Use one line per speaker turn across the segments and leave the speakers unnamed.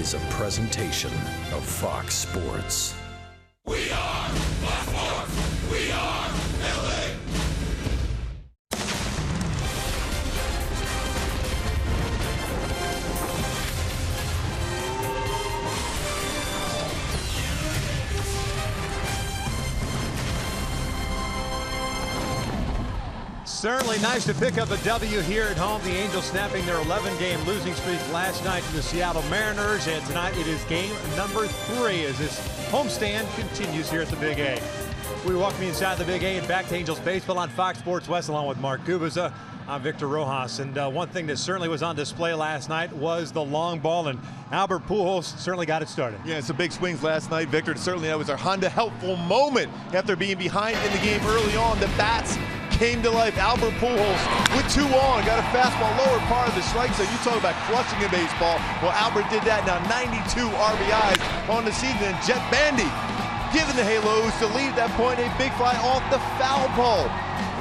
is a presentation of Fox Sports.
We are Baltimore. We are LA.
Certainly nice to pick up a W here at home. The Angels snapping their 11-game losing streak last night to the Seattle Mariners. And tonight it is game number 3 as this homestand continues here at the Big A. We welcome you inside the Big A and back to Angels baseball on Fox Sports West along with Mark Gubiza. I'm Victor Rojas. And one thing that certainly was on display last night was the long ball. And Albert Pujols certainly got it started.
Yeah, some big swings last night, Victor. Certainly that was our Honda helpful moment after being behind in the game early on. The bats came to life. Albert Pujols with 2 on, got a fastball lower part of the strike zone. You talk about clutching a baseball. Well, Albert did that. Now 92 RBIs on the season. And Jet Bandy giving the Halos to lead that point. A big fly off the foul pole.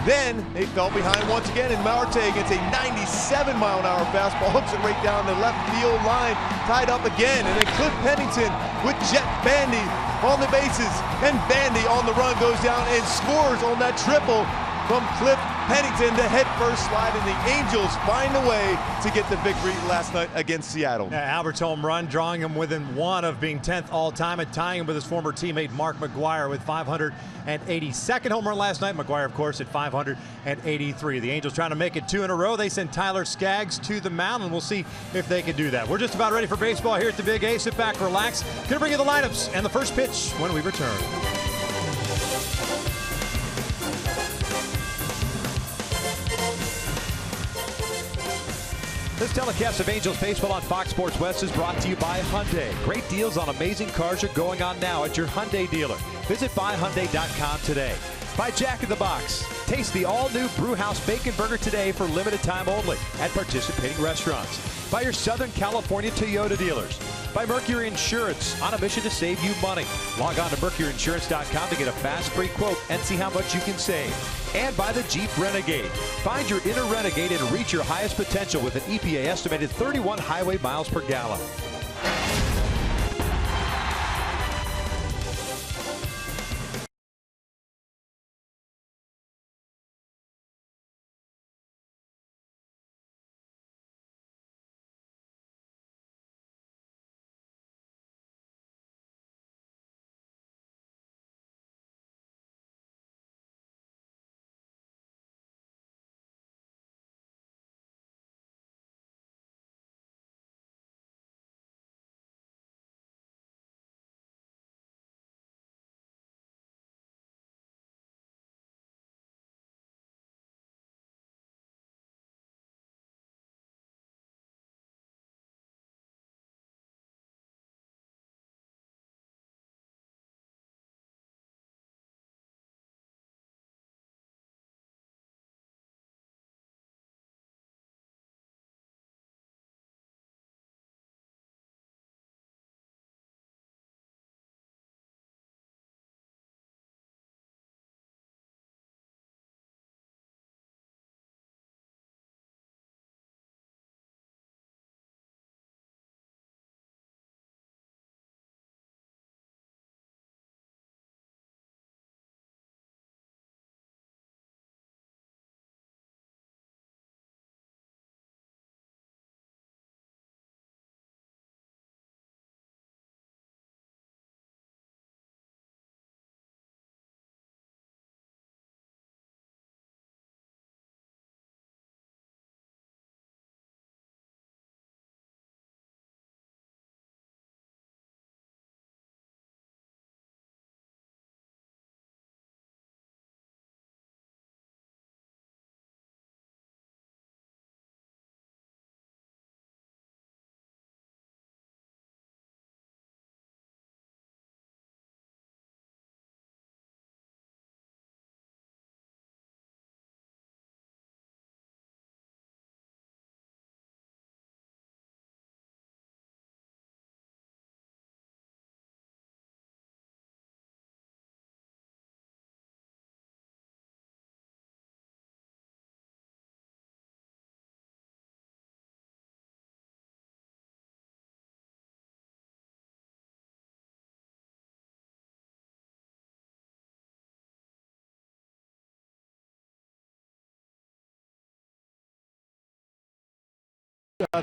Then they fell behind once again, and Marte gets a 97-mile-an-hour fastball, hooks it right down the left field line, tied up again. And then Cliff Pennington with Jet Bandy on the bases, and Bandy on the run goes down and scores on that triple from Cliff Pennington. The head-first slide, and the Angels find a way to get the victory last night against Seattle.
Yeah, Albert's home run drawing him within 1 of being 10th all-time and tying him with his former teammate Mark McGwire with 582nd home run last night. McGwire, of course, at 583. The Angels trying to make it 2 in a row. They send Tyler Skaggs to the mound, and we'll see if they can do that. We're just about ready for baseball here at the Big A. Sit back, relax. Gonna bring you the lineups and the first pitch when we return. This telecast of Angels baseball on Fox Sports West is brought to you by Hyundai. Great deals on amazing cars are going on now at your Hyundai dealer. Visit buyhyundai.com today. By Jack in the Box. Taste the all-new Brewhouse Bacon Burger today for limited time only at participating restaurants. By your Southern California Toyota dealers. By Mercury Insurance, on a mission to save you money. Log on to mercuryinsurance.com to get a fast free quote and see how much you can save. And by the Jeep Renegade. Find your inner renegade and reach your highest potential with an EPA estimated 31 highway miles per gallon.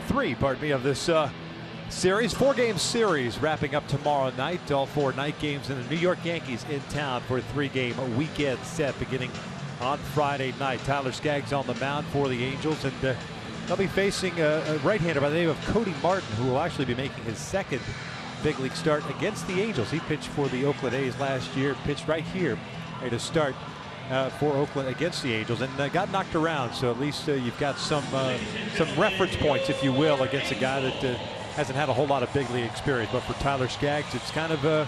three, pardon me, of this series. 4-game series wrapping up tomorrow night. All 4 night games, and the New York Yankees in town for a 3-game weekend set beginning on Friday night. Tyler Skaggs on the mound for the Angels, and they'll be facing a right-hander by the name of Cody Martin, who will actually be making his second big league start against the Angels. He pitched for the Oakland A's last year, pitched right here to start for Oakland against the Angels, and got knocked around. So at least you've got some reference points, if you will, against a guy that hasn't had a whole lot of big league experience. But for Tyler Skaggs, it's kind of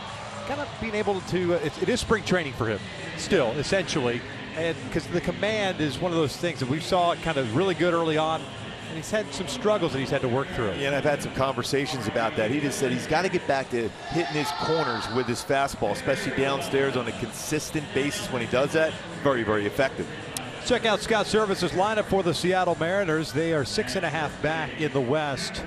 being able to. It is spring training for him, still essentially, and because the command is one of those things that we saw it kind of really good early on. And he's had some struggles that he's had to work through.
Yeah, and I've had some conversations about that. He just said he's got to get back to hitting his corners with his fastball, especially downstairs on a consistent basis. When he does that, very, very effective.
Check out Scott Service's lineup for the Seattle Mariners. They are 6.5 back in the West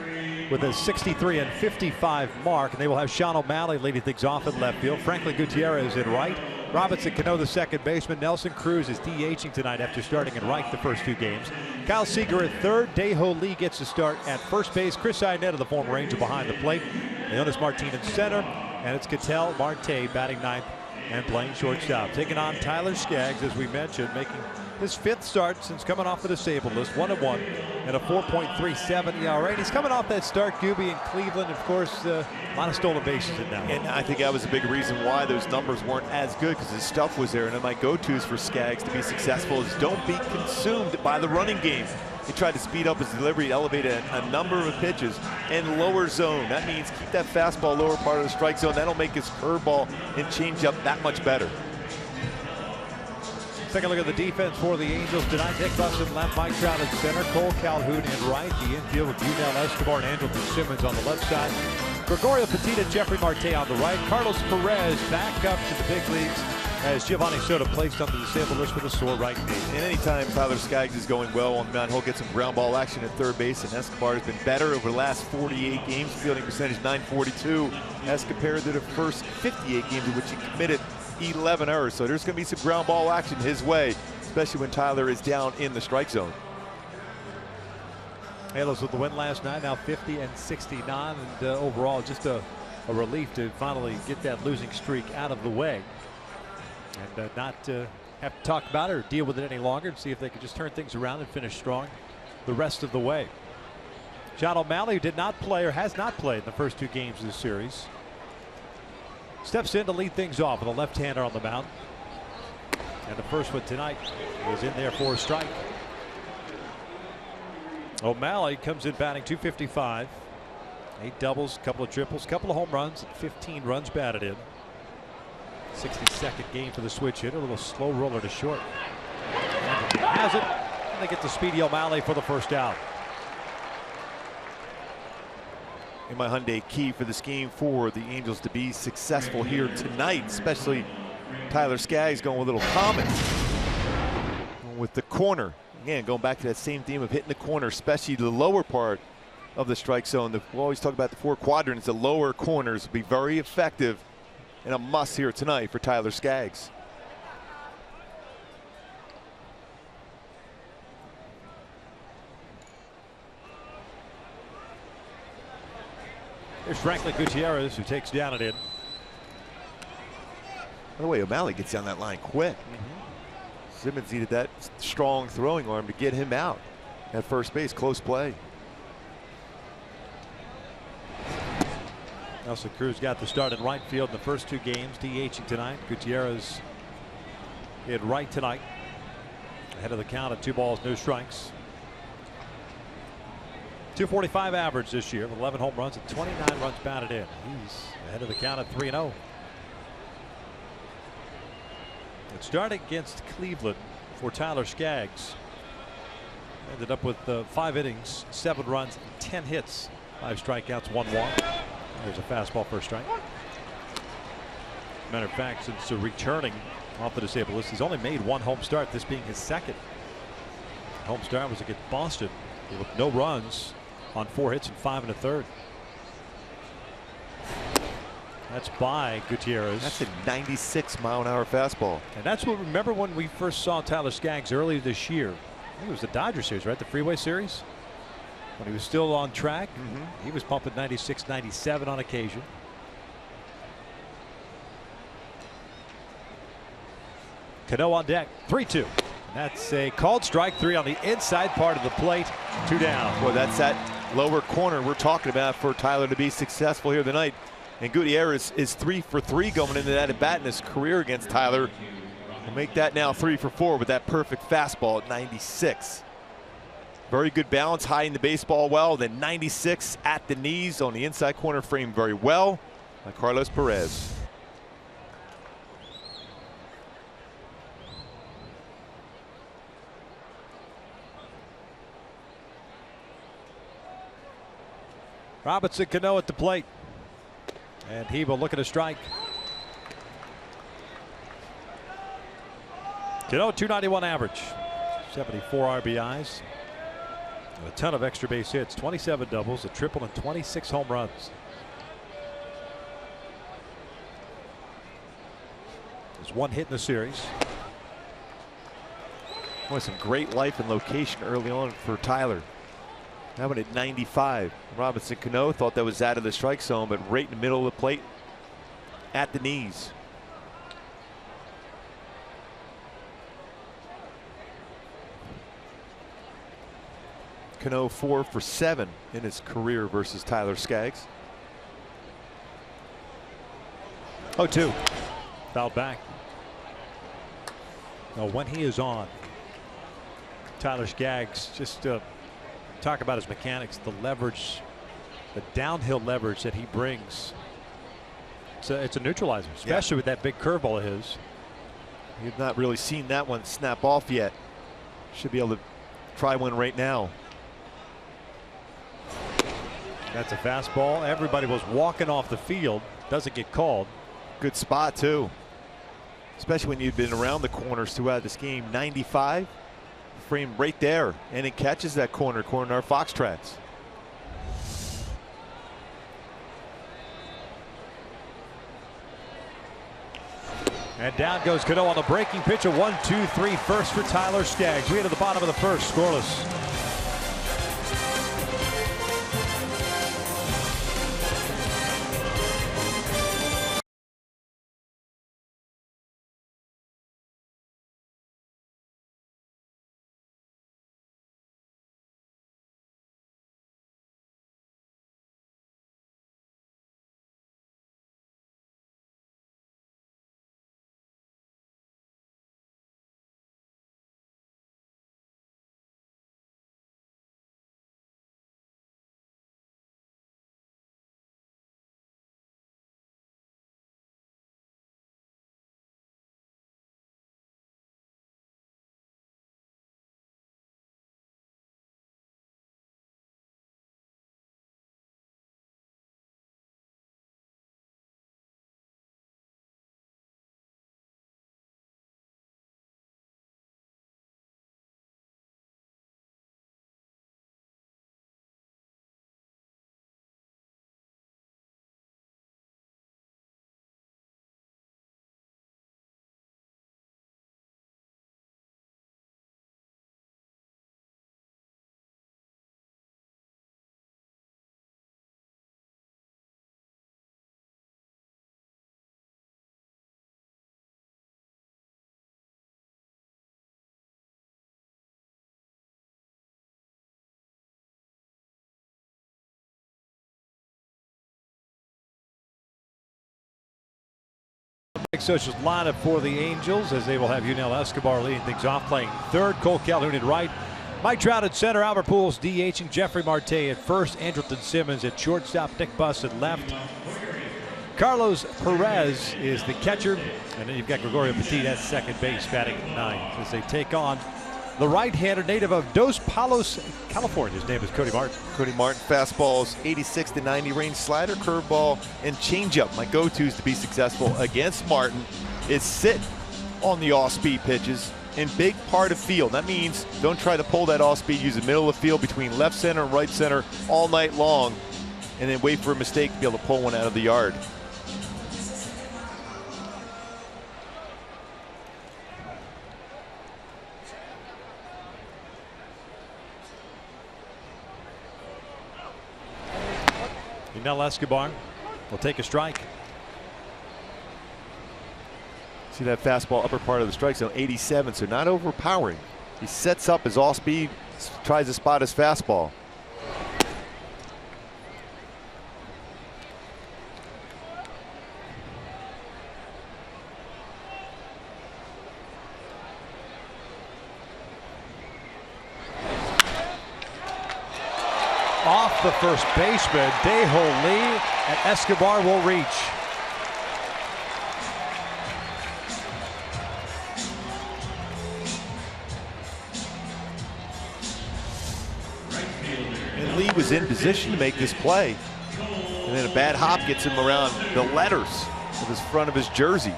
with a 63-55 mark, and they will have Sean O'Malley leading things off in left field. Franklin Gutierrez in right. Robinson Cano, the second baseman. Nelson Cruz is DHing tonight after starting in right the first 2 games. Kyle Seager at third. Daeho Lee gets to start at first base. Chris Iannetta, the former Ranger, behind the plate. Leonis Martin in center. And it's Ketel Marte batting ninth and playing shortstop. Taking on Tyler Skaggs, as we mentioned, making his 5th start since coming off the disabled list. 1-1 and a 4.37 ERA. And he's coming off that start, Gooby, in Cleveland. Of course, a lot of stolen bases in that one.
And I think that was a big reason why those numbers weren't as good, because his stuff was there. And my go-tos for Skaggs to be successful is don't be consumed by the running game. He tried to speed up his delivery, elevate a number of pitches, and lower zone. That means keep that fastball lower part of the strike zone. That'll make his curveball and changeup that much better.
Take a look at the defense for the Angels tonight. Nick Busson left, Mike Trout in center, Cole Calhoun in right. The infield with Yunel Escobar and Andrelton Simmons on the left side. Gregorio Petit and Jeffrey Marte on the right. Carlos Perez back up to the big leagues as Giovanni Soto placed on the disabled list with a sore right knee.
And anytime Tyler Skaggs is going well on the mound, he'll get some ground ball action at third base. And Escobar has been better over the last 48 games, fielding percentage .942 as compared to the first 58 games in which he committed 11 errors. So there's going to be some ground ball action his way, especially when Tyler is down in the strike zone.
Halos with the win last night, now 50-69, and overall just a relief to finally get that losing streak out of the way and not have to talk about it or deal with it any longer, and see if they could just turn things around and finish strong the rest of the way. Sean O'Malley, who did not play or has not played in the first 2 games of the series, steps in to lead things off with a left-hander on the mound. And the first one tonight is in there for a strike. O'Malley comes in batting .255. 8 doubles, couple of triples, couple of home runs, 15 runs batted in. 62nd game for the switch hitter. A little slow roller to short. And has it. And they get to Speedy O'Malley for the first out.
In my Hyundai, key for this game for the Angels to be successful here tonight, especially Tyler Skaggs going with a little comment with the corner. Again, going back to that same theme of hitting the corner, especially the lower part of the strike zone. We always talk about the 4 quadrants. The lower corners will be very effective and a must here tonight for Tyler Skaggs.
There's Franklin Gutierrez, who takes down and in.
By the way, O'Malley gets down that line quick. Simmons needed that strong throwing arm to get him out at first base. Close play.
Nelson Cruz got the start in right field in the first 2 games, DHing tonight. Gutierrez in right tonight. Ahead of the count at 2 balls, no strikes. .245 average this year with 11 home runs and 29 runs batted in. He's ahead of the count at 3-0. It started against Cleveland for Tyler Skaggs. Ended up with 5 innings, 7 runs, 10 hits, 5 strikeouts, 1 walk. There's a fastball for a strike. Matter of fact, since returning off the disabled list, he's only made 1 home start, this being his 2nd. Home start was against Boston with no runs on 4 hits and 5 1/3. That's by Gutierrez.
That's a 96-mile-an-hour fastball.
And that's what, remember when we first saw Tyler Skaggs earlier this year? I think it was the Dodger series, right? The Freeway Series. when he was still on track. He was pumping 96, 97 on occasion. Cano on deck, 3-2. That's a called strike, 3 on the inside part of the plate, 2 down.
Well, that's that lower corner we're talking about for Tyler to be successful here tonight. And Gutierrez is 3 for 3 going into that at bat in his career against Tyler. We'll make that now 3 for 4 with that perfect fastball at 96. Very good balance, high in the baseball well. Then 96 at the knees on the inside corner, framed very well by Carlos Perez.
Robinson Cano at the plate. And he will look at a strike. Cano, 291 average, 74 RBIs, and a ton of extra base hits, 27 doubles, a triple, and 26 home runs. There's 1 hit in the series.
Boy, some great life and location early on for Tyler. That one at 95. Robinson Cano thought that was out of the strike zone, but right in the middle of the plate at the knees. Cano 4 for 7 in his career versus Tyler Skaggs.
0-2. Fouled back. Now, when he is on, Tyler Skaggs, just talk about his mechanics, the leverage, the downhill leverage that he brings. It's a neutralizer, especially with that big curveball of his.
You've not really seen that one snap off yet. Should be able to try one right now.
That's a fastball. Everybody was walking off the field. Doesn't get called.
Good spot too, especially when you've been around the corners throughout this game. 95. Frame right there, and it catches that corner our Fox tracks.
And down goes Cano on the breaking pitch. A 1-2-3 first for Tyler Skaggs. We into the bottom of the first, scoreless. Socials lineup for the Angels as they will have Yunel Escobar leading things off, playing third, Cole Calhoun at right, Mike Trout at center, Albert Pujols DHing, Jeffrey Marte at first, Andrelton Simmons at shortstop, Nick Buss at left. Carlos Perez is the catcher, and then you've got Gregorio Petit at second base, batting at 9 as they take on the right-hander native of Dos Palos, California. His name is Cody Martin.
Cody Martin, fastballs 86 to 90 range, slider, curveball, and changeup. My go-tos to be successful against Martin is sit on the off-speed pitches in big part of field. That means don't try to pull that off-speed. Use the middle of the field between left center and right center all night long, and then wait for a mistake to be able to pull one out of the yard.
Yunel Escobar will take a strike.
See that fastball upper part of the strike zone, 87, so not overpowering. He sets up his off speed, tries to spot his fastball.
Off the first baseman, Dae-Ho Lee, and Escobar will reach.
And Lee was in position to make this play. And then a bad hop gets him around the letters of his front of his jersey.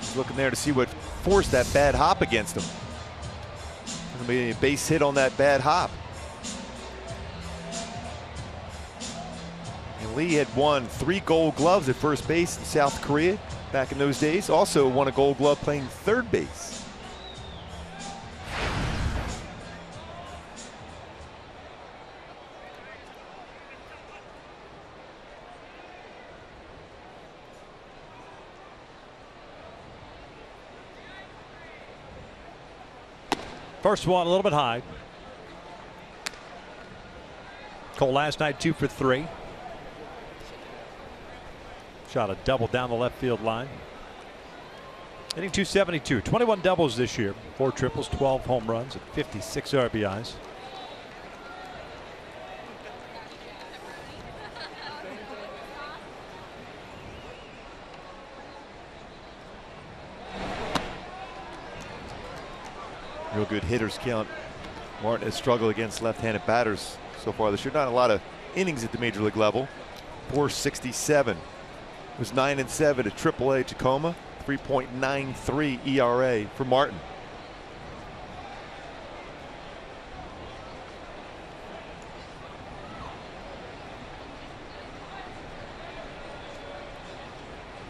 He's looking there to see what forced that bad hop against him. There's gonna be a base hit on that bad hop. And Lee had won 3 Gold Gloves at first base in South Korea back in those days. Also won a Gold Glove playing third base.
First one a little bit high. Cole last night 2 for 3. Shot a double down the left field line. Hitting .272, 21 doubles this year, 4 triples, 12 home runs, and 56 RBIs.
Real good hitters count. Martin has struggled against left-handed batters so far this year. Not a lot of innings at the major league level. 467. It was 9-7 at AAA Tacoma. 3.93 ERA for Martin.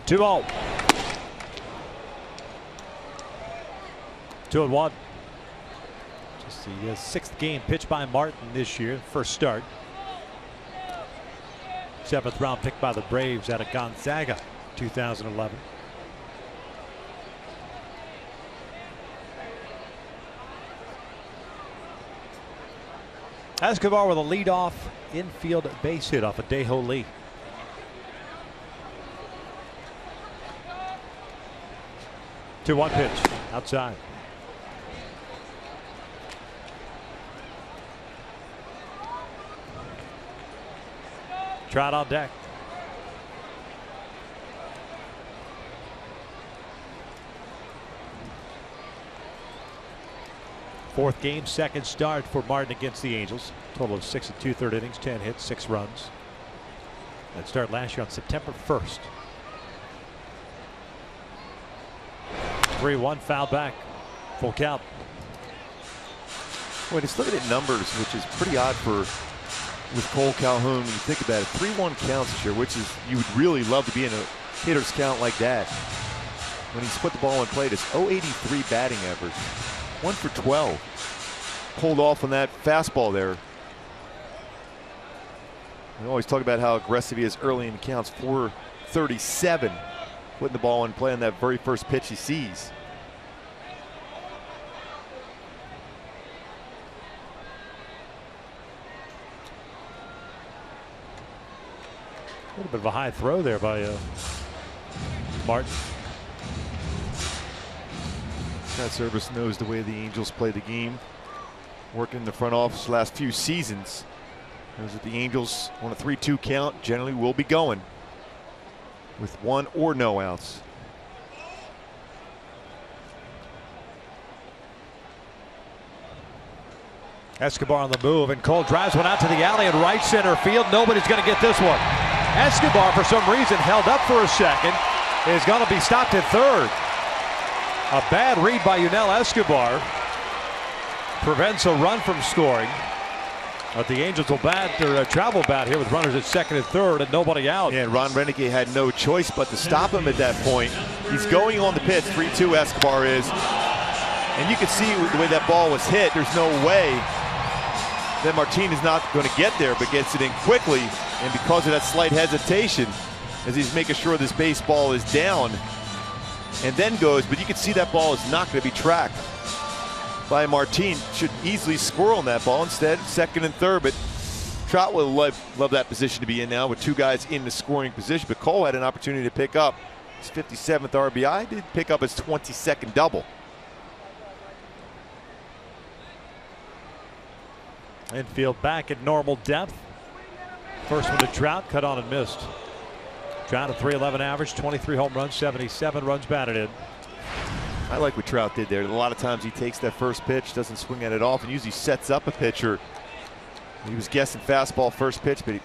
Two all. 2-1. Just the 6th game pitched by Martin this year. First start. 7th round pick by the Braves out of Gonzaga, 2011. Escobar with a leadoff infield base hit off of Dae-Ho Lee. 2-1 pitch outside. Trout on deck. Fourth game, second start for Martin against the Angels. Total of 6 2/3 innings, 10 hits, 6 runs. That start last year on September 1st. 3-1 foul back. Full count.
Well, just looking at numbers, which is pretty odd for with Cole Calhoun when you think about it. 3-1 counts this year, which is you would really love to be in a hitter's count like that. When he split the ball and played, his .083 batting average, 1 for 12. Pulled off on that fastball there. We always talk about how aggressive he is early in counts. 437, putting the ball in play on that very first pitch he sees.
A little bit of a high throw there by Martin.
That service knows the way the Angels play the game. Working in the front office the last few seasons. Knows that the Angels on a 3-2 count generally will be going with 1 or no outs.
Escobar on the move, and Cole drives one out to the alley in right center field. Nobody's going to get this one. Escobar, for some reason, held up for a second. Is going to be stopped at third. A bad read by Yunel Escobar prevents a run from scoring. But the Angels will travel bat here with runners at second and third and nobody out.
Yeah, and Ron Renegade had no choice but to stop him at that point. He's going on the pitch. 3-2 Escobar is. And you can see the way that ball was hit. There's no way that Martin is not going to get there, but gets it in quickly. And because of that slight hesitation, as he's making sure this baseball is down and then goes, but you can see that ball is not going to be tracked by Martin. Should easily score on that ball. Instead, second and third, but Trout will love that position to be in now with two guys in the scoring position. But Cole had an opportunity to pick up his 57th RBI, did pick up his 22nd double.
Infield back at normal depth. First one to Trout, cut on and missed. Trout a .311 average, 23 home runs, 77 runs batted in.
I like what Trout did there. A lot of times he takes that first pitch, doesn't swing at it off, and usually sets up a pitcher. He was guessing fastball first pitch, but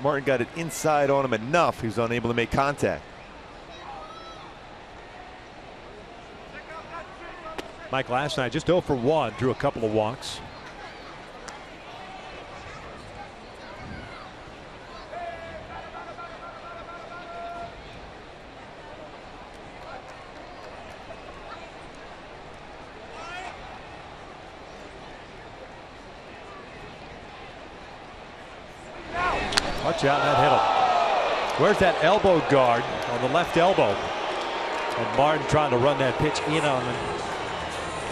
Martin got it inside on him enough. He was unable to make contact.
Mike last night just 0 for 1, drew a couple of walks. Watch out, that hit him. Where's that elbow guard on the left elbow? And Martin trying to run that pitch in on him.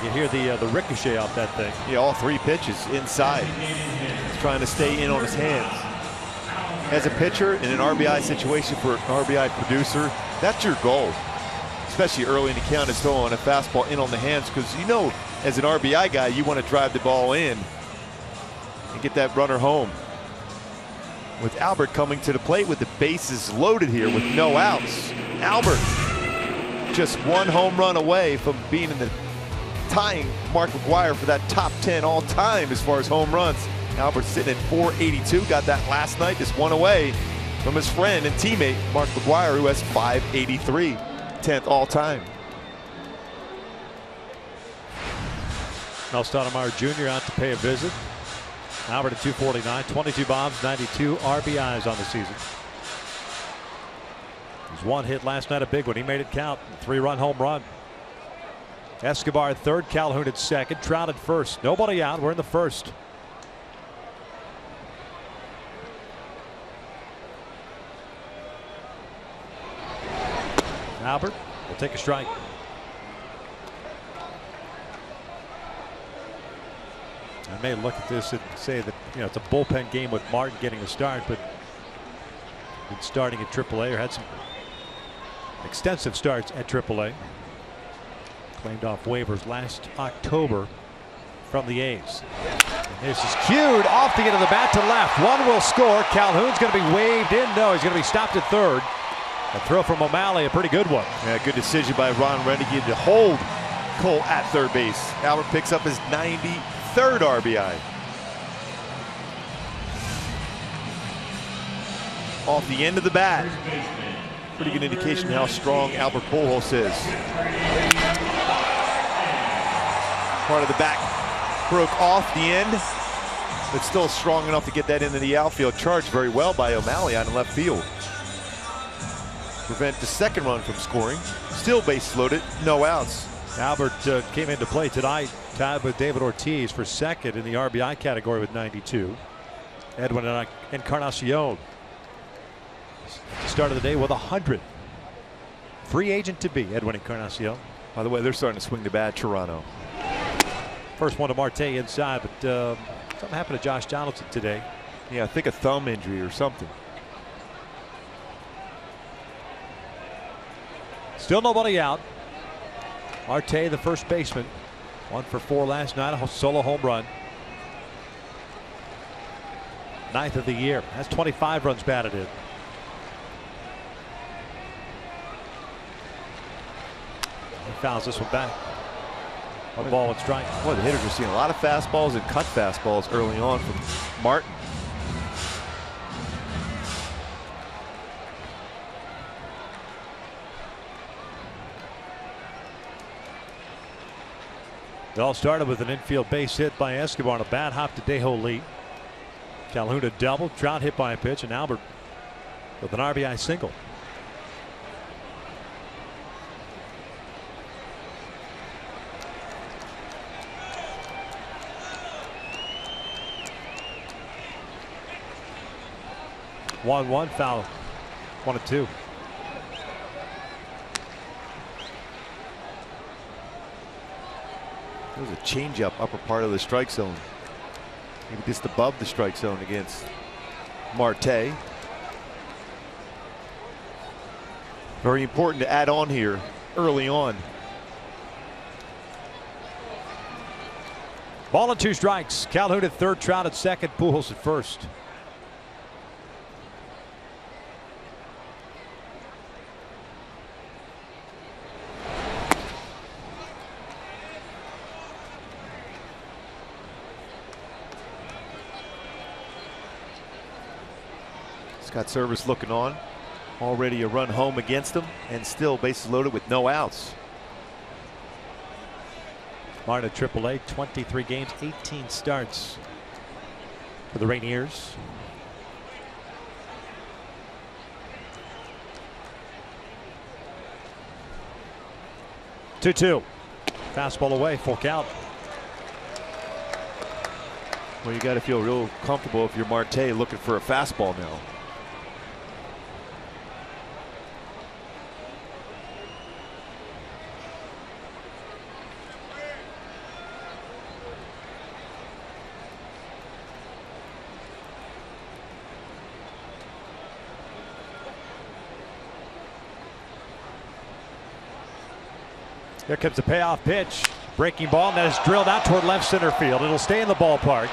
You hear the ricochet off that thing.
Yeah, all three pitches inside. He's trying to stay in on his hands. As a pitcher in an RBI situation for an RBI producer, that's your goal. Especially early in the count is throwing a fastball in on the hands, because you know as an RBI guy you want to drive the ball in and get that runner home. With Albert coming to the plate with the bases loaded here with no outs. Albert just one home run away from being in the tying Mark McGwire for that top 10 all time as far as home runs. Albert sitting at 482, got that last night, just one away from his friend and teammate Mark McGwire, who has 583, 10th all time.
Mel Stoudemire Jr. out to pay a visit. Albert at 249, 22 bombs, 92 RBIs on the season. He's one hit last night, a big one. He made it count. 3-run home run. Escobar at third, Calhoun at second, Trout at first. Nobody out. We're in the first. Albert will take a strike. I may look at this and say that, you know, it's a bullpen game with Martin getting a start, but been starting at AAA or had some extensive starts at AAA. Claimed off waivers last October from the A's. And this is cued off to get to the bat to left. One will score. Calhoun's going to be waved in. No, he's going to be stopped at third. A throw from O'Malley, a pretty good one.
Yeah, good decision by Ron Renegade to hold Cole at third base. Albert picks up his 93rd RBI. Off the end of the bat. Pretty good indication how strong Albert Pujols is. Part of the back broke off the end, but still strong enough to get that into the outfield. Charged very well by O'Malley out in left field. Prevent the second run from scoring. Still base loaded, no outs.
Albert came into play tonight, tied with David Ortiz for second in the RBI category with 92. Edwin Encarnacion started the day with 100. Free agent to be, Edwin Encarnacion.
By the way, they're starting to swing the bat, Toronto.
First one to Marte inside, but something happened to Josh Donaldson today.
Yeah, I think a thumb injury or something.
Still nobody out. Marte, the first baseman, 1 for 4 last night, a solo home run. 9th of the year. That's 25 runs batted in. He fouls this one back. 1 ball, 1 strike.
Boy, the hitters are seeing a lot of fastballs and cut fastballs early on from Martin.
It all started with an infield base hit by Escobar on a bad hop to Dejo Lee. Calhoun a double, Trout hit by a pitch, and Albert with an RBI single. 1-1 foul. 1-2.
There's a changeup upper part of the strike zone. Maybe just above the strike zone against Marte. Very important to add on here early on.
Ball and 2 strikes. Calhoun at third, Trout at second, Pujols at first.
Scott Service looking on. Already a run home against him, and still bases loaded with no outs.
Martin at AAA, 23 games, 18 starts for the Rainiers. Two-two. Fastball away, full count.
Well, you got to feel real comfortable if you're Marte looking for a fastball now.
Here comes the payoff pitch. Breaking ball, and that is drilled out toward left center field. It'll stay in the ballpark.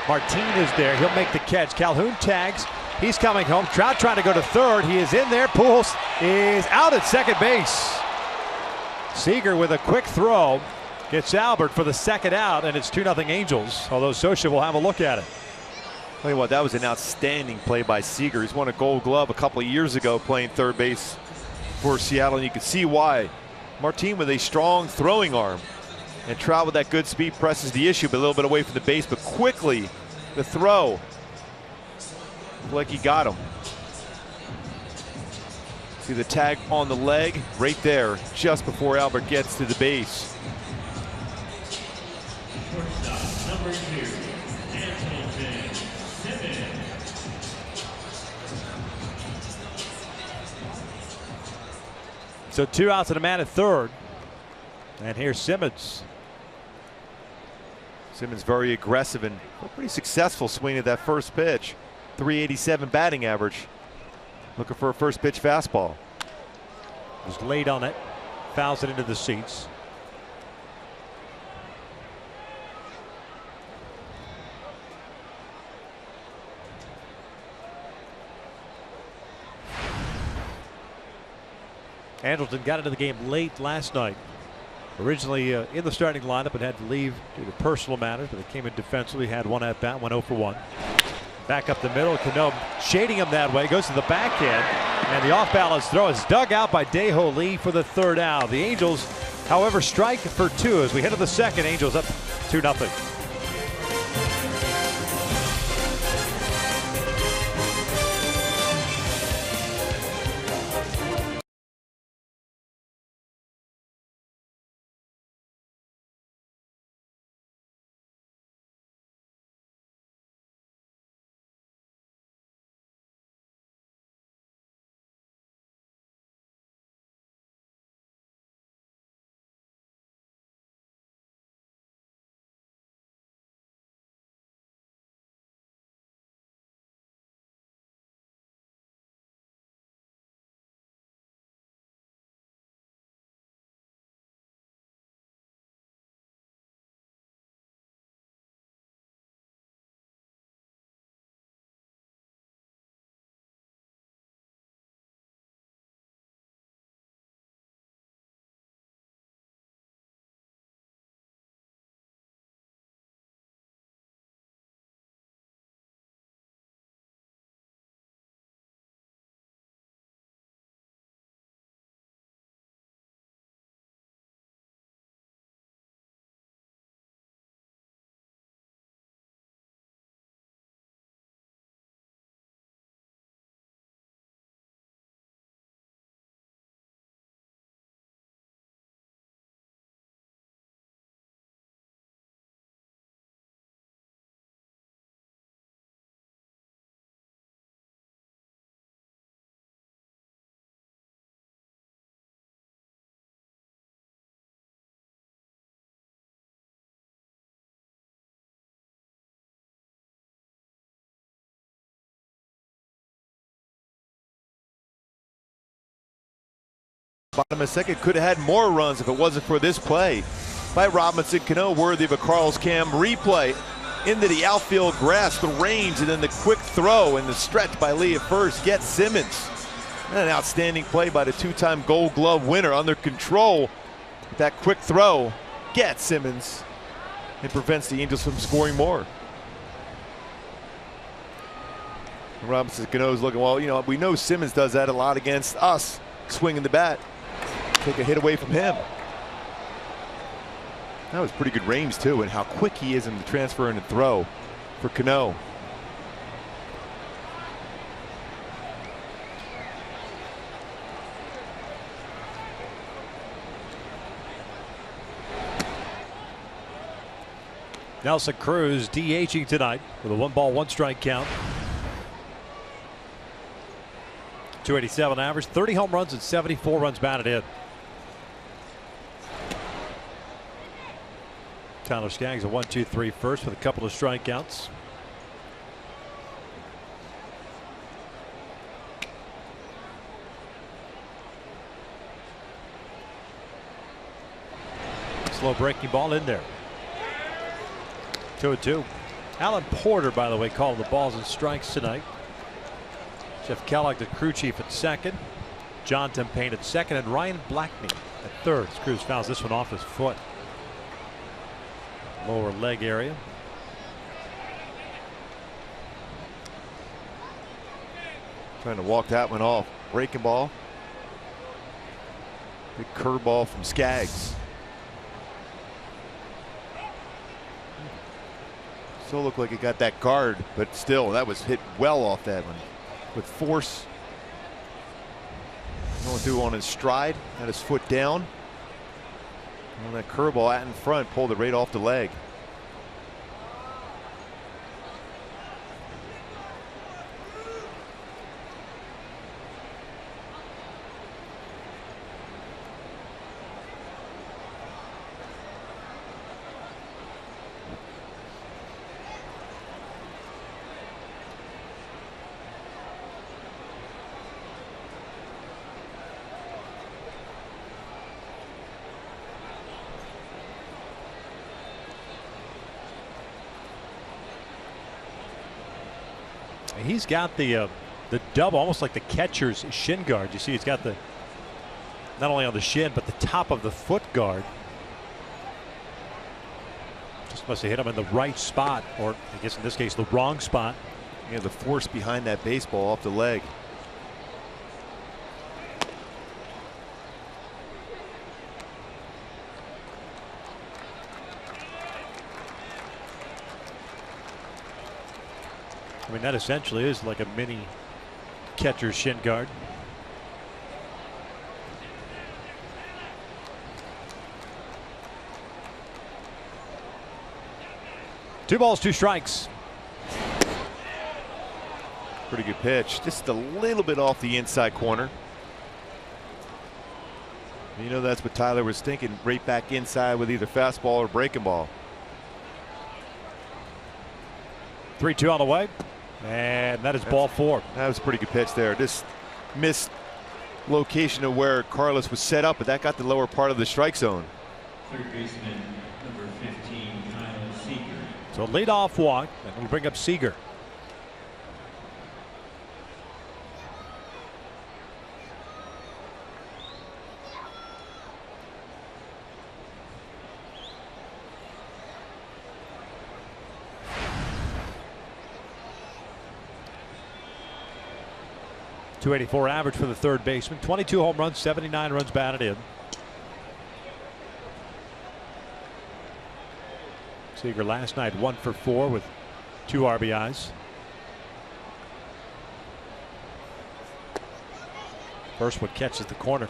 Martin is there. He'll make the catch. Calhoun tags. He's coming home. Trout trying to go to third. He is in there. Pujols is out at second base. Seager with a quick throw gets Albert for the second out, and it's 2-0 Angels, although Socha will have a look at it.
Tell you what, that was an outstanding play by Seager. He's won a Gold Glove a couple of years ago playing third base for Seattle, and you can see why. Martin with a strong throwing arm, and Trout with that good speed presses the issue, but a little bit away from the base, but quickly the throw, like he got him. See the tag on the leg right there just before Albert gets to the base.
So 2 outs and a man at third. And here's Simmons.
Simmons very aggressive and a pretty successful swing at that first pitch. 387 batting average. Looking for a first pitch fastball.
Was late on it. Fouls it into the seats. Andrelton got into the game late last night. Originally in the starting lineup and had to leave due to personal matters, but it came in defensively. Had one at bat, went 0 for 1. Back up the middle. Cano shading him that way. Goes to the backhand, and the off balance throw is dug out by Daeho Lee for the third out. The Angels, however, strike for 2 as we head to the second. Angels up 2-0.
Bottom of second, could have had more runs if it wasn't for this play by Robinson Cano, worthy of a Carl's Cam replay. Into the outfield grass, the range, and then the quick throw and the stretch by Lee at first gets Simmons. And an outstanding play by the two-time Gold Glove winner, under control. That quick throw gets Simmons and prevents the Angels from scoring more. And Robinson Cano's looking, well, you know, we know Simmons does that a lot against us, swinging the bat. Take a hit away from him. That was pretty good range too, and how quick he is in the transfer and the throw for Cano.
Nelson Cruz DHing tonight with a 1-ball, 1-strike count. 287 average, 30 home runs and 74 runs batted in. Tyler Skaggs a 1-2-3 first with a couple of strikeouts. Slow breaking ball in there. 2-2. Alan Porter, by the way, called the balls and strikes tonight. Jeff Kellogg, the crew chief, at second. John Tempane at second, and Ryan Blackney at third. Cruz fouls this one off his foot. Lower leg area.
Trying to walk that one off. Breaking ball. Big curveball from Skaggs. Still looked like it got that guard, but still, that was hit well off that one. With force. Going through on his stride, had his foot down. And that curveball out in front pulled it right off the leg.
He's got the double, almost like the catcher's shin guard. You see, he's got the, not only on the shin, but the top of the foot guard. Just must have hit him in the right spot, or I guess in this case, the wrong spot.
Yeah, the force behind that baseball off the leg.
I mean, that essentially is like a mini catcher's shin guard. Two balls, two strikes.
Pretty good pitch. Just a little bit off the inside corner. You know, that's what Tyler was thinking, right back inside with either fastball or breaking ball.
3-2 on the way. And that is ball four.
That was a pretty good pitch there. Just missed location of where Carlos was set up, but that got the lower part of the strike zone.
Third baseman, number 15, Kyle Seager.
So leadoff walk, and we'll bring up Seager. .284 average for the third baseman. 22 home runs, 79 runs batted in. Seager last night 1 for 4 with 2 RBIs. First one catches the corner.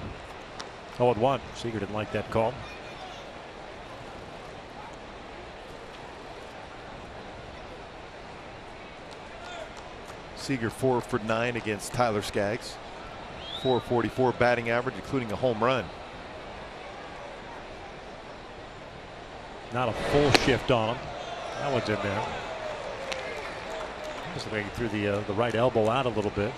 0-1. Seager didn't like that call.
Seager 4 for 9 against Tyler Skaggs. .444 batting average, including a home run.
Not a full shift on him. That one's in there. Just looking through the right elbow out a little bit.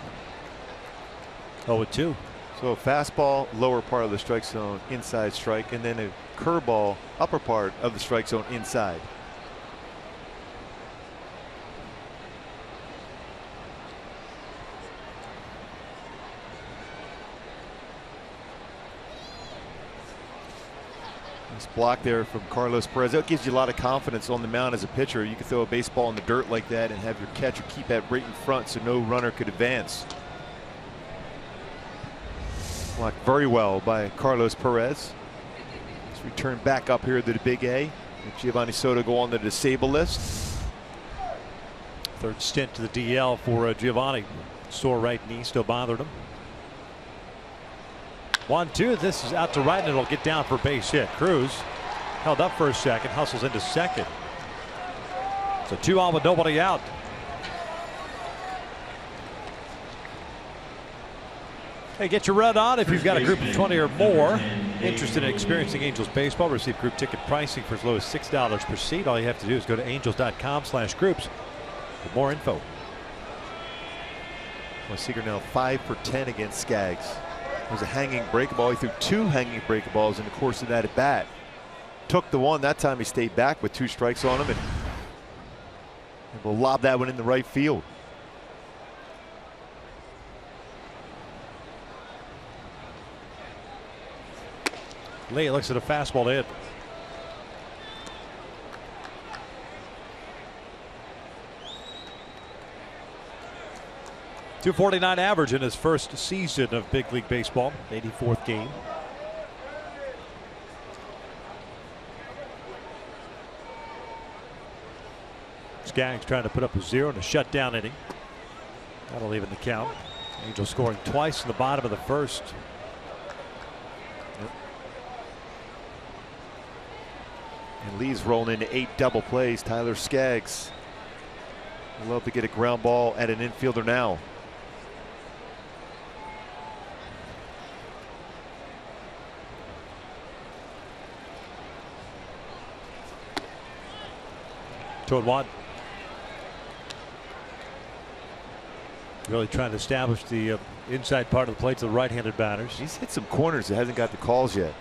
0-2.
So a fastball, lower part of the strike zone, inside strike, and then a curveball, upper part of the strike zone, inside. Nice block there from Carlos Perez. That gives you a lot of confidence on the mound as a pitcher. You can throw a baseball in the dirt like that and have your catcher keep that right in front so no runner could advance. Blocked very well by Carlos Perez. Let's return back up here to the Big A. And Giovanni Soto go on the disabled list.
Third stint to the DL for Giovanni. Sore right knee still bothered him. 1-2. This is out to right, and it'll get down for a base hit. Cruz held up for a second, hustles into second. So 2 on with nobody out. Hey, get your run on if you've got a group of 20 or more interested in experiencing Angels baseball. Receive group ticket pricing for as low as $6 per seat. All you have to do is go to angels.com/groups for more info.
Well, Seager now 5 for 10 against Skaggs. There's a hanging break ball. He threw 2 hanging break balls in the course of that at bat. Took the one. That time he stayed back with 2 strikes on him, and will lob that one in the right field.
Lee looks at a fastball to hit. .249 average in his first season of big league baseball. 84th game. Skaggs trying to put up a 0 in a shutdown inning. That'll even the count. Angels scoring twice in the bottom of the first.
And Lee's rolling into 8 double plays. Tyler Skaggs would love to get a ground ball at an infielder now.
Toward 1. Really trying to establish the inside part of the plate to the right-handed batters.
He's hit some corners that hasn't got the calls yet.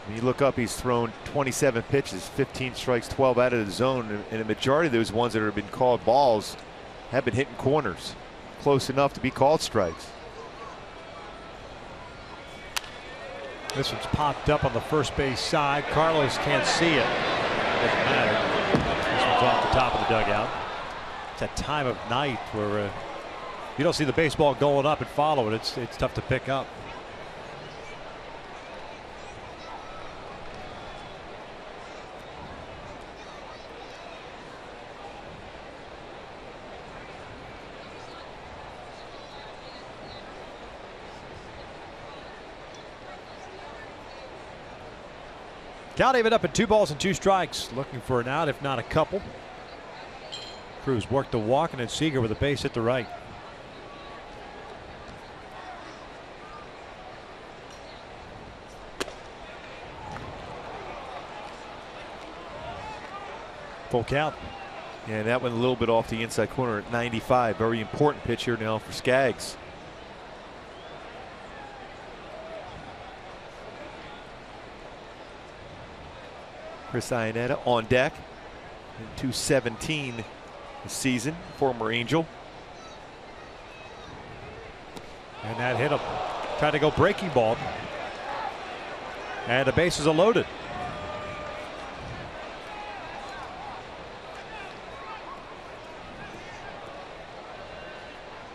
When you look up, he's thrown 27 pitches, 15 strikes, 12 out of the zone, and a majority of those ones that have been called balls have been hitting corners, close enough to be called strikes.
This one's popped up on the first base side. Carlos can't see it. Doesn't matter. This one's off the top of the dugout. It's that time of night where you don't see the baseball going up and follow it. It's tough to pick up. Count even up at 2 balls and 2 strikes. Looking for an out, if not a couple. Cruz worked the walk, and then Seager with a base hit to right. Full count.
Yeah, that went a little bit off the inside corner at 95. Very important pitch here now for Skaggs. Chris Iannetta on deck in 217 this season, former Angel.
And that hit him. Trying to go breaking ball. And the bases are loaded.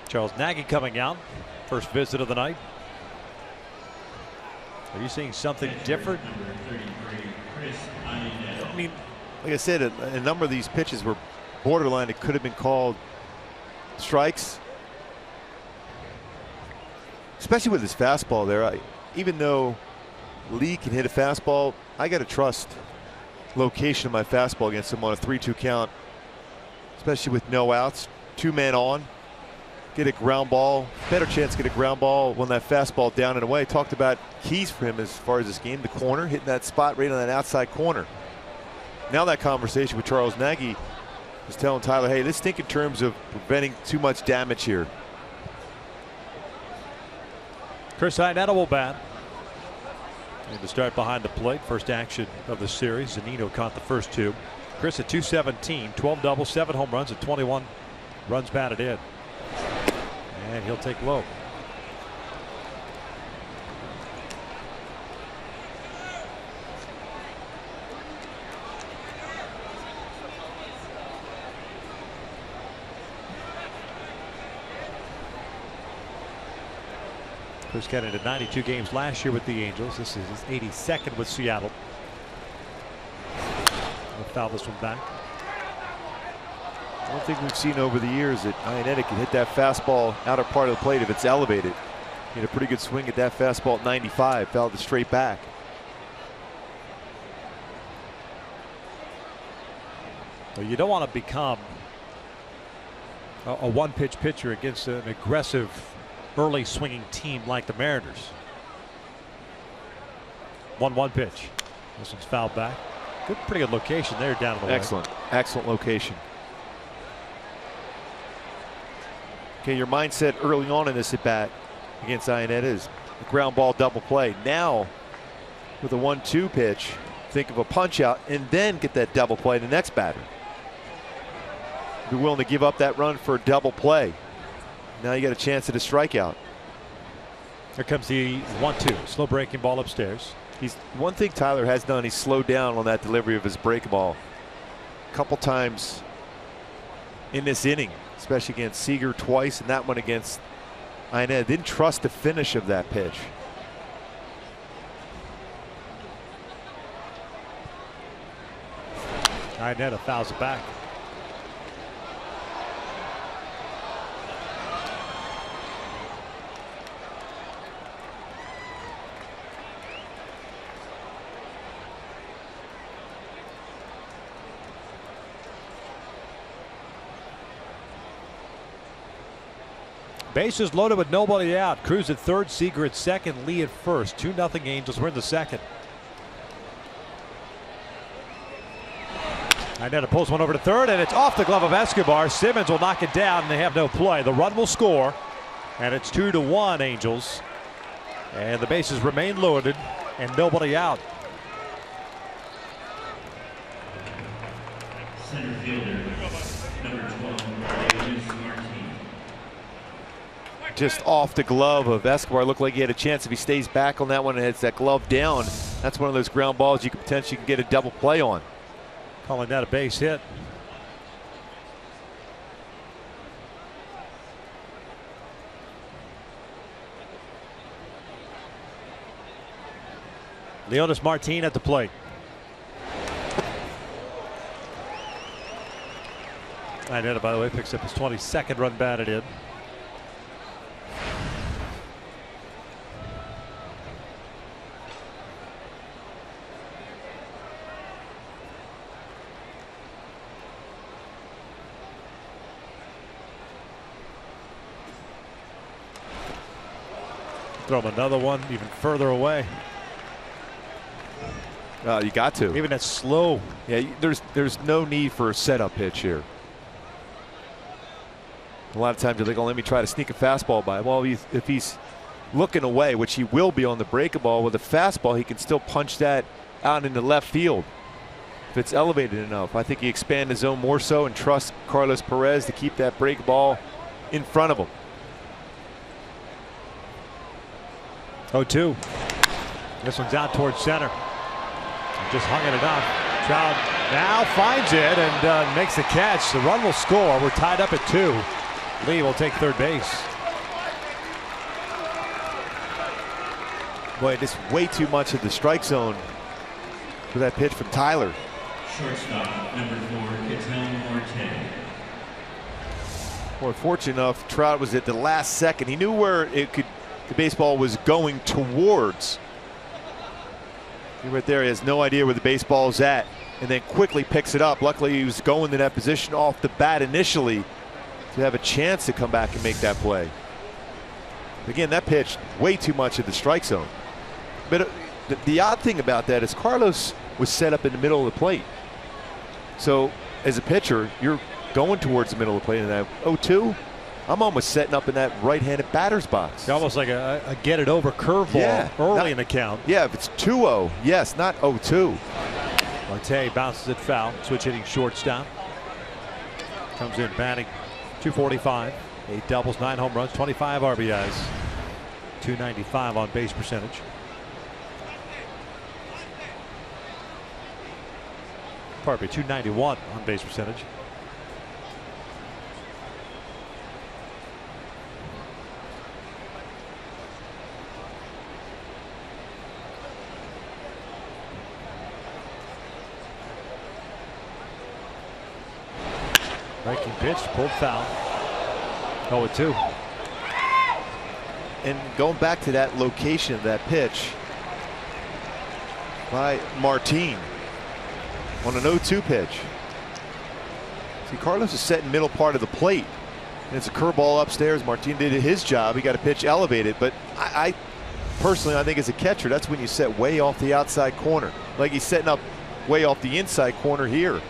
Charles Nagy coming out. First visit of the night. Are you seeing something different?
I mean, like I said, a number of these pitches were borderline. It could have been called strikes, especially with his fastball there. Even though Lee can hit a fastball, I got to trust location of my fastball against him on a 3-2 count, especially with no outs, 2 men on. Get a ground ball, better chance to get a ground ball when that fastball down and away. Talked about keys for him as far as this game, the corner, hitting that spot right on that outside corner. Now that conversation with Charles Nagy is telling Tyler, hey, let's think in terms of preventing too much damage here.
Chris Iannetta will bat. And to start behind the plate, first action of the series. Zunino caught the first two. Chris at 217, 12 doubles, 7 home runs, at 21 runs batted in. And he'll take low. Chris Kennan did 92 games last year with the Angels. This is his 82nd with Seattle. We'll foul this one back.
One thing we've seen over the years that Iannetta can hit that fastball outer part of the plate if it's elevated. He had a pretty good swing at that fastball at 95, fouled it straight back.
Well, you don't want to become a one-pitch pitcher against an aggressive early swinging team like the Mariners. 1-1 pitch. This one's fouled back. Pretty good location there down the
Excellent. Excellent location. Okay, your mindset early on in this at bat against Iannetta is a ground ball double play. Now, with a 1-2 pitch, think of a punch out and then get that double play to the next batter. Be willing to give up that run for a double play. Now you got a chance at a strikeout.
Here comes the 1-2. Slow breaking ball upstairs.
One thing Tyler has done, he's slowed down on that delivery of his breaking ball a couple times in this inning, especially against Seager twice and that one against Iannetta. Didn't trust the finish of that pitch.
Iannetta fouls it back. Bases loaded with nobody out. Cruz at third, Seager at second, Lee at first. 2-0 Angels. We're in the second. Iannetta pulls one over to third, and it's off the glove of Escobar. Simmons will knock it down, and they have no play. The run will score, and it's 2-1 Angels. And the bases remain loaded, and nobody out.
Center fielder, number 12,
Just off the glove of Escobar. Looked like he had a chance if he stays back on that one and hits that glove down. That's one of those ground balls you could potentially get a double play on.
Calling that a base hit. Leonis Martin at the plate. Iannetta, by the way, picks up his 22nd run batted in. Throw him another one even further away.
You got to.
Even at slow.
Yeah, there's no need for a setup pitch here. A lot of times you're like, oh, let me try to sneak a fastball by. Well, if he's looking away, which he will be on the breaking ball, with a fastball, he can still punch that out into left field if it's elevated enough. I think he expand the zone more so and trust Carlos Perez to keep that break ball in front of him.
0-2. This one's out towards center. Just hung it enough. Trout now finds it and makes the catch. The run will score. We're tied up at 2. Lee will take third base.
Boy, this way too much of the strike zone for that pitch from Tyler.
shortstop, number 4, Ketel Marte.
Well, fortunate enough, Trout was at the last second. He knew where the baseball was going towards. Right there, he has no idea where the baseball is at, and then quickly picks it up. Luckily, he was going to that position off the bat initially to have a chance to come back and make that play. Again, that pitch way too much of the strike zone. But the odd thing about that is Carlos was set up in the middle of the plate. So as a pitcher, you're going towards the middle of the plate. And that 0-2, I'm almost setting up in that right-handed batter's box.
It's almost like a get-it-over curveball early in the count.
Yeah, if it's 2-0, yes, not 0-2.
Marte bounces it foul. Switch hitting shortstop. Comes in batting .245. 8 doubles, 9 home runs, 25 RBIs. .295 on base percentage. Pardon me, .291 on base percentage. Breaking pitch, pulled foul. 0-2.
And going back to that location of that pitch by Martin on an 0-2 pitch. See, Carlos is set in middle part of the plate. And it's a curveball upstairs. Martin did his job. He got a pitch elevated. But I personally, I think as a catcher, that's when you set way off the outside corner. Like he's setting up way off the inside corner here.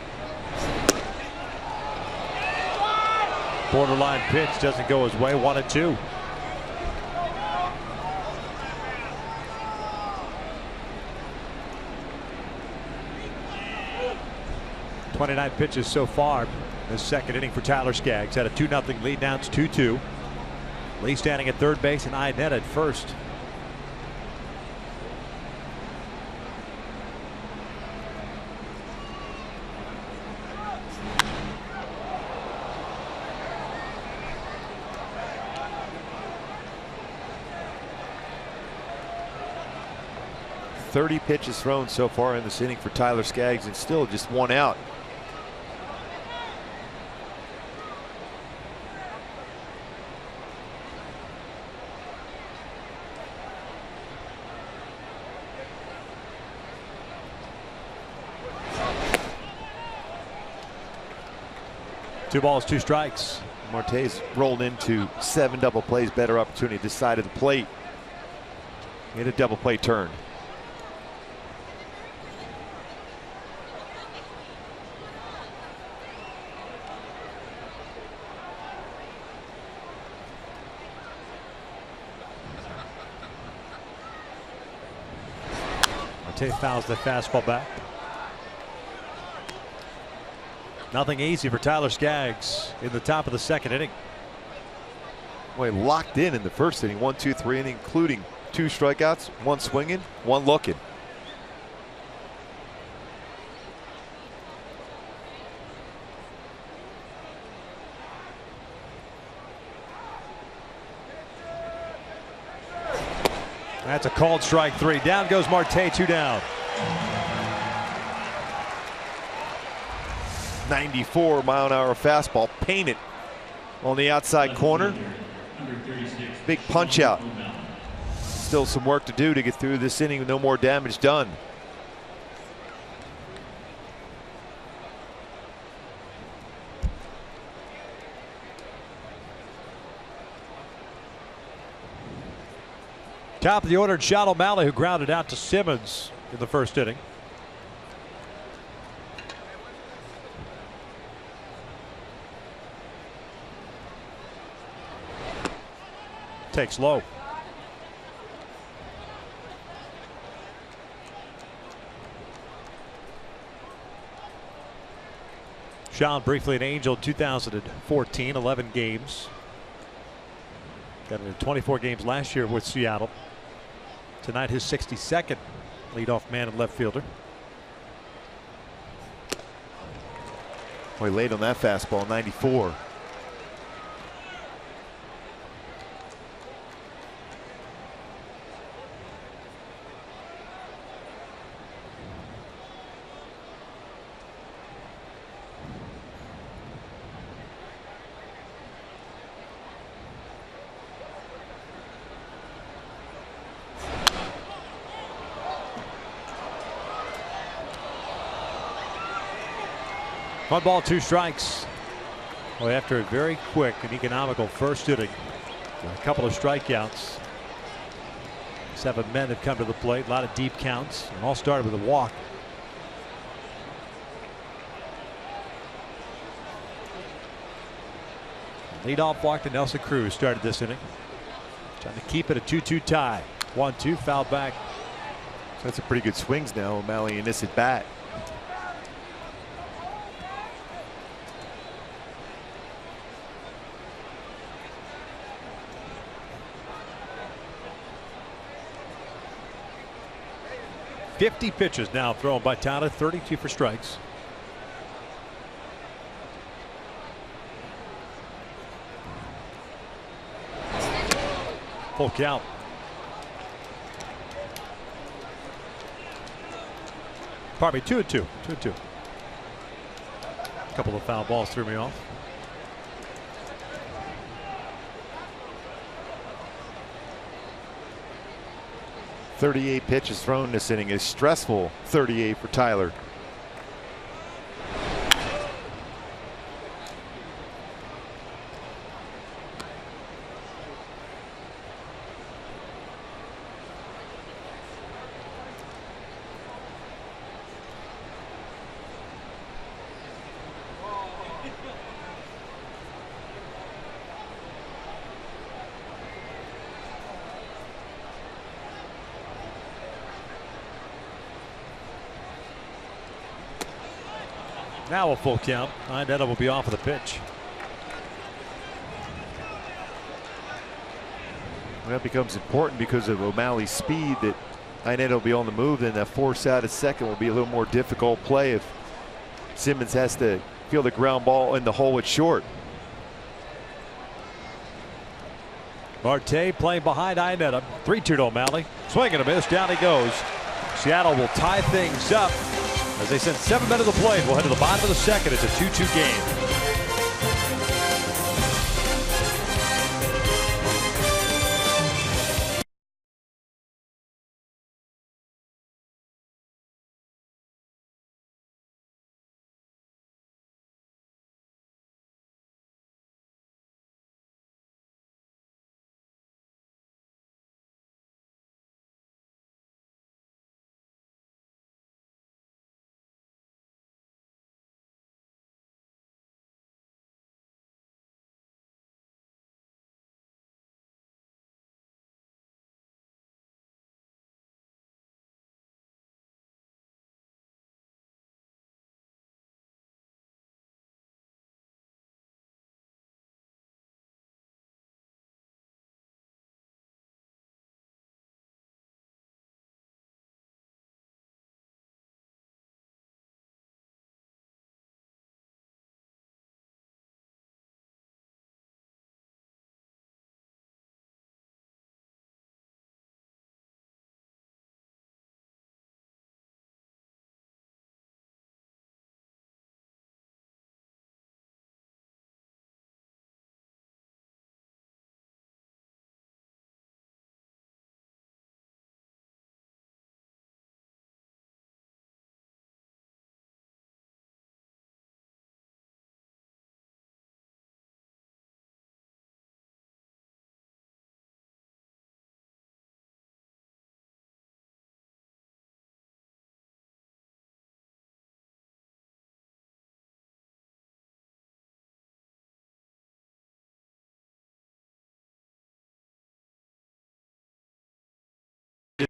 Borderline pitch doesn't go his way. 1-2. .29 pitches so far in the second inning for Tyler Skaggs. Had a 2-0 lead. Now it's 2-2. Lee standing at third base and Iannetta at first.
.30 pitches thrown so far in this inning for Tyler Skaggs, and still just 1 out.
Two balls, 2 strikes.
Marte's rolled into 7 double plays. Better opportunity this side of the plate. He had a double play turn.
Marte fouls the fastball back. Nothing easy for Tyler Skaggs in the top of the second inning.
Boy, locked in the first inning. 1, 2, 3 inning, including 2 strikeouts, 1 swinging, 1 looking.
That's a called strike 3. Down goes Marte, 2 down.
94-mile-an-hour fastball, painted on the outside corner. Big punch out. Still some work to do to get through this inning with no more damage done.
Top of the order, Sean O'Malley, who grounded out to Simmons in the first inning. Takes low. Sean briefly an Angel in 2014, 11 games. Got into 24 games last year with Seattle. Tonight his 62nd leadoff man and left fielder.
Boy, late on that fastball, 94.
One ball, 2 strikes. Well, after a very quick and economical first inning, a couple of strikeouts. 7 men have come to the plate. A lot of deep counts, and all started with a walk. Leadoff walk to Nelson Cruz started this inning. Trying to keep it a 2-2 tie. 1-2, foul back.
So that's a pretty good swings now, O'Malley in this at bat.
.50 pitches now thrown by Tyler, 32 for strikes. Full count. Pardon me, 2-2. 2-2. A couple of foul balls threw me off.
.38 pitches thrown this inning is stressful. 38 for Tyler.
Now a full count. Iannetta will be off of the pitch.
That becomes important because of O'Malley's speed. That Iannetta will be on the move. Then that force out at second will be a little more difficult play if Simmons has to feel the ground ball in the hole at short.
Marte playing behind Iannetta. 3-2 to O'Malley. Swing and a miss. Down he goes. Seattle will tie things up as they send 7 men to the plate. We'll head to the bottom of the second. It's a 2-2 game.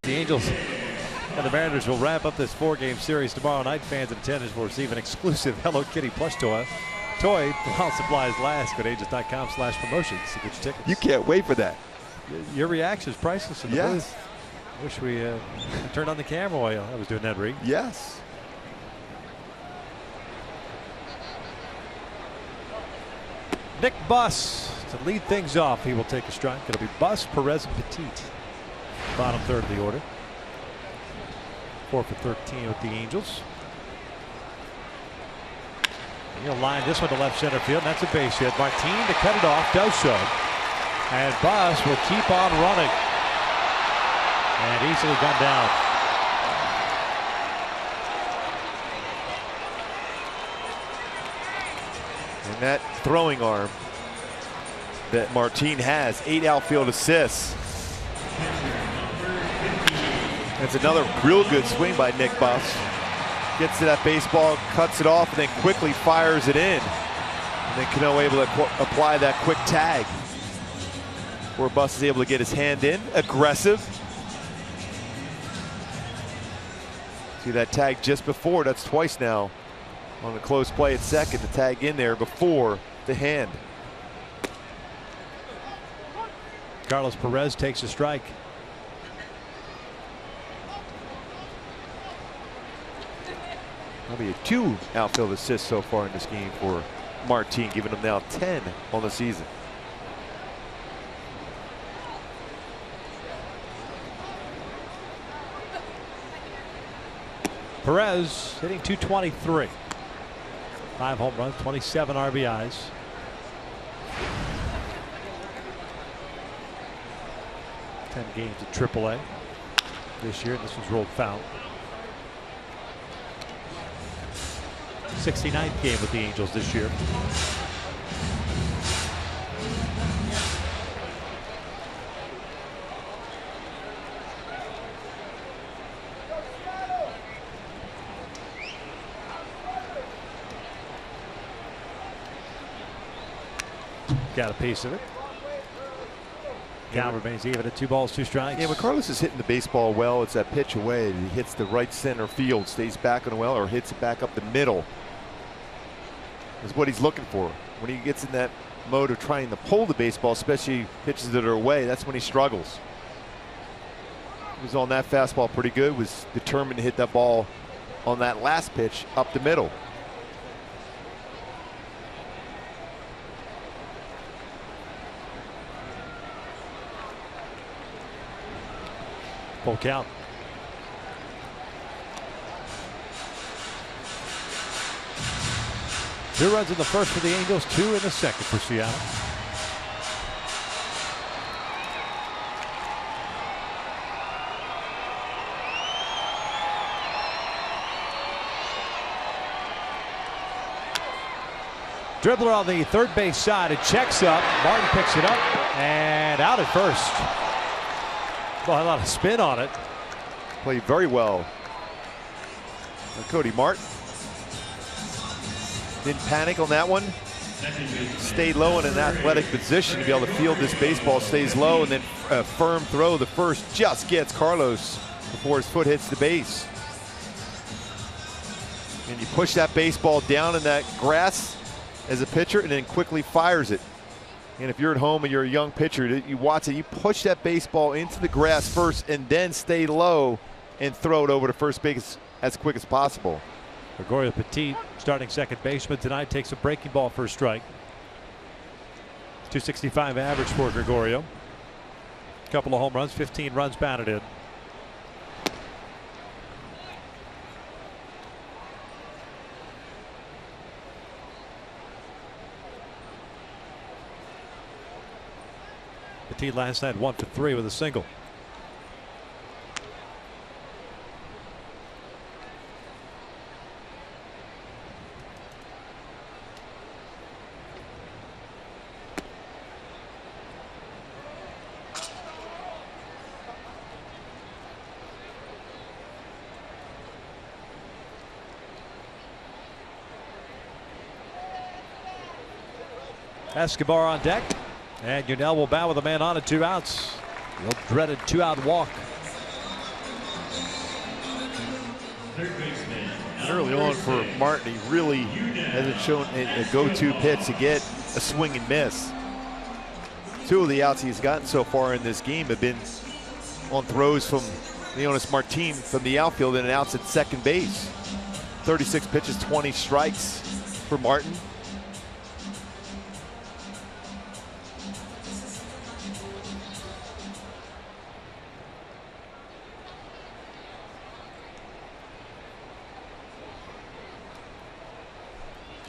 The Angels and the Mariners will wrap up this 4-game series tomorrow night. Fans in attendance will receive an exclusive Hello Kitty plush toy while supplies last. Go to angels.com/promotions to get your tickets.
You can't wait for that.
Your reaction is priceless in the booth. Wish we turned on the camera while I was doing that read.
Yes.
Nick Buss to lead things off. He will take a strike. It'll be Buss, Perez, and Petit. Bottom third of the order. 4 for 13 with the Angels. He'll line this one to left center field. That's a base hit. Martin to cut it off, does so. And Buss will keep on running. And easily gone down.
And that throwing arm that Martin has, 8 outfield assists. That's another real good swing by Nick Buss. Gets to that baseball, cuts it off, and then quickly fires it in. And then Cano able to apply that quick tag, where Buss is able to get his hand in, aggressive. See that tag just before, that's twice now on the close play at second, the tag in there before the hand.
Carlos Perez takes a strike.
That'll be 2 outfield assists so far in this game for Martin, giving him now 10 on the season.
Perez hitting .223. 5 home runs, 27 RBIs. Ten games at AAA this year. This was rolled foul. 69th game with the Angels this year. Got a piece of it. Count remains even at 2 balls, 2 strikes.
Yeah, when Carlos is hitting the baseball well, it's that pitch away. He hits the right center field, stays back on the well, or hits it back up the middle. Is what he's looking for. When he gets in that mode of trying to pull the baseball, especially pitches that are away, that's when he struggles. He was on that fastball pretty good, was determined to hit that ball on that last pitch up the middle.
Full count. Two runs in the first for the Angels, 2 in the second for Seattle. Dribbler on the third base side. It checks up. Martin picks it up and out at first. Well, a lot of spin on it.
Played very well. Cody Martin didn't panic on that one. Stayed low in an athletic position to be able to field this baseball. Stays low and then a firm throw. The first just gets Carlos before his foot hits the base. And you push that baseball down in that grass as a pitcher and then quickly fires it. And if you're at home and you're a young pitcher, you watch it, you push that baseball into the grass first and then stay low and throw it over to first base as quick as possible.
Gregorio Petit, starting second baseman tonight, takes a breaking ball for a strike. 265 average for Gregorio. Couple of home runs, 15 runs batted in. Petit last night 1 for 3 with a single. Escobar on deck. And Yunel will bow with a man on at 2 outs. The dreaded 2-out walk.
Early on for Martin, he really hasn't shown a go-to pitch to get a swing and miss. 2 of the outs he's gotten so far in this game have been on throws from Leonis Martin from the outfield and outs at second base. 36 pitches, 20 strikes for Martin.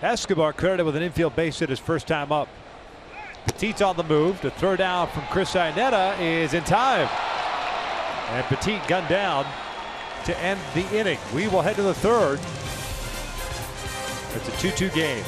Escobar credited with an infield base hit his first time up. Petit's on the move. To throw down from Chris Iannetta is in time. And Petit gunned down to end the inning. We will head to the third. It's a 2-2 game.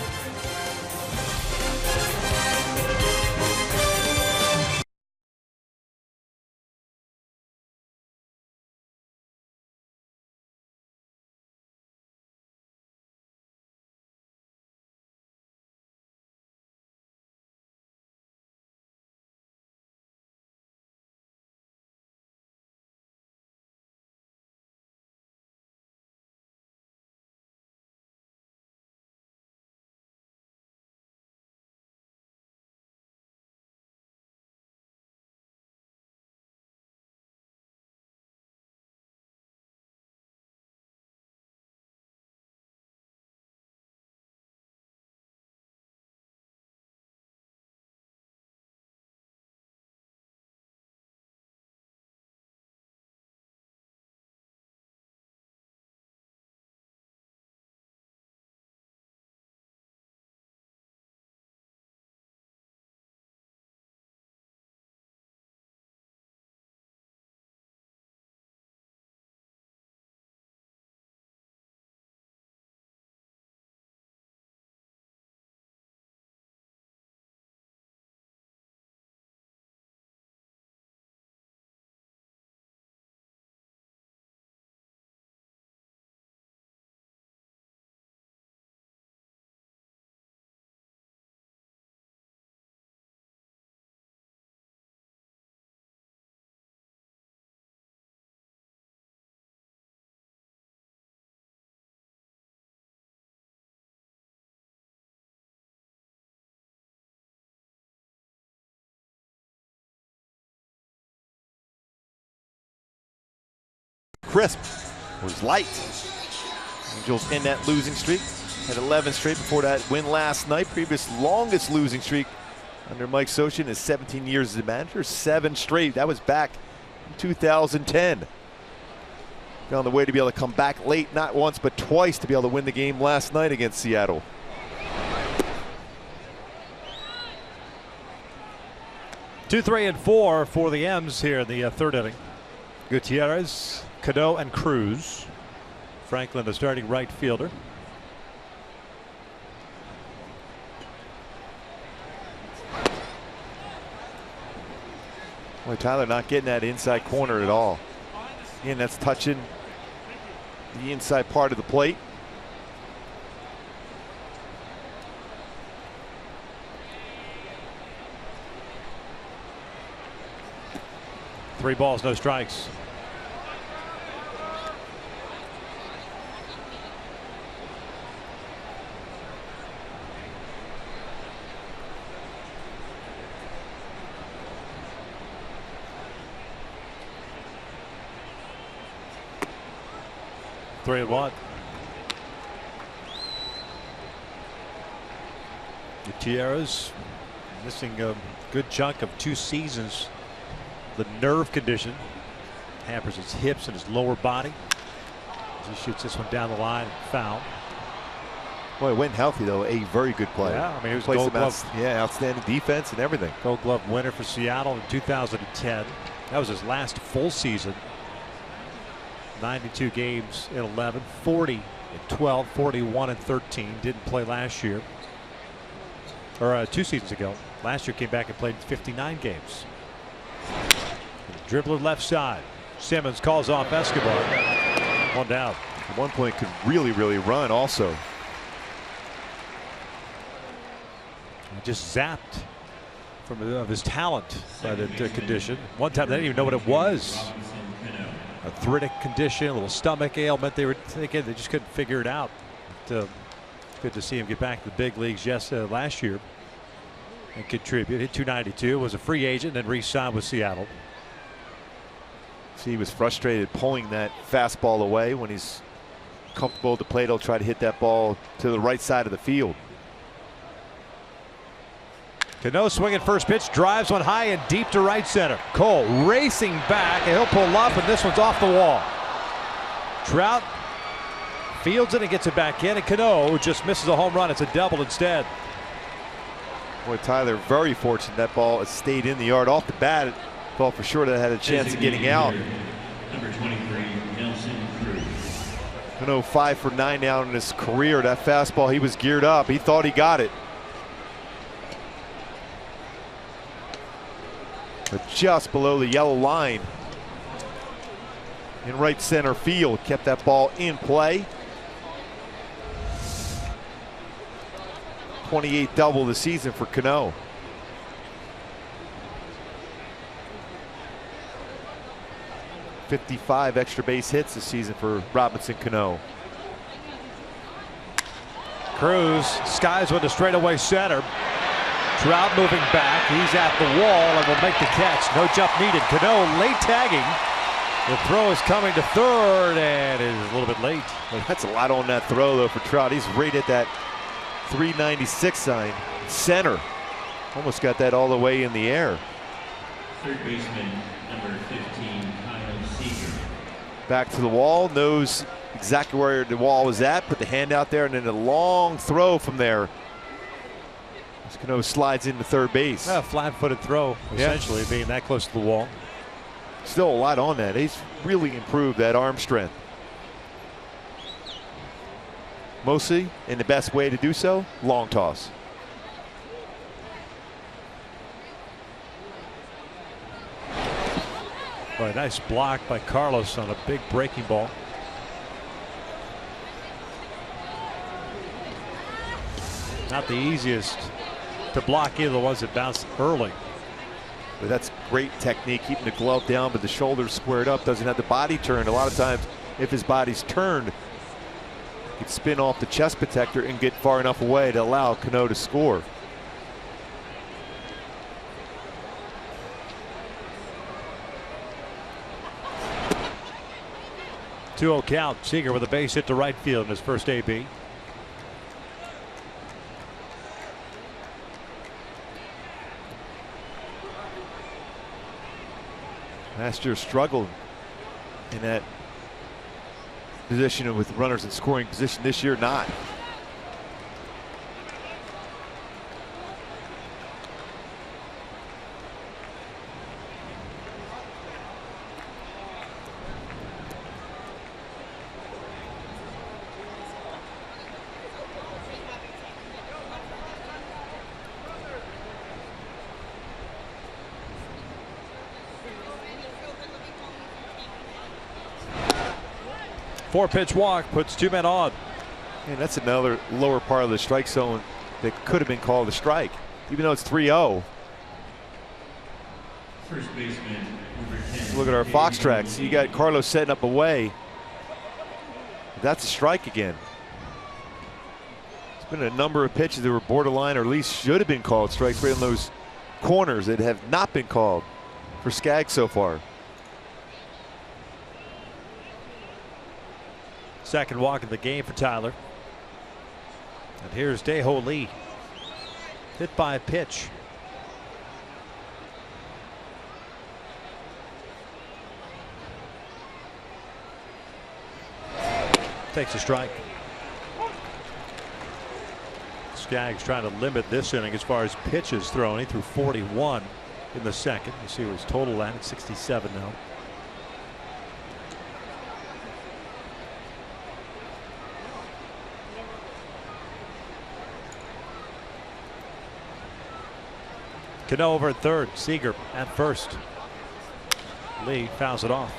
crisp. It was light. Angels in that losing streak. Had 11 straight before that win last night. Previous longest losing streak under Mike Scioscia in his 17 years as a manager. 7 straight. That was back in 2010. On the way to be able to come back late, not once but twice, to be able to win the game last night against Seattle.
Two, 3, and 4 for the M's here in the third inning. Gutierrez, Cano, and Cruz. Franklin, the starting right fielder.
Boy, Tyler not getting that inside corner at all. Again, that's touching the inside part of the plate.
Three balls, no strikes. Three and one. Gutierrez missing a good chunk of 2 seasons. The nerve condition hampers his hips and his lower body. He shoots this one down the line and foul.
Boy, it went healthy though. A very good play.
Yeah, I mean, he was Gold Glove.
Outstanding defense and everything.
Gold Glove winner for Seattle in 2010. That was his last full season. 92 games in 11, 40 in 12, 41 and 13. Didn't play last year, or 2 seasons ago. Last year came back and played 59 games. Dribbler left side. Simmons calls off Escobar. One down.
At one point could really run also.
He just zapped from his talent by the condition. One time they didn't even know what it was. Arthritic condition, a little stomach ailment. They were thinking they just couldn't figure it out. But, good to see him get back to the big leagues last year and contribute. Hit 292, was a free agent, and then re-signed with Seattle.
See, he was frustrated pulling that fastball away. When he's comfortable at the plate, he'll try to hit that ball to the right side of the field.
Cano swinging first pitch, drives one high and deep to right center. Cole racing back, and he'll pull up, and this one's off the wall. Trout fields it and gets it back in, and Cano just misses a home run. It's a double instead.
Boy, Tyler, very fortunate that ball has stayed in the yard. Off the bat, it thought for sure that had a chance of getting out.
Number 23, Nelson Cruz.
Cano 5 for 9 now in his career. That fastball, he was geared up. He thought he got it. But just below the yellow line in right center field, kept that ball in play. 28th double this season for Cano. '55 extra base hits this season for Robinson Cano.
Cruz skies one to straightaway center. Trout moving back. He's at the wall and will make the catch. No jump needed. Cano late tagging. The throw is coming to third and is a little bit late.
Well, that's a lot on that throw though for Trout. He's right at that 396 sign. Center. Almost got that all the way in the air.
Third baseman, number 15, Kyle Seager.
Back to the wall. Knows exactly where the wall was at. Put the hand out there and then a long throw from there. Cano slides into third base.
A flat-footed throw, essentially, being that close to the wall.
Still a lot on that. He's really improved that arm strength. Mostly, and the best way to do so, long toss.
Boy, nice block by Carlos on a big breaking ball. Not the easiest to block either the ones that bounced early.
But that's great technique, keeping the glove down but the shoulders squared up. Doesn't have the body turned. A lot of times if his body's turned, he can spin off the chest protector and get far enough away to allow Cano to score.
2-0 count. Seager with a base hit to right field in his first AB.
Last year struggled in that position with runners in scoring position. This year not.
Four-pitch walk puts two men on.
And that's another lower part of the strike zone that could have been called a strike, even though it's 3-0.
First baseman, number 10.
Look at our Fox tracks. You got Carlos setting up away. That's a strike again. It's been a number of pitches that were borderline, or at least should have been called strikes, right in those corners that have not been called for Skaggs so far.
Second walk of the game for Tyler. And here's Dae-Ho Lee. Hit by a pitch. Takes a strike. Skaggs trying to limit this inning as far as pitches thrown. He threw 41 in the second. You see his total at 67 now. Cano over at third. Seager at first. Lee fouls it off.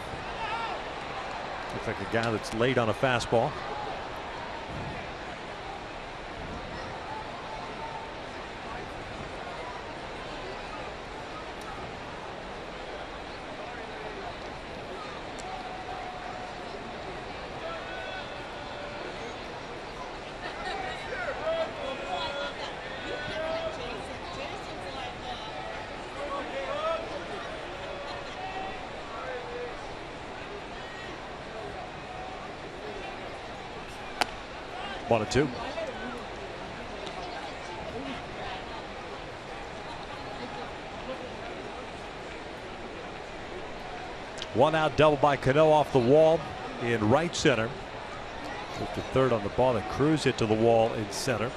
Looks like a guy that's late on a fastball. One and two. One out double by Cano off the wall in right center. Took to third on the ball and Cruz hit to the wall in center.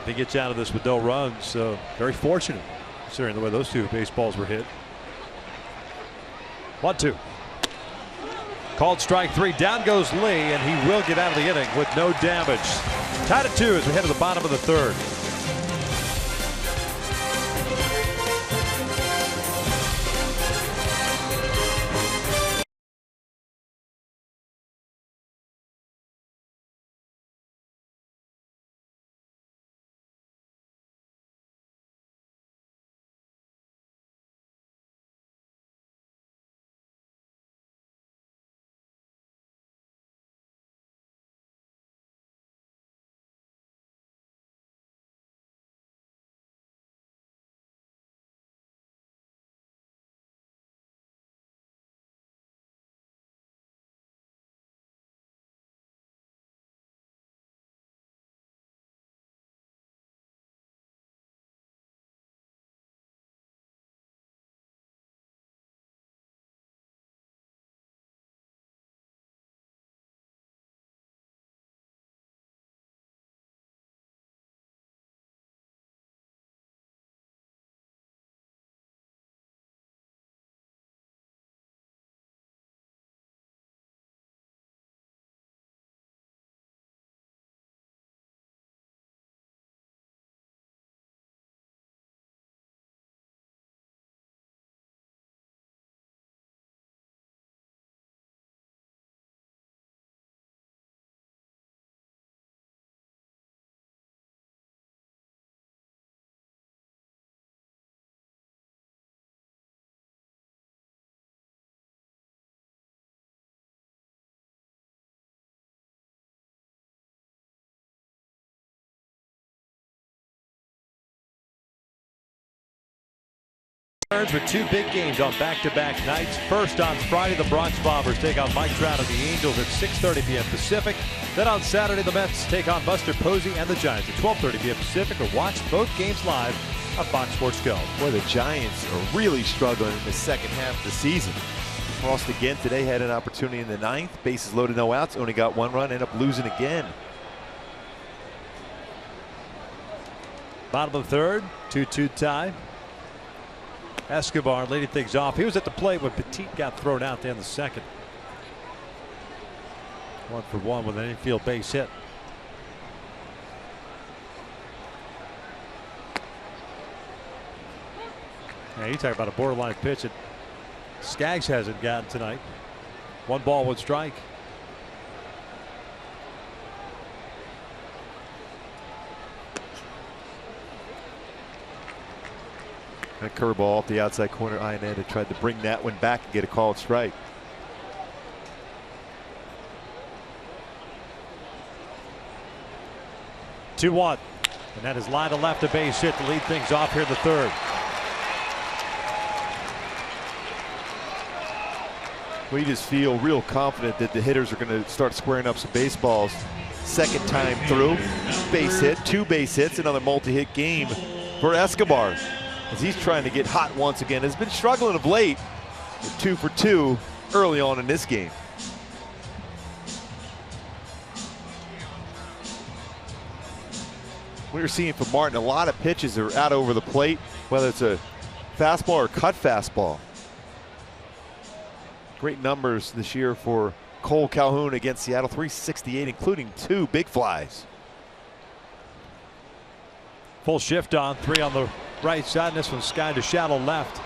If he gets out of this with no runs, very fortunate considering the way those two baseballs were hit. 1-2. Called strike three. Down goes Lee, and he will get out of the inning with no damage. Tied at 2 as we head to the bottom of the third. With two big games on back-to-back nights. First on Friday, the Bronx Bombers take on Mike Trout and the Angels at 6:30 p.m. Pacific. Then on Saturday, the Mets take on Buster Posey and the Giants at 12:30 p.m. Pacific. Or watch both games live on Fox Sports Go.
Boy, the Giants are really struggling in the second half of the season. Lost again today, had an opportunity in the ninth. Bases loaded, no outs, only got one run, ended up losing again.
Bottom of the third, 2-2 tie. Escobar leading things off. He was at the plate when Petit got thrown out there in the second. 1-for-1 with an infield base hit. Yeah, you talk about a borderline pitch that Skaggs hasn't gotten tonight. 1 ball, 1 strike.
A curveball off the outside corner. Iannetta tried to bring that one back and get a called strike.
Two-1, and that is line to left, a base hit to lead things off here in the third.
We just feel real confident that the hitters are going to start squaring up some baseballs. Second time through, base hit, 2 base hits, another multi-hit game for Escobar, as he's trying to get hot once again. Has been struggling of late, with 2 for 2 early on in this game. We're seeing from Martin a lot of pitches are out over the plate, whether it's a fastball or cut fastball. Great numbers this year for Cole Calhoun against Seattle, 368, including 2 big flies.
Full shift on, 3 on the right side, and this one's sky to shallow left.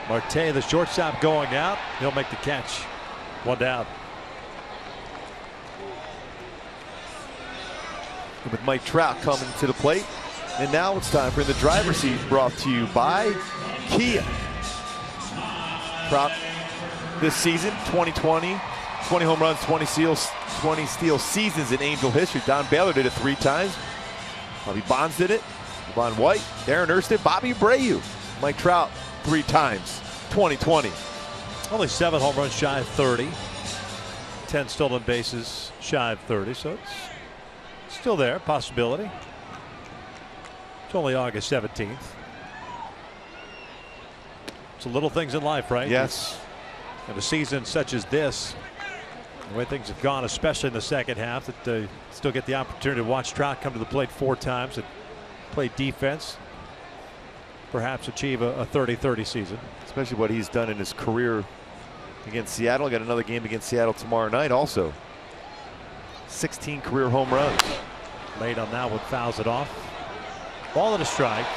Marte, the shortstop, going out. He'll make the catch. 1 down.
With Mike Trout coming to the plate. And now it's time for the driver's seat, brought to you by Kia. Trout this season, 2020, 20 home runs, 20 steal seasons in Angel history. Don Baylor did it 3 times. Bobby Bonds did it. Devon White, Darren Erstad, Bobby Abreu. Mike Trout 3 times, 2020.
Only 7 home runs shy of 30. 10 stolen bases shy of 30, so it's still there, possibility. It's only August 17th. It's the little things in life, right?
Yes.
And a season such as this, the way things have gone, especially in the second half, that they still get the opportunity to watch Trout come to the plate 4 times and play defense, perhaps achieve a 30-30 season.
Especially what he's done in his career against Seattle. Got another game against Seattle tomorrow night also. 16 career home runs.
Late on that one, fouls it off. Ball and a strike.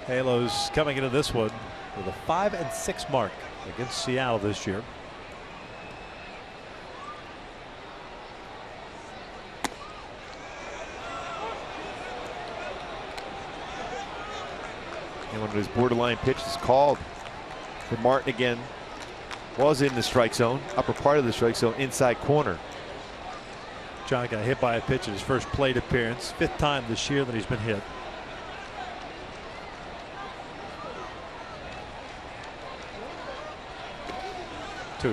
Halos coming into this one with a 5-6 mark against Seattle this year.
And one of his borderline pitches called for Martin again was in the strike zone, upper part of the strike zone, inside corner.
John got hit by a pitch in his first plate appearance, 5th time this year that he's been hit.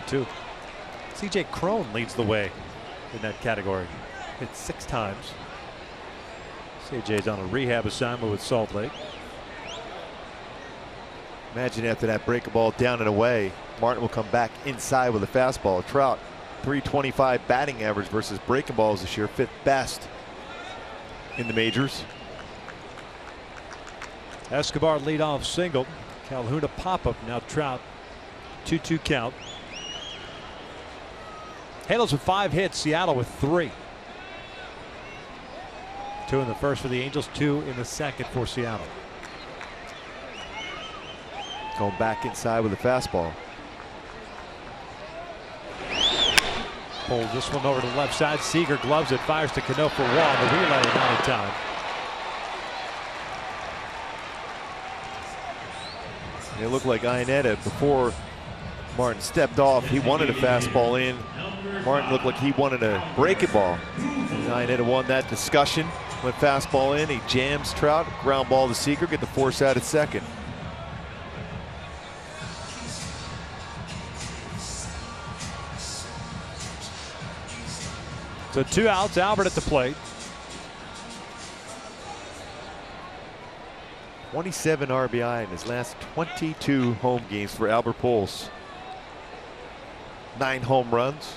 Two. C.J. Cron leads the way in that category. Hit 6 times. C.J.'s on a rehab assignment with Salt Lake.
Imagine after that break a ball down and away, Martin will come back inside with a fastball. Trout, 325 batting average versus breaking balls this year, 5th best in the majors.
Escobar leadoff single. Calhoun a pop-up. Now Trout, 2-2 count. Halos with 5 hits. Seattle with 3. 2 in the first for the Angels, 2 in the second for Seattle.
Going back inside with a fastball.
Pulls this one over to the left side. Seager gloves it, fires to Cano for 1. The relay out of time.
It looked like Iannetta, before Martin stepped off, he wanted a fastball in. Martin looked like he wanted a breaking ball. Iannetta won that discussion. Went fastball in, he jams Trout, ground ball to Seager, get the force out at second.
So 2 outs, Albert at the plate.
27 RBI in his last 22 home games for Albert Pujols. 9 home runs.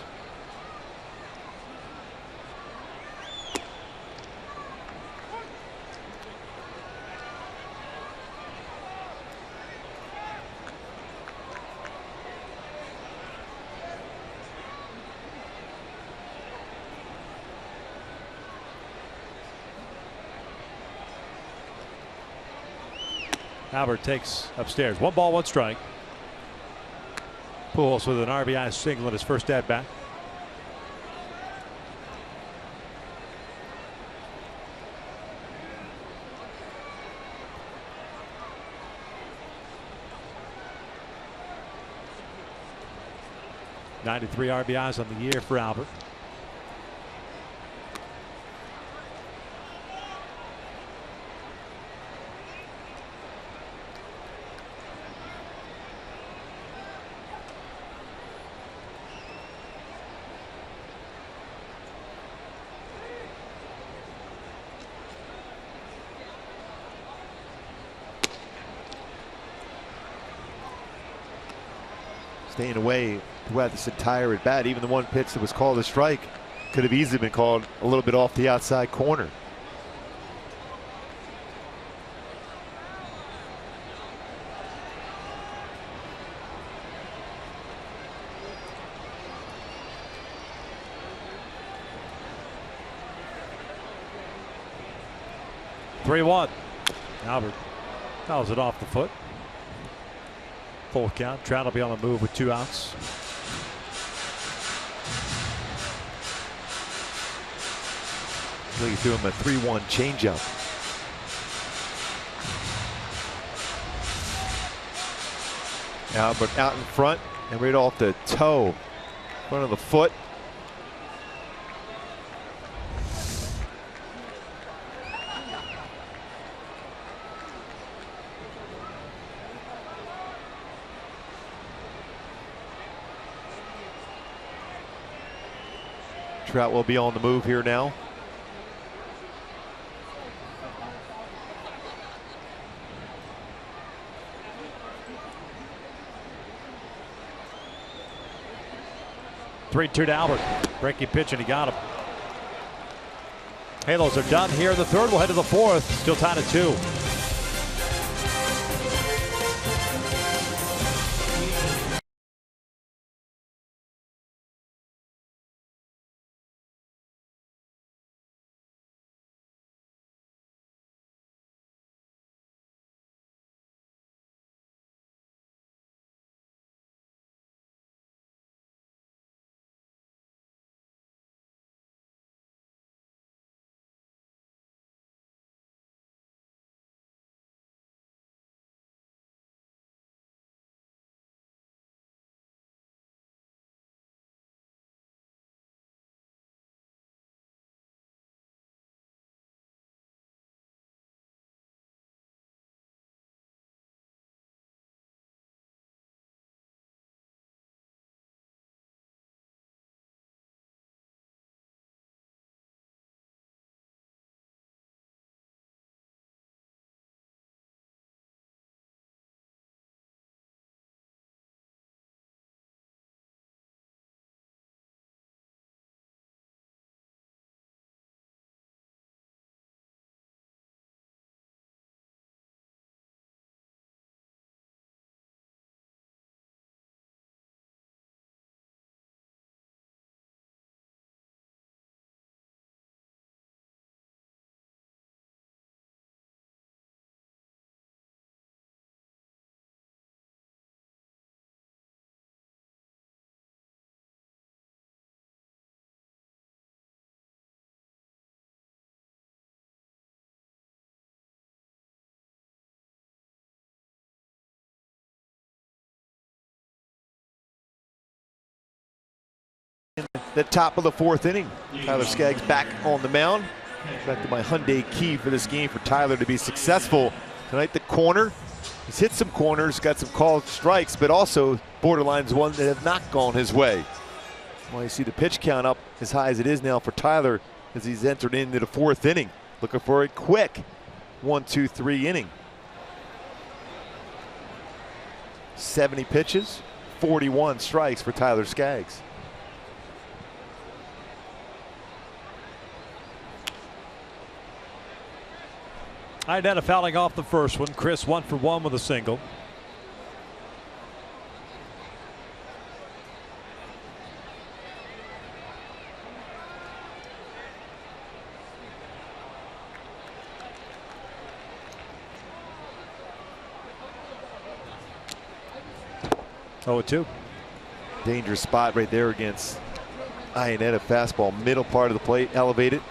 Albert takes upstairs. 1 ball, 1 strike. Pujols with an RBI single in his first at bat. '93 RBIs on the year for Albert.
Staying away throughout this entire at bat. Even the one pitch that was called a strike could have easily been called a little bit off the outside corner.
(3-1). Albert fouls it off the foot. Full count. Trout will be on the move with 2 outs.
He threw him a 3-1 changeup. Albert out in front and right off the toe, front of the foot. Trout will be on the move here now.
(3-2) to Albert. Breaking pitch, and he got him. Halos are done here in the 3rd. We'll head to the 4th. Still tied at 2.
in the top of the fourth inning. Tyler Skaggs back on the mound. Back to my Hyundai key for this game for Tyler to be successful tonight. The corner, he's hit some corners, got some called strikes, but also borderlines one that have not gone his way. Well, you see the pitch count up as high as it is now for Tyler as he's entered into the fourth inning, looking for a quick 1-2-3 inning. 70 pitches, 41 strikes for Tyler Skaggs.
Iannetta fouling off the first one. Chris 1 for 1 with a single. Oh, 2.
Dangerous spot right there against Iannetta. Fastball, middle part of the plate, elevated.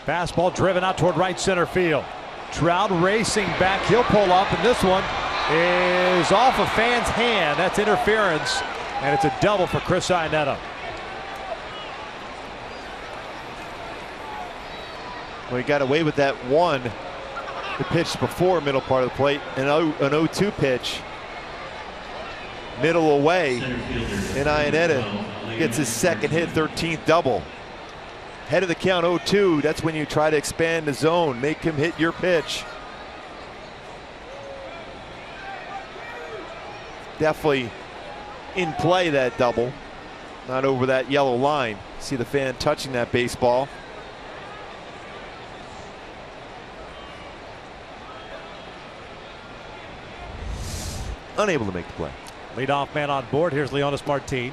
Fastball driven out toward right center field. Trout racing back. He'll pull up, and this one is off a fan's hand. That's interference, and it's a double for Chris Iannetta.
Well, he got away with that one. The pitch before middle part of the plate, an 0-2 pitch. Middle away, and Iannetta gets his second hit, 13th double. Head of the count 0-2, that's when you try to expand the zone, make him hit your pitch. Definitely in play, that double. Not over that yellow line. See the fan touching that baseball. Unable to make the play.
Leadoff man on board. Here's Leonys Martin.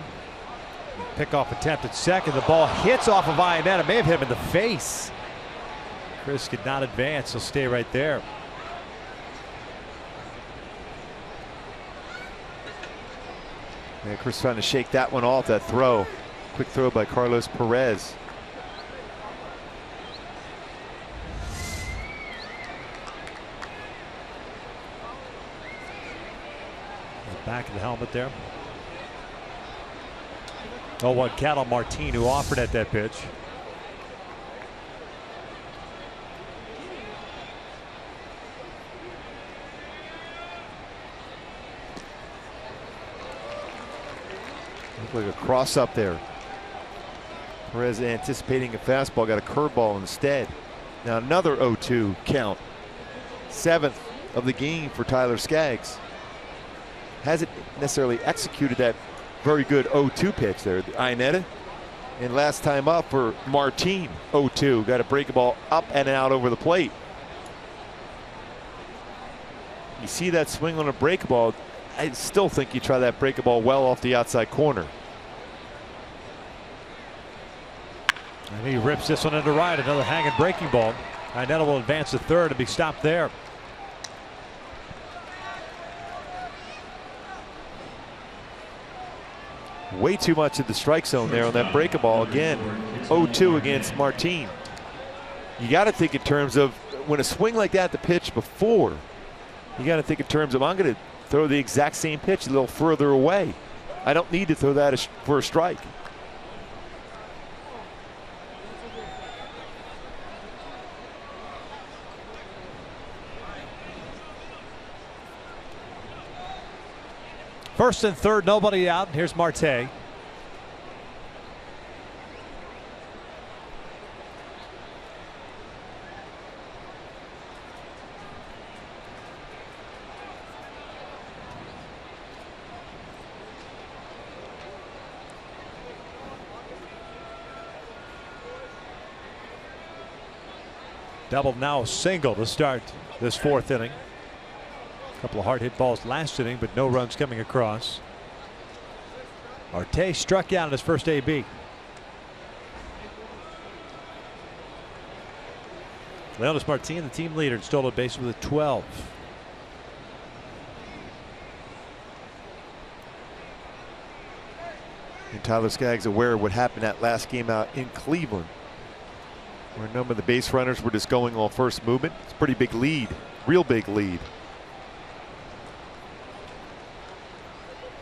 Pickoff attempt at second. The ball hits off of Iannetta. May have hit him in the face. Chris could not advance. He'll stay right there.
Yeah, Chris trying to shake that one off, that throw. Quick throw by Carlos Perez.
Back of the helmet there. 0-1 count on Martin, who offered at that pitch.
Looked like a cross up there. Perez anticipating a fastball, got a curveball instead. Now another 0-2 count. 7th of the game for Tyler Skaggs. Hasn't necessarily executed that very good 0-2 pitch there, Iannetta. And last time up for Martin, 0-2. Got to break a ball up and out over the plate. You see that swing on a break ball. I still think you try that break a ball well off the outside corner.
And he rips this one into right. Another hanging breaking ball. Iannetta will advance to third and be stopped there.
Way too much of the strike zone there on that break ball. Again, 0-2 against Martin. You got to think in terms of when a swing like that, the pitch before, you got to think in terms of, I'm going to throw the exact same pitch a little further away. I don't need to throw that for a strike.
First and third, nobody out. Here's Marte. Double, now single to start this fourth inning. Couple of hard hit balls last inning, but no runs coming across. Marte struck out in his first AB. Leonys Martin, the team leader, stolen base with a 12.
And Tyler Skaggs aware of what happened that last game out in Cleveland, where a number of the base runners were just going on first movement. It's a pretty big lead, real big lead.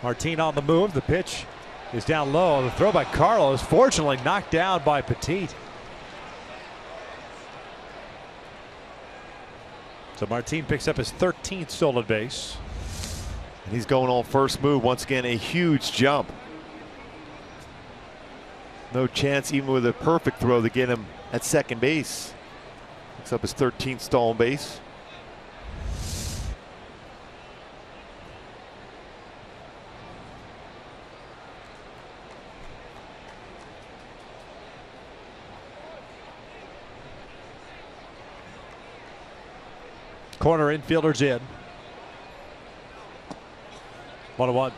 Martin on the move. The pitch is down low. The throw by Carlos, fortunately knocked down by Petit. So Martin picks up his 13th stolen base.
And he's going on first move. Once again, a huge jump. No chance even with a perfect throw to get him at second base. Picks up his 13th stolen base.
Corner infielders in. 1-1.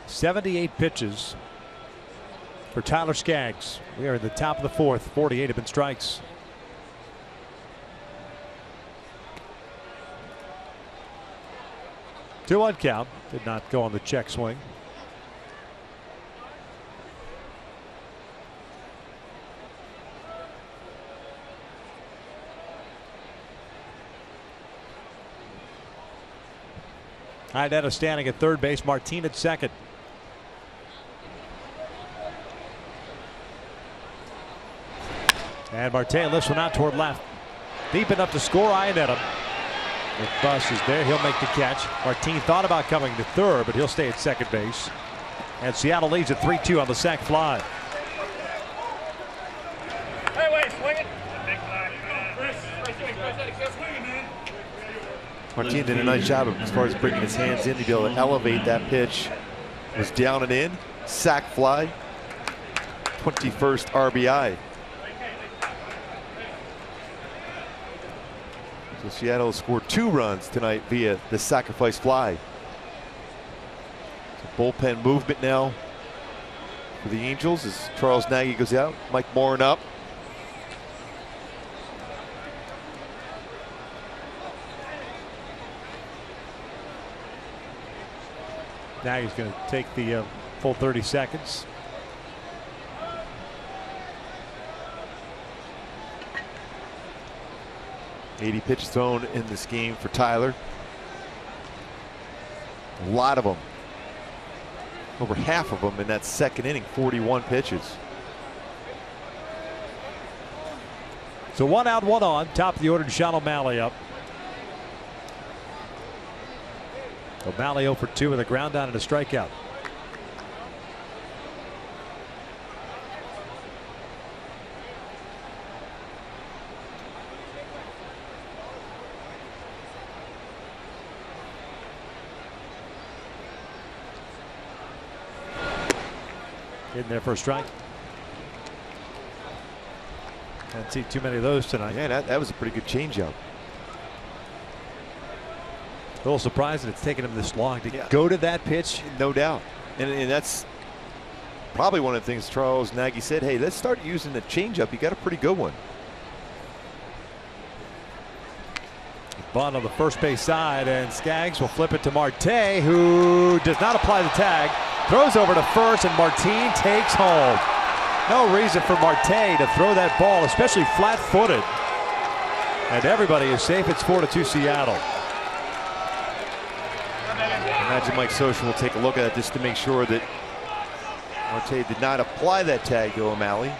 "78 pitches for Tyler Skaggs." We are at the top of the fourth. 48 have been strikes. Two-one count. Did not go on the check swing. Iannetta standing at third base. Martin at second. And Martin lifts one out toward left. Deep enough to score. Iannetta. The bus is there. He'll make the catch. Martin thought about coming to third, but he'll stay at second base. And Seattle leads at 3-2 on the sac fly.
Hey, wait, swing it. Big fly. Swing it, man.
Martin did a nice job as far as bringing his hands in to be able to elevate that pitch. Was down and in. Sac fly. 21st RBI. So Seattle scored 2 runs tonight via the sacrifice fly. So bullpen movement now for the Angels as Charles Nagy goes out. Mike Morin up.
Now he's going to take the full 30 seconds.
.80 pitches thrown in this game for Tyler. A lot of them. Over half of them in that second inning. 41 pitches.
So 1 out, 1 on. Top of the order, Sean O'Malley up. O'Malley 0 for 2 with a ground down and a strikeout. In there for a strike. Can't see too many of those tonight.
Yeah, that was a pretty good changeup.
A little surprised that it's taken him this long to go to that pitch.
No doubt. And that's probably one of the things Charles Nagy said, hey, let's start using the changeup. You got a pretty good one.
Bunt on the first base side, and Skaggs will flip it to Marte, who does not apply the tag. Throws over to first, and Martin takes home. No reason for Marte to throw that ball, especially flat-footed. And everybody is safe. It's 4-2 Seattle.
Imagine Mike Scioscia will take a look at it just to make sure that Marte did not apply that tag to O'Malley.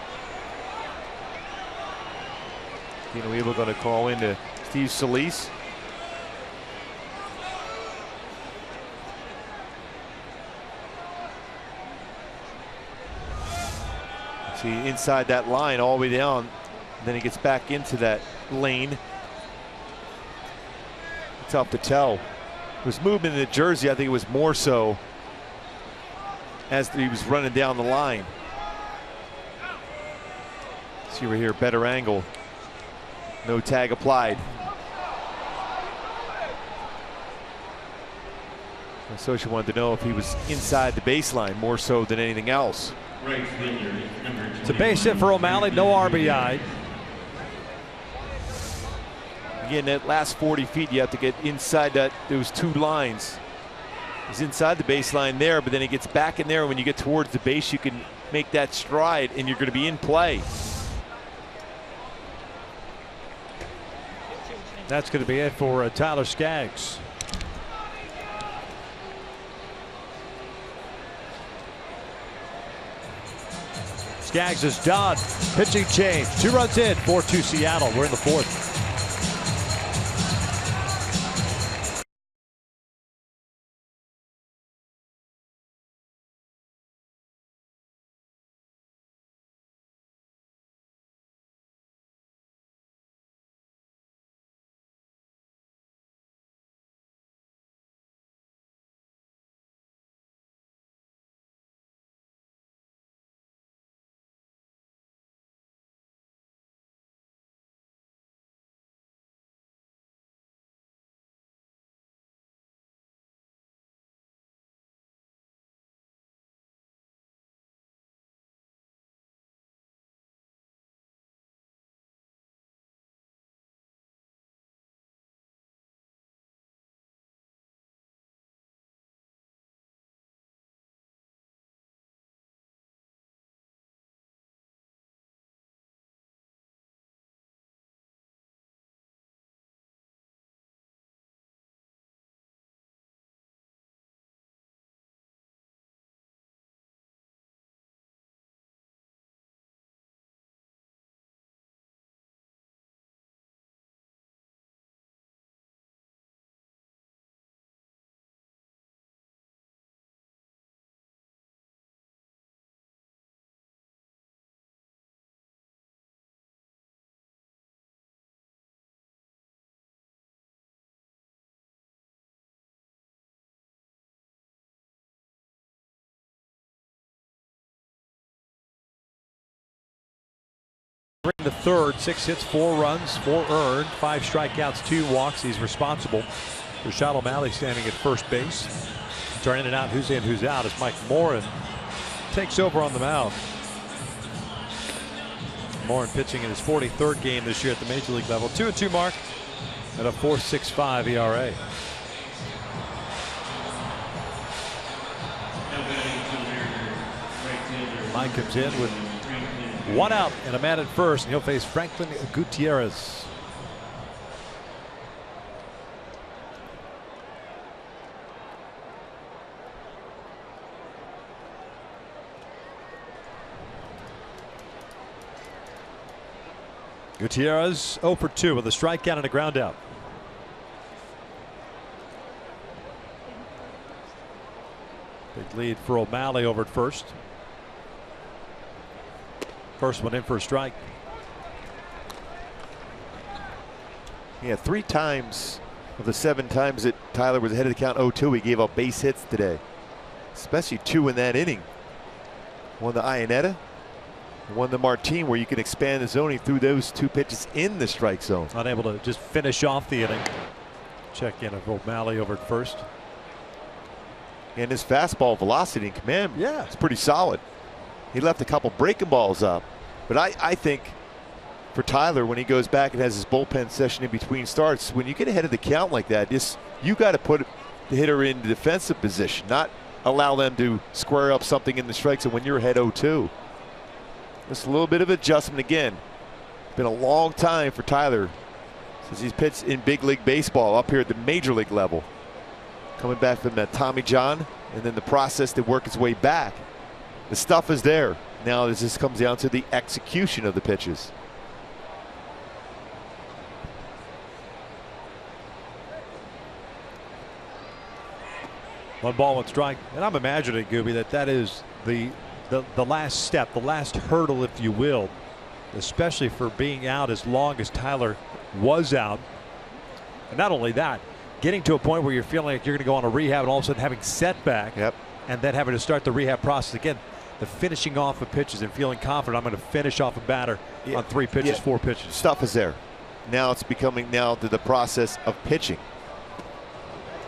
Dino Evil going to call in to Steve Solis. See inside that line all the way down. Then he gets back into that lane. It's tough to tell. It was movement in the jersey. I think it was more so as he was running down the line. See right here, better angle. No tag applied. Scioscia wanted to know if he was inside the baseline more so than anything else.
It's a base hit for O'Malley, no RBI.
Again, that last 40 feet, you have to get inside those two lines. He's inside the baseline there, but then he gets back in there. When you get towards the base, you can make that stride, and you're going to be in play.
That's going to be it for Tyler Skaggs. Skaggs is done. Pitching change. 2 runs in. 4-2 Seattle. We're in the 4th. In the 3rd, 6 hits, 4 runs, 4 earned, 5 strikeouts, 2 walks. He's responsible for Sean O'Malley standing at first base. Turning it out, who's in, who's out, as Mike Morin takes over on the mound. Morin pitching in his 43rd game this year at the major league level. 2-2 mark at a 4.65 ERA. Mike comes in with 1 out and a man at first, and he'll face Franklin Gutierrez. Gutierrez 0 for 2 with a strikeout and a ground out. Big lead for O'Malley over at first. First one in for a strike.
Yeah, 3 times of the 7 times that Tyler was ahead of the count 0-2, he gave up base hits today, especially 2 in that inning. One to Iannetta, one to Martin, where you can expand the zone. He threw those 2 pitches in the strike zone.
Unable to just finish off the inning. Check in of O'Malley over at first.
And his fastball velocity and command,
yeah,
it's pretty solid. He left a couple breaking balls up, but I think for Tyler, when he goes back and has his bullpen session in between starts, when you get ahead of the count like that, you got to put the hitter in the defensive position, not allow them to square up something in the strike zone when you're ahead 0-2. Just a little bit of adjustment again. Been a long time for Tyler since he's pitched in big league baseball up here at the major league level. Coming back from that Tommy John, and then the process to work its way back. The stuff is there. Now this just comes down to the execution of the pitches.
One ball, 1 strike. And I'm imagining, Gooby, that is the last step, the last hurdle, if you will, especially for being out as long as Tyler was out. And not only that, getting to a point where you're feeling like you're going to go on a rehab and all of a sudden having setback, and then having to start the rehab process again. The finishing off of pitches and feeling confident I'm going to finish off a batter on 3 pitches, 4 pitches.
Stuff is there. Now it's becoming to the process of pitching.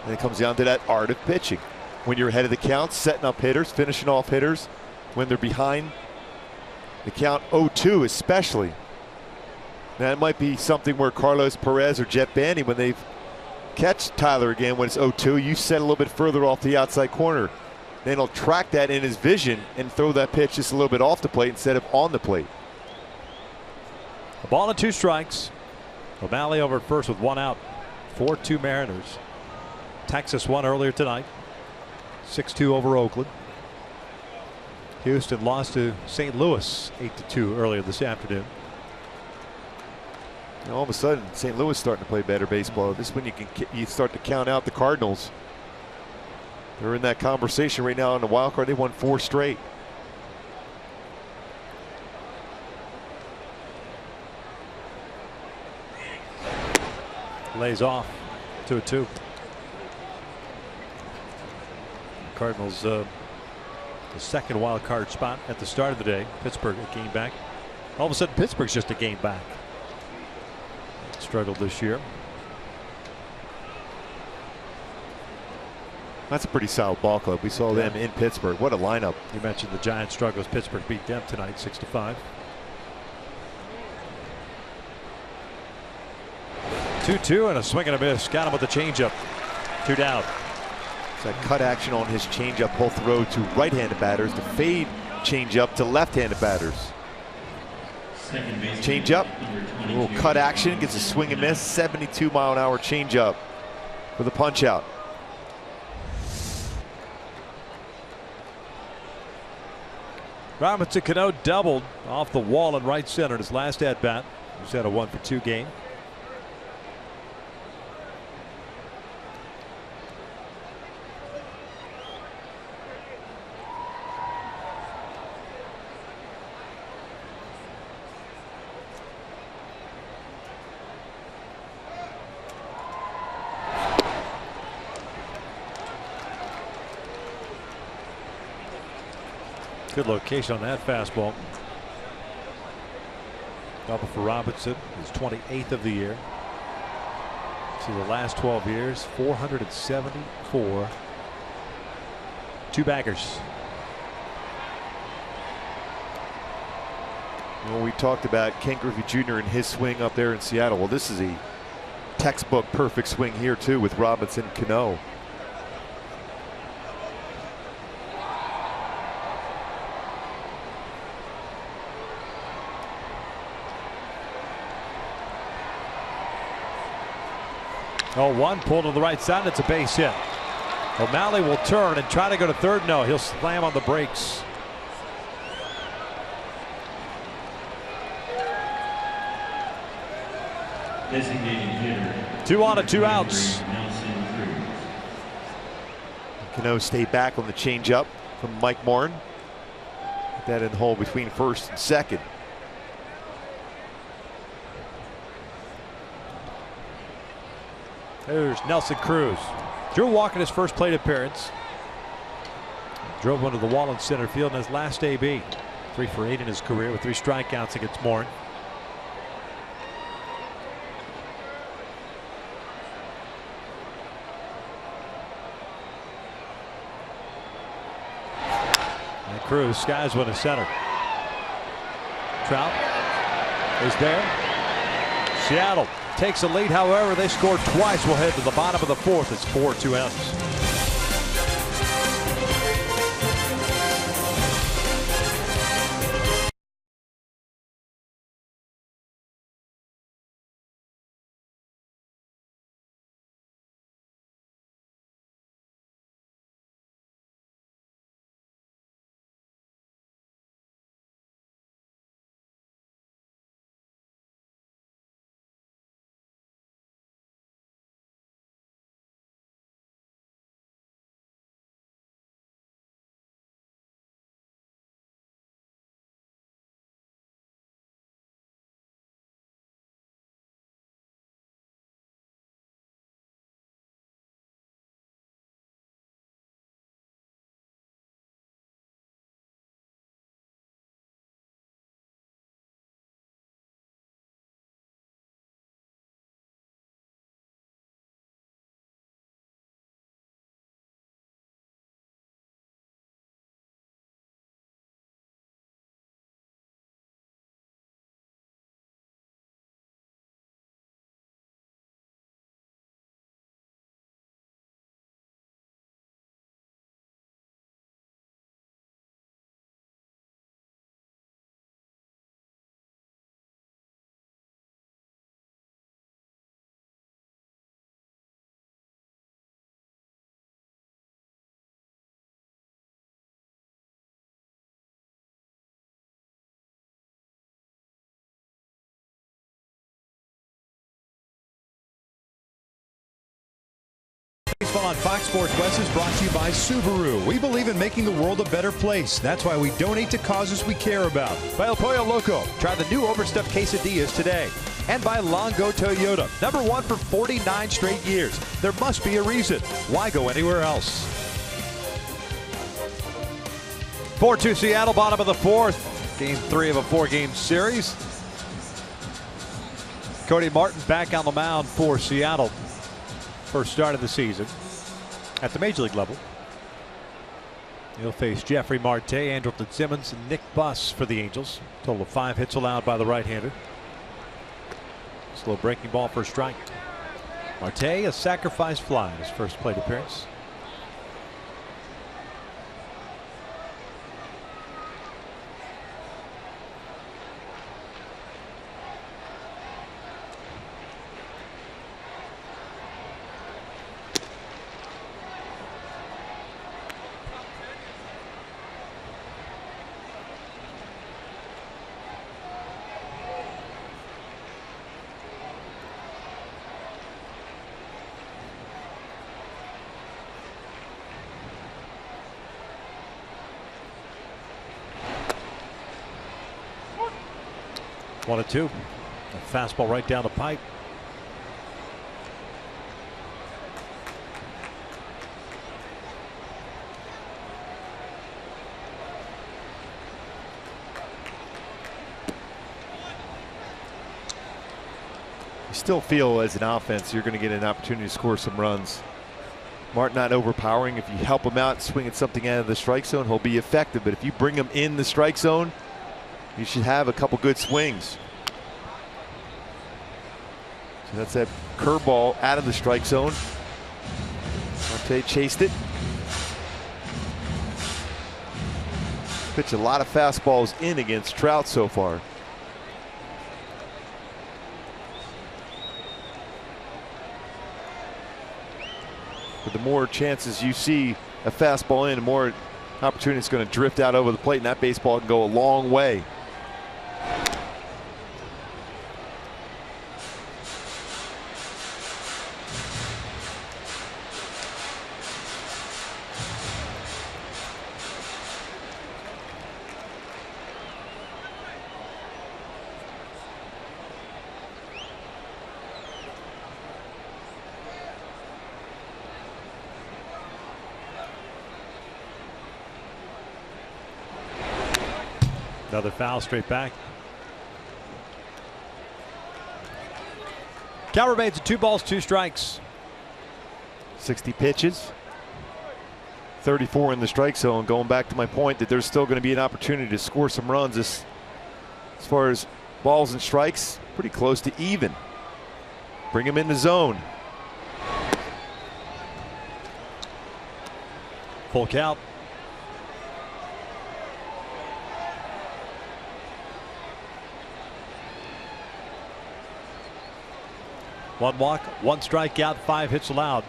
And it comes down to that art of pitching. When you're ahead of the count, setting up hitters, finishing off hitters. When they're behind the count 0-2 especially. That might be something where Carlos Perez or Jet Bandy, when they catch Tyler again when it's 0-2, you set a little bit further off the outside corner. Then he'll track that in his vision and throw that pitch just a little bit off the plate instead of on the plate.
A ball and 2 strikes. O'Malley over at first with 1 out. 4-2 Mariners. Texas won earlier tonight. 6-2 over Oakland. Houston lost to St. Louis 8-2 earlier this afternoon.
And all of a sudden, St. Louis starting to play better baseball. This is when you start to count out the Cardinals. They're in that conversation right now on the wild card. They won 4 straight.
Lays off 2-2. Cardinals the second wild card spot at the start of the day. Pittsburgh a game back. All of a sudden Pittsburgh's just a game back. Struggled this year.
That's a pretty solid ball club. We saw them in Pittsburgh. What a lineup.
You mentioned the Giants' struggles. Pittsburgh beat them tonight 6-5. 2-2 and a swing and a miss. Got him with the changeup. 2 down.
It's that cut action on his changeup. He'll throw to right-handed batters. The fade changeup to left-handed batters. Changeup. A little cut action. Gets a swing and miss. 72-mile-an-hour changeup for the punch out.
Robinson Cano doubled off the wall in right center in his last at bat. He's had a 1-for-2 game. Good location on that fastball. Double for Robinson, his 28th of the year. To the last 12 years, 474. 2 baggers.
Well, we talked about Ken Griffey Jr. and his swing up there in Seattle. Well, this is a textbook perfect swing here too with Robinson Cano.
Oh, 1 pulled to the right side. It's a base hit. O'Malley will turn and try to go to third. No, he'll slam on the brakes.
Designated hitter.
2 on and 2 outs.
Cano stayed back on the changeup from Mike Morin. Put that in the hole between first and second.
There's Nelson Cruz. Drew walking his first plate appearance. Drove one to the wall in center field in his last AB. 3 for 8 in his career with 3 strikeouts against Morin. And Cruz skies one to center. Trout is there. Seattle takes a lead. However, they scored twice. We'll head to the bottom of the 4th. It's 4-2 ends. Baseball on Fox Sports West is brought to you by Subaru. We believe in making the world a better place. That's why we donate to causes we care about. By El Pollo Loco. Try the new overstuffed quesadillas today. And by Longo Toyota. #1 for 49 straight years. There must be a reason. Why go anywhere else? 4-2 Seattle, bottom of the fourth. Game 3 of a 4-game series. Cody Martin back on the mound for Seattle. First start of the season at the major league level. He'll face Jeffrey Marte, Andrelton Simmons, and Nick Buss for the Angels. Total of 5 hits allowed by the right-hander. Slow breaking ball for a strike. Marte, a sacrifice fly in his first plate appearance. One and two. A fastball right down the pipe.
You still feel as an offense you're going to get an opportunity to score some runs. Martin not overpowering. If you help him out swinging something out of the strike zone, he'll be effective. But if you bring him in the strike zone, you should have a couple good swings. So that's that curveball out of the strike zone. Marte chased it. Pitched a lot of fastballs in against Trout so far. But the more chances you see a fastball in, the more opportunity it's going to drift out over the plate, and that baseball can go a long way.
Another foul straight back. Count remains at 2 balls, 2 strikes.
60 pitches. 34 in the strike zone. Going back to my point that there's still going to be an opportunity to score some runs. As far as balls and strikes, pretty close to even. Bring him in the zone.
Full count. One walk, 1 strikeout, 5 hits allowed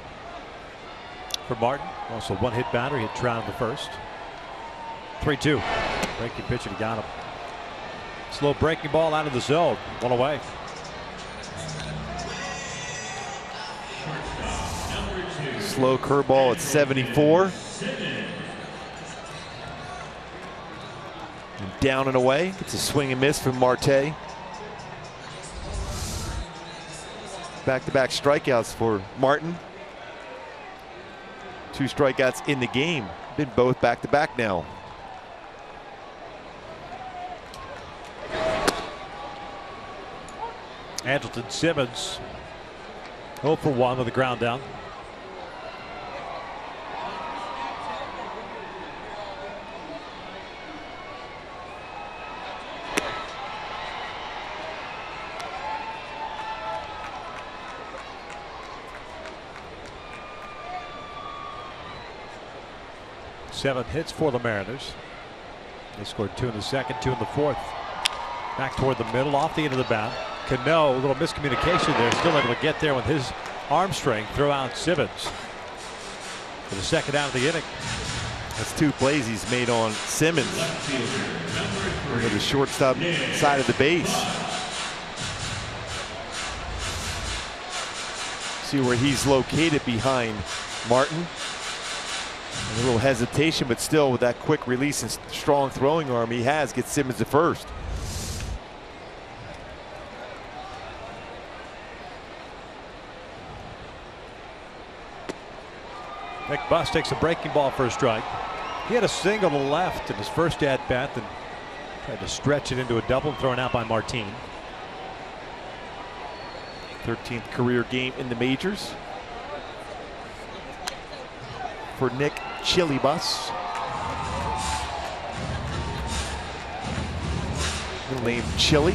for Martin. Also 1 hit batter. He hit Trout in the first. 3-2. Breaking pitch, and he got him. Slow breaking ball out of the zone. 1 away.
Slow curveball at 74. And down and away. Gets a swing and miss from Marte. Back-to-back strikeouts for Martin. 2 strikeouts in the game. Been both back-to-back now.
Andrelton Simmons 0 for 1 with a ground down. Seven hits for the Mariners. They scored 2 in the second, 2 in the fourth. Back toward the middle, off the end of the bat. Cano, a little miscommunication there, still able to get there with his arm strength, throw out Simmons for the second out of the inning.
That's 2 plays he's made on Simmons. Over the shortstop side of the base. See where he's located behind Martin. A little hesitation, but still with that quick release and strong throwing arm he has, gets Simmons to first.
Nick Buss takes a breaking ball for a strike. He had a single to left in his first at bat, and tried to stretch it into a double, thrown out by Martin.
13th career game in the majors for Nick Chili Buss. Middle name Chili.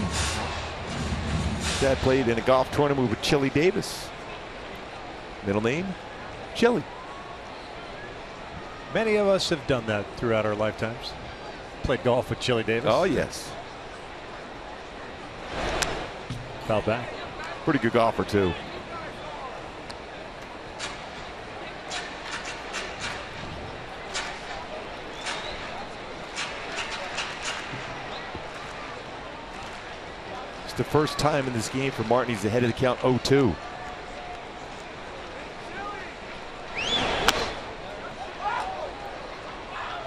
Dad played in a golf tournament with Chili Davis. Middle name Chili.
Many of us have done that throughout our lifetimes. Played golf with Chili Davis.
Oh yes.
Foul back.
Pretty good golfer too. It's the first time in this game for Martin he's ahead of the count 0-2.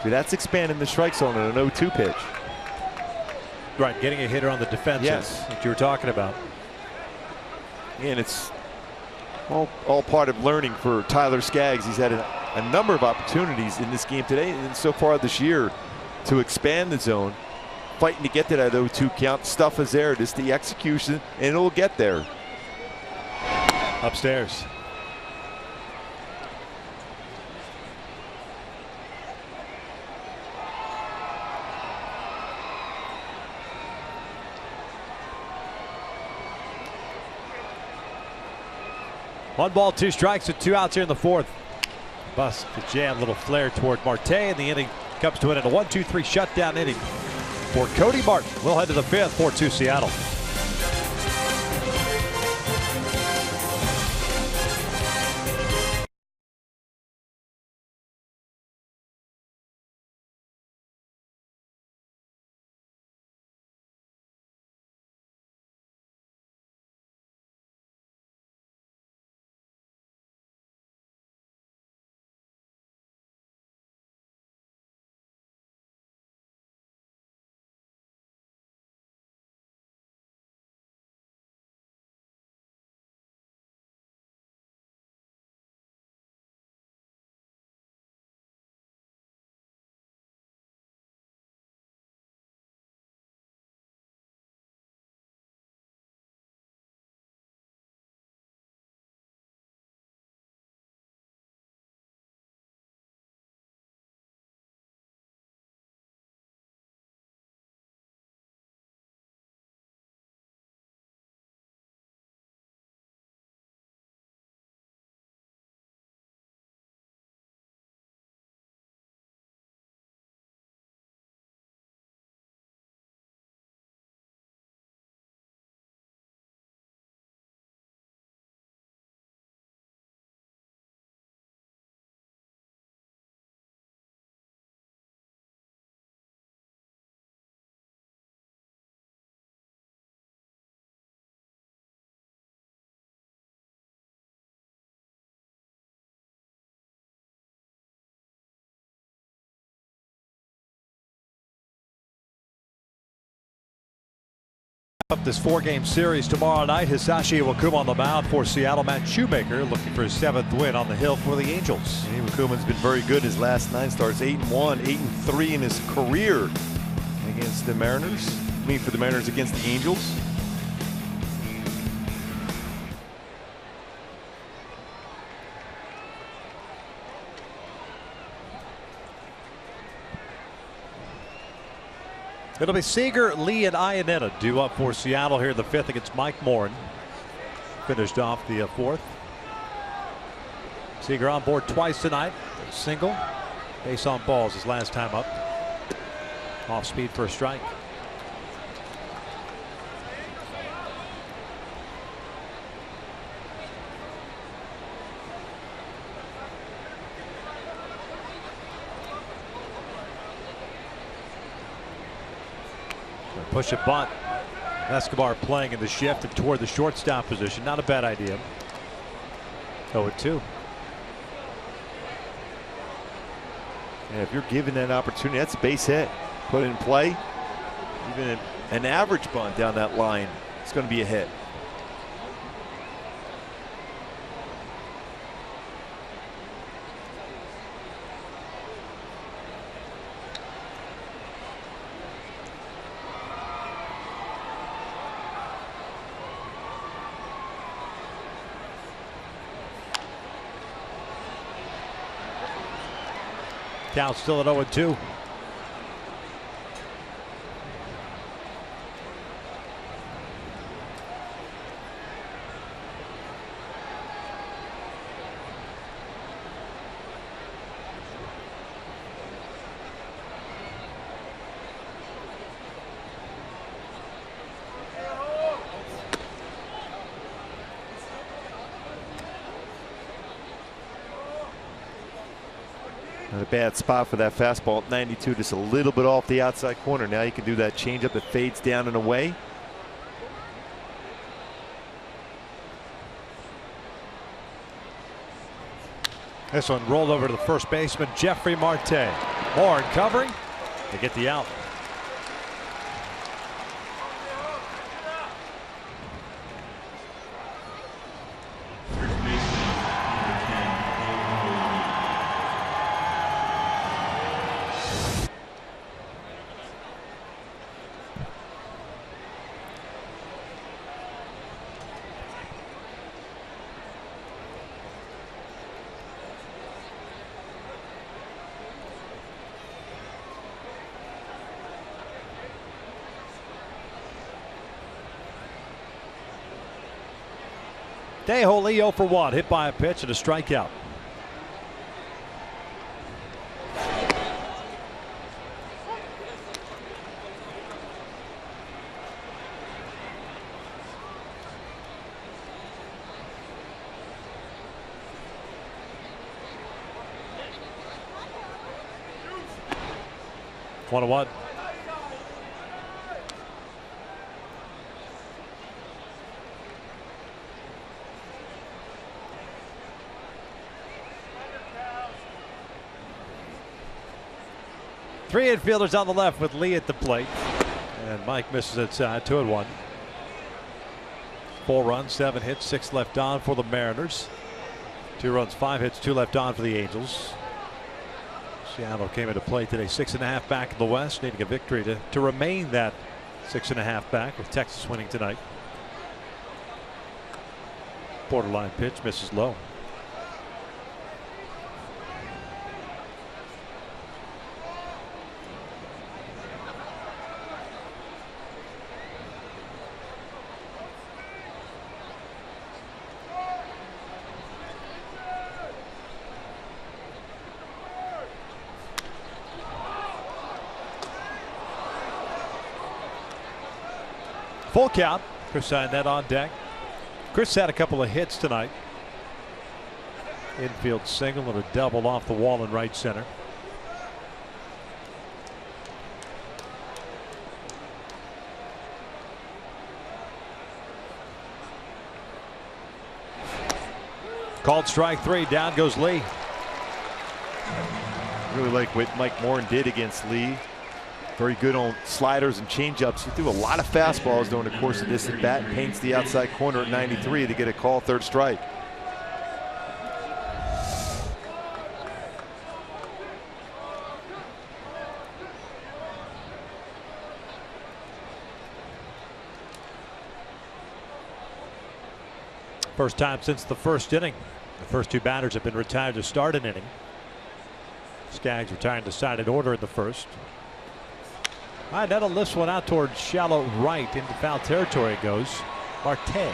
See, that's expanding the strike zone in an 0-2 pitch.
Right, getting a hitter on the defensive,
yes,
that you were talking about.
And it's all part of learning for Tyler Skaggs. He's had a number of opportunities in this game today and so far this year to expand the zone, fighting to get to that 0-2 count. Stuff is there, just the execution, and it'll get there.
Upstairs. One ball, two strikes, and 2 outs here in the fourth. Buss the jam, little flare toward Marte, and the inning comes to an end. A 1-2-3 shutdown inning for Cody Martin. We'll head to the fifth. 4-2 Seattle. Up this 4-game series tomorrow night. Hisashi Iwakuma on the mound for Seattle. Matt Shoemaker looking for his 7th win on the hill for the Angels.
Iwakuma's been very good his last 9 starts. 8-1, 8-3 in his career against the Mariners. For the Mariners against the Angels.
It'll be Seager, Lee, and Iannetta due up for Seattle here in the 5th against Mike Morin. Finished off the 4th. Seager on board twice tonight. Single. Base on balls his last time up. Off speed for a strike. Push a bunt. Escobar playing in the shift and toward the shortstop position. Not a bad idea. 0-2.
And if you're given that opportunity, that's a base hit. Put it in play. Even an average bunt down that line, it's going to be a hit.
Count still at 0-2.
Not a bad spot for that fastball at 92, just a little bit off the outside corner. Now you can do that changeup that fades down and away.
This one rolled over to the first baseman, Jeffrey Marte. Horn covering to get the out. Tejo 0 for 1, hit by a pitch and a strikeout. One 1. Three infielders on the left with Lee at the plate. And Mike misses inside, 2-1. 4 runs, 7 hits, 6 left on for the Mariners. 2 runs, 5 hits, 2 left on for the Angels. Seattle came into play today, 6.5 back in the West, needing a victory to remain that 6.5 back, with Texas winning tonight. Borderline pitch, misses low. Full count. Chris Arnett on deck. Chris had a couple of hits tonight. Infield single and a double off the wall in right center. Called strike 3. Down goes Lee.
Really like what Mike Morin did against Lee. Very good on sliders and changeups. He threw a lot of fastballs during the course of this at bat. Paints the outside corner at 93 to get a call, 3rd strike.
First time since the first inning. The first 2 batters have been retired to start an inning. Skaggs retiring decided order in the first. All right, that'll lift one out towards shallow right into foul territory. It goes. Marte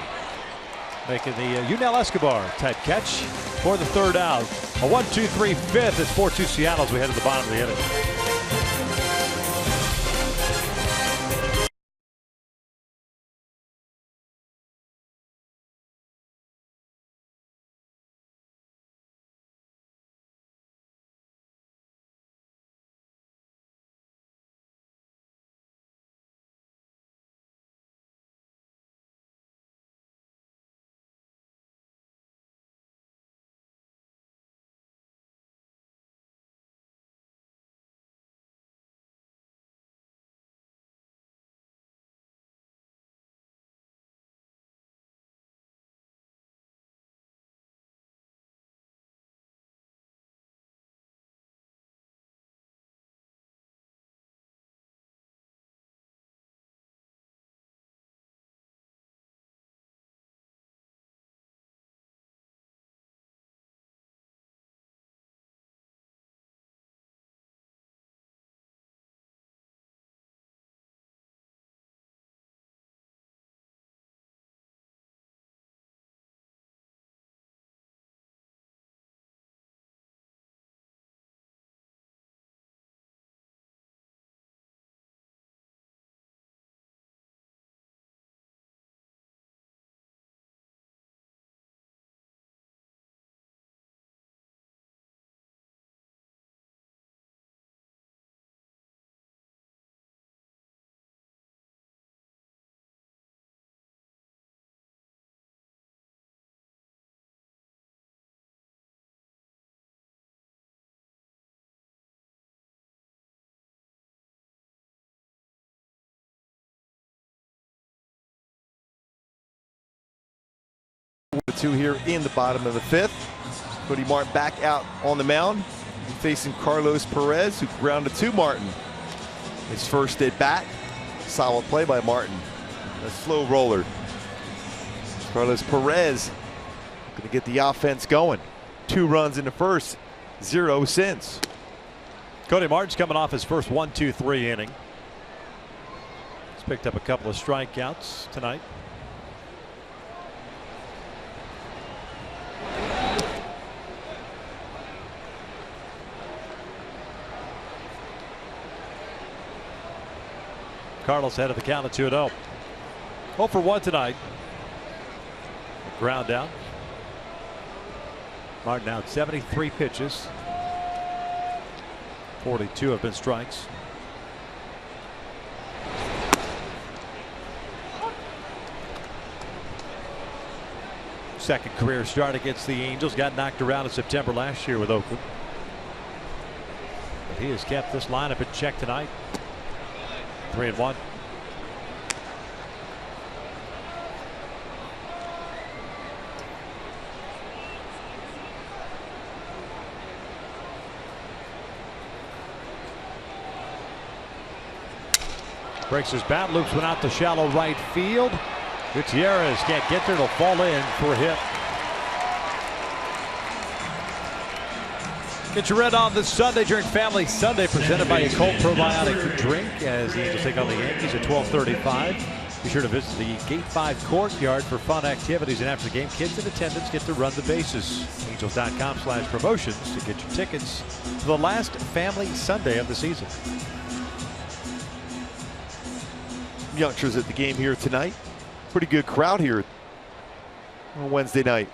making the Yunel Escobar type catch for the 3rd out. A 1-2-3 5th. It's 4-2 Seattle as we head to the bottom of the inning.
4-2 here in the bottom of the 5th. Cody Martin back out on the mound, facing Carlos Perez, who grounded to Martin. His first at bat. Solid play by Martin. A slow roller. Carlos Perez going to get the offense going. 2 runs in the first, 0 since.
Cody Martin's coming off his first 1-2-3 inning. He's picked up a couple of strikeouts tonight. Cardinals head of the count at 2-0. 0 for 1 tonight. A ground out. Martin out 73 pitches. 42 have been strikes. Second career start against the Angels. Got knocked around in September last year with Oakland. But he has kept this lineup in check tonight. 3-1. Breaks his bat, loops one out to shallow right field. Gutierrez can't get there. It'll fall in for a hit. Get your red on this Sunday during Family Sunday, presented by a Colt Probiotic Drink, as the Angels take on the Yankees at 12:35. Be sure to visit the Gate 5 courtyard for fun activities, and after the game, kids in attendance get to run the bases. Angels.com/promotions to get your tickets to the last Family Sunday of the season.
Youngsters at the game here tonight. Pretty good crowd here on Wednesday night.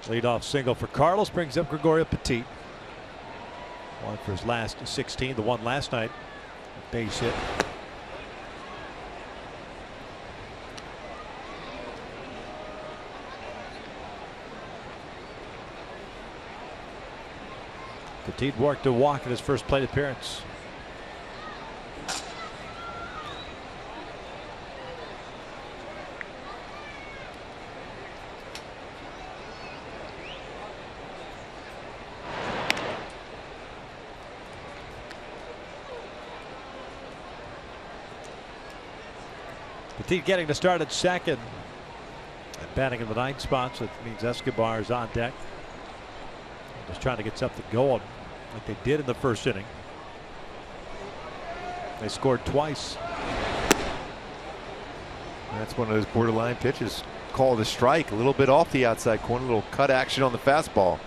Leadoff single for Carlos brings up Gregorio Petit. One for his last 16, the one last night. A base hit. Petit worked a walk in his first plate appearance. Petit getting to start at second and batting in the 9th spot, so that means Escobar is on deck. Just trying to get something going like they did in the first inning. They scored twice.
That's one of those borderline pitches. Called a strike, a little bit off the outside corner, a little cut action on the fastball.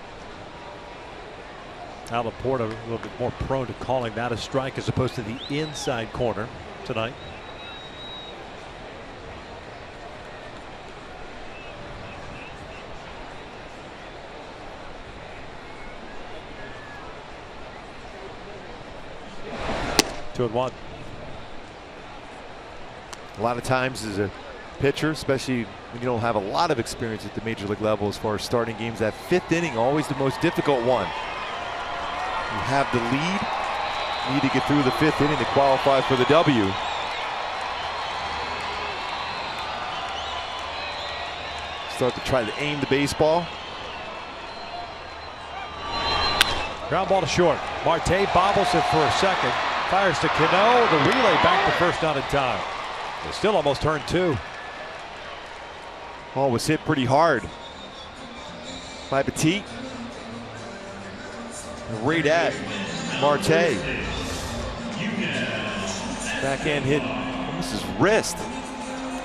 Al Laporta a little bit more prone to calling that a strike as opposed to the inside corner tonight. Two and one.
A lot of times as a pitcher, especially when you don't have a lot of experience at the major league level as far as starting games, that 5th inning always the most difficult one. You have the lead, need to get through the 5th inning to qualify for the W. Start to try to aim the baseball.
Ground ball to short. Marte bobbles it for a second. Fires to Cano. The relay back to first, not in time. They still almost turned 2.
Ball was hit pretty hard by Petit. Right at Marte. Backhand hit almost his wrist.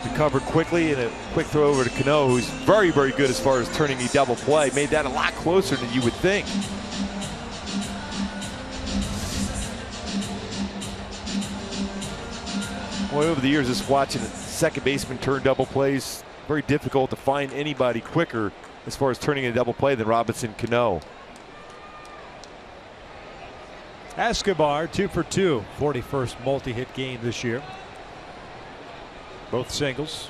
Recovered quickly, and a quick throw over to Cano, who's very, very good as far as turning the double play. Made that a lot closer than you would think. Boy, over the years, just watching a second baseman turn double plays, very difficult to find anybody quicker as far as turning a double play than Robinson Cano.
Escobar 2 for 2, 41st multi-hit game this year. Both singles.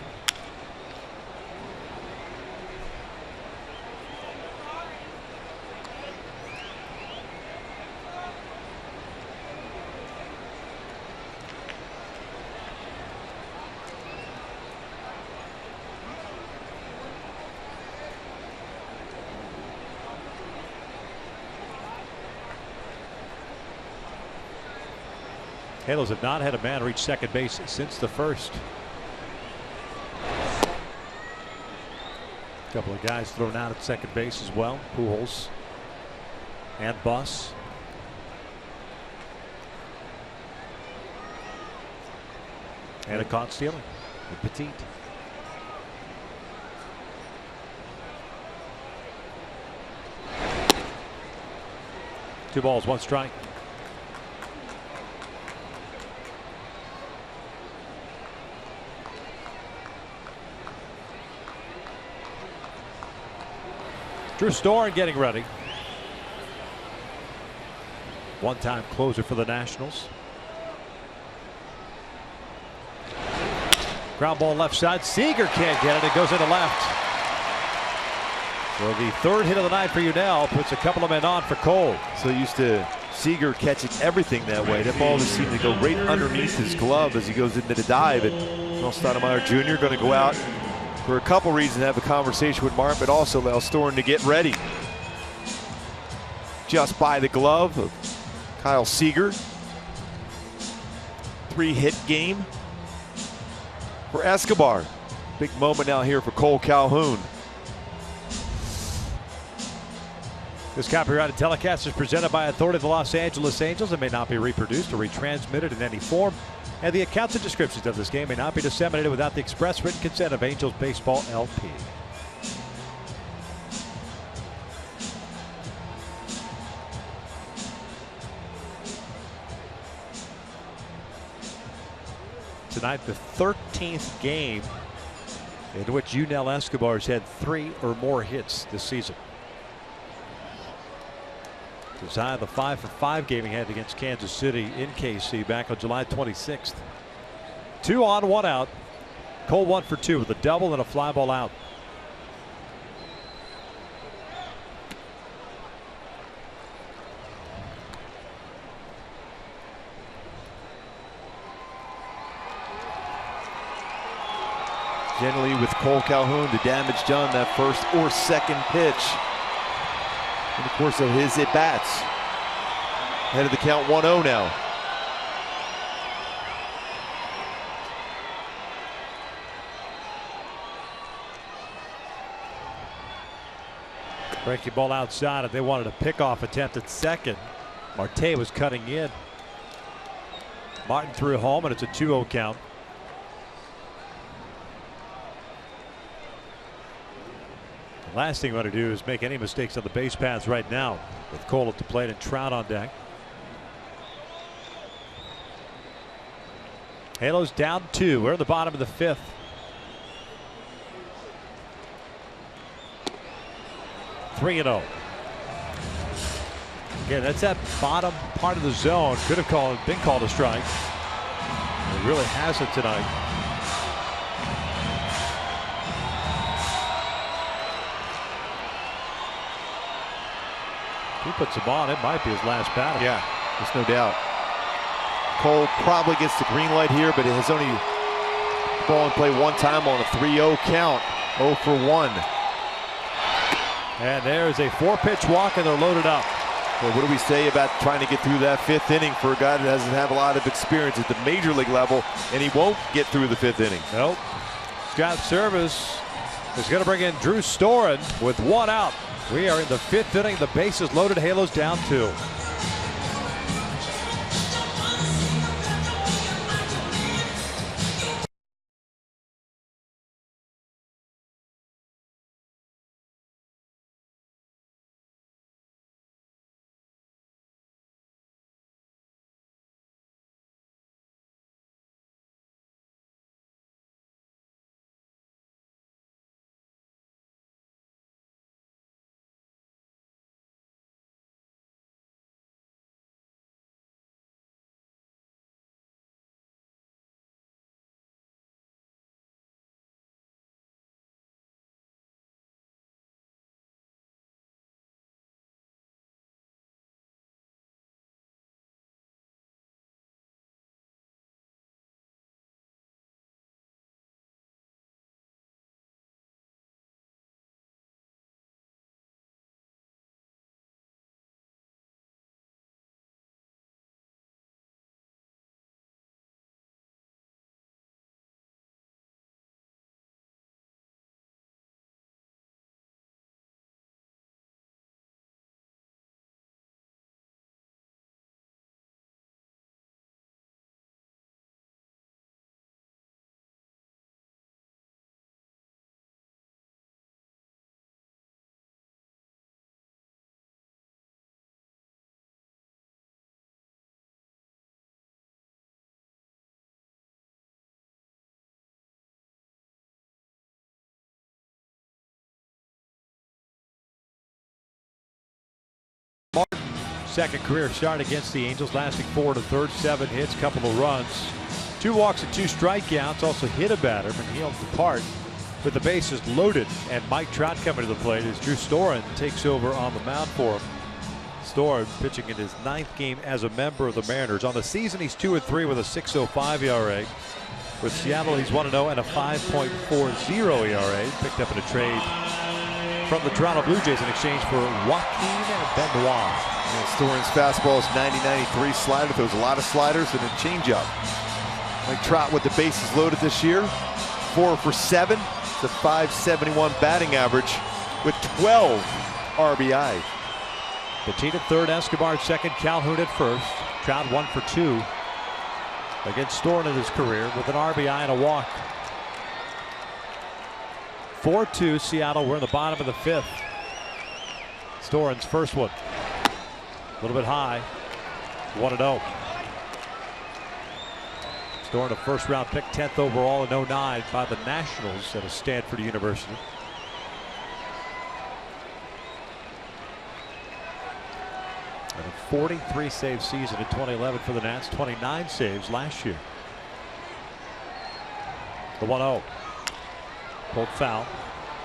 Halos have not had a man reach second base since the first. A couple of guys thrown out at second base as well. Pujols and Buss. And a caught stealing with Petit. 2 balls, 1 strike. Drew Storen getting ready. One-time closer for the Nationals. Ground ball left side. Seager can't get it. It goes into left. So the third hit of the night for Unell puts a couple of men on for Cole.
So used to Seager catching everything that way. That ball just seemed to go right underneath his glove as he goes into the dive. And Mel Stoudemire Jr. going to go out for a couple reasons, have a conversation with Martin, but also allow Storen to get ready. Just by the glove of Kyle Seager. 3-hit game for Escobar. Big moment now here for Cole Calhoun.
This copyrighted telecast is presented by authority of the Los Angeles Angels and may not be reproduced or retransmitted in any form. And the accounts and descriptions of this game may not be disseminated without the express written consent of Angels Baseball LP. Tonight, the 13th game in which Unell Escobar has had 3 or more hits this season. It was high of the 5-for-5 game he had against Kansas City in KC back on July 26th. 2 on, 1 out. Cole 1 for 2 with a double and a fly ball out.
Generally with Cole Calhoun, the damage done that first or second pitch in the course of his at-bats. Head of the count 1-0 now.
Breaking ball outside, and they wanted a pickoff attempt at second. Marte was cutting in. Martin threw home, and it's a 2-0 count. The last thing we want to do is make any mistakes on the base paths right now with Cole at the plate and Trout on deck. Halos down 2. We're at the bottom of the 5th. Three and 0. Again, that's that bottom part of the zone. Could have been called a strike. It really hasn't tonight. He puts him on. It might be his last batter.
Yeah, there's no doubt. Cole probably gets the green light here, but it has only ball in play 1 time on a 3-0 count. 0 for 1.
And there's a 4-pitch walk, and they're loaded up.
Well, what do we say about trying to get through that 5th inning for a guy that doesn't have a lot of experience at the major league level, and he won't get through the 5th inning?
Nope. Scott Service is going to bring in Drew Storen with 1 out. We are in the 5th inning. The bases loaded. Halos down 2. 22nd career start against the Angels, lasting 4 1/3, 7 hits, couple of runs, 2 walks and 2 strikeouts. Also hit a batter, but he'll depart with the bases loaded. And Mike Trout coming to the plate as Drew Storen takes over on the mound for him. Storen pitching in his 9th game as a member of the Mariners. On the season, he's 2-3 with a 6.05 ERA. With Seattle, he's 1-0 and a 5.40 ERA. Picked up in a trade from the Toronto Blue Jays in exchange for Joaquin Benoit.
Storen's fastball is 90-93 slider. Throws a lot of sliders and a changeup. Mike Trout with the bases loaded this year, 4 for 7. It's a .571 batting average with 12 RBI.
Petit at third, Escobar at second, Calhoun at first. Trout 1 for 2 against Storen in his career with an RBI and a walk. 4-2 Seattle. We're in the bottom of the 5th. Storen's first one. A little bit high. 1-0. Storen, a first-round pick, 10th overall in '09 by the Nationals at Stanford University. And a 43 save season in 2011 for the Nats, 29 saves last year. The 1-0. Pulled foul.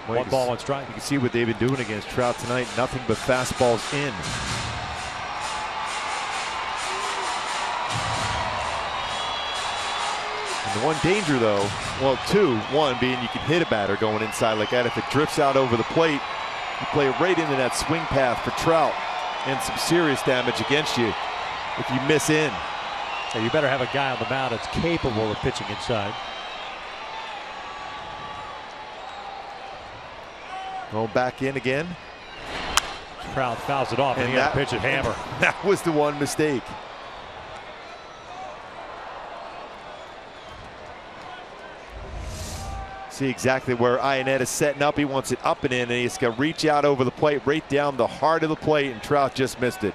Well,
1 ball, 1 strike.
You can see what they've been doing against Trout tonight. Nothing but fastballs in. And the one danger, though, well, 2, 1 being you can hit a batter going inside like that. If it drifts out over the plate, you play right into that swing path for Trout and some serious damage against you if you miss in.
So you better have a guy on the mound that's capable of pitching inside.
Going back in again.
Trout fouls it off, and he had to pitch it hammer.
That was the one mistake. See exactly where Ionette is setting up. He wants it up and in, and he's going to reach out over the plate, right down the heart of the plate, and Trout just missed it.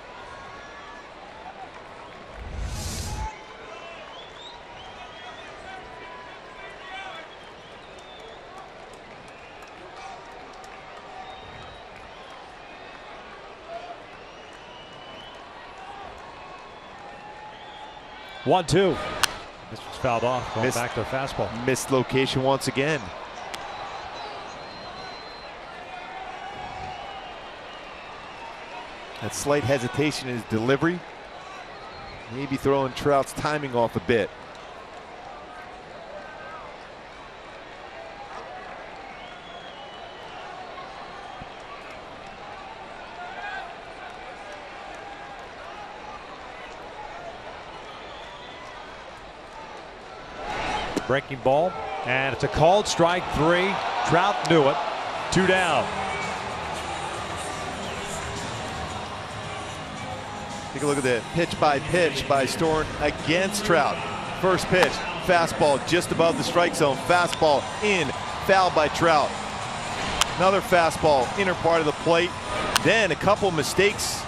One-two. This was fouled off. Going back to a fastball.
Missed location once again. That slight hesitation in his delivery. Maybe throwing Trout's timing off a bit.
Breaking ball, and it's a called strike 3. Trout knew it. 2 down.
Take a look at the pitch by Storen against Trout. First pitch, fastball just above the strike zone. Fastball in, fouled by Trout. Another fastball, inner part of the plate. Then a couple mistakes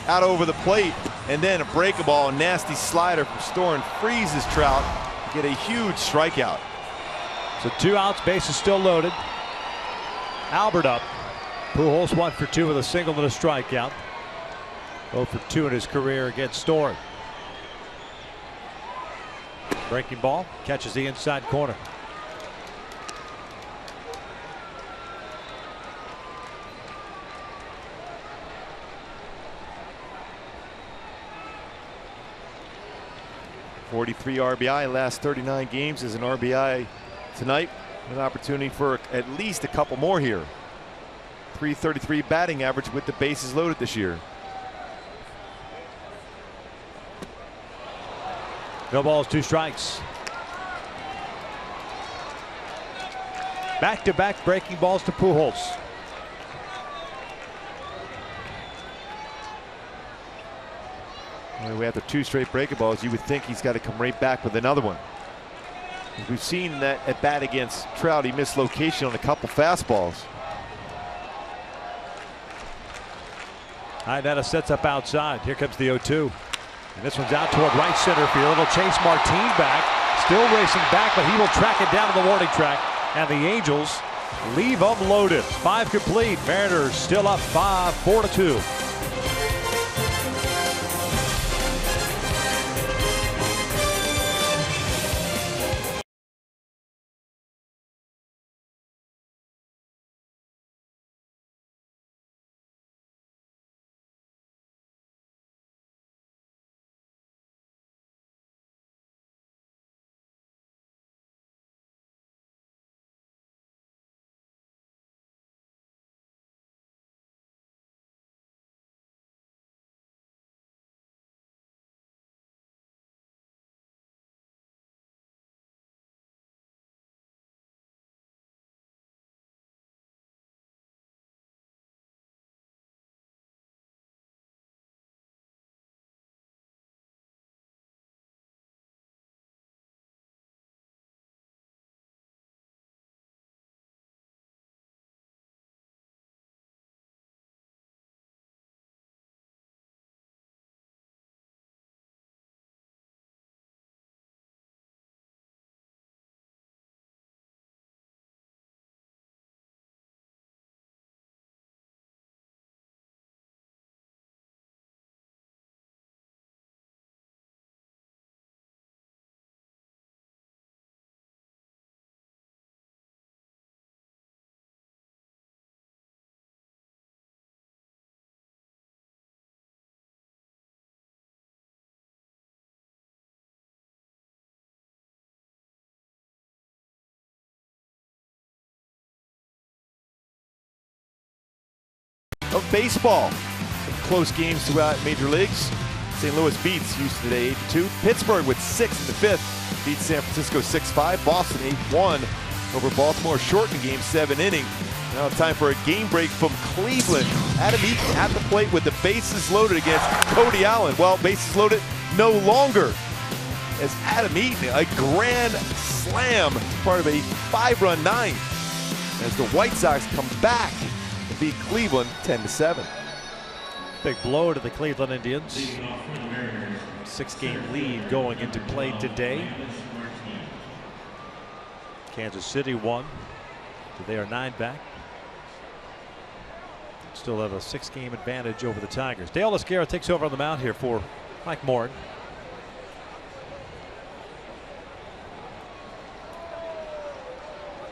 out over the plate, and then a breaking ball, a nasty slider from Storen freezes Trout. Get a huge strikeout.
So 2 outs, bases still loaded. Albert up. Pujols 1 for 2 with a single and a strikeout. 0 for 2 in his career against Storen. Breaking ball, catches the inside corner.
.43 RBI last 39 games as an RBI tonight. An opportunity for at least a couple more here. .333 batting average with the bases loaded this year.
No balls, 2 strikes. Back-to-back breaking balls to Pujols.
After 2 straight breaking balls, you would think he's got to come right back with another one. We've seen that at bat against Trout, he missed location on a couple fastballs.
Ionetta sets up outside. Here comes the 0-2. And this one's out toward right center field. It'll chase Martin back. Still racing back, but he will track it down to the warning track. And the Angels leave them loaded. 5 complete. Mariners still up 4-2.
of baseball. Some close games throughout major leagues. St. Louis beats Houston today 8-2. Pittsburgh with 6 in the 5th beats San Francisco 6-5. Boston 8-1 over Baltimore, shortened game 7 inning. Now it's time for a game break from Cleveland. Adam Eaton at the plate with the bases loaded against Cody Allen. Well, bases loaded no longer, as Adam Eaton, a grand slam, part of a 5-run ninth, as the White Sox come back to beat Cleveland 10-7.
Big blow to the Cleveland Indians. 6-game lead going into play today. Kansas City won, so they are 9 back. Still have a 6-game advantage over the Tigers. Dale Lascara takes over on the mound here for Mike Morin.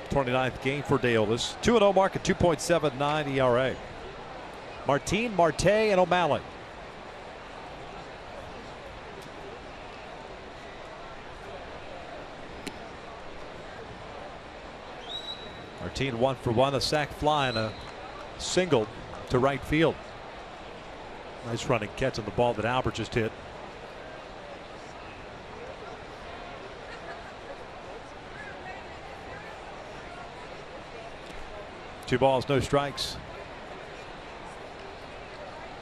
'29th game for Deolis. 2-0 mark at 2.79 ERA. Martin, Marte, and O'Malley. Martin 1 for 1, a sac fly and a single to right field. Nice running catch on the ball that Albert just hit. Two balls, no strikes.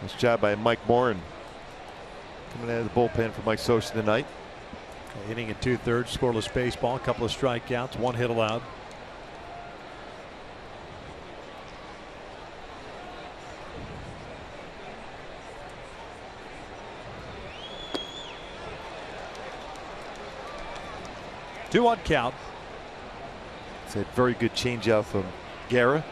Nice job by Mike Morin. Coming out of the bullpen for Mike Sosa tonight.
Inning and 2/3, scoreless baseball, a couple of strikeouts, 1 hit allowed. Two-one count.
It's a very good changeup from Guerra.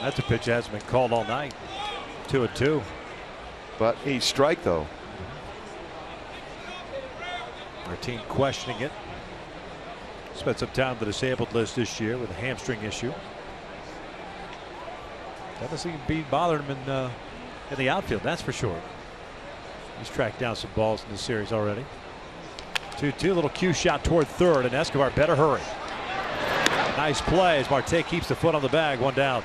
That's a pitch that hasn't been called all night. 2-2.
But a strike though.
Martin questioning it. Spent some time on the disabled list this year with a hamstring issue. Doesn't seem to be bothering him in the outfield, that's for sure. He's tracked down some balls in the series already. 2-2, little cue shot toward third, and Escobar better hurry. Nice play as Marte keeps the foot on the bag, 1 down.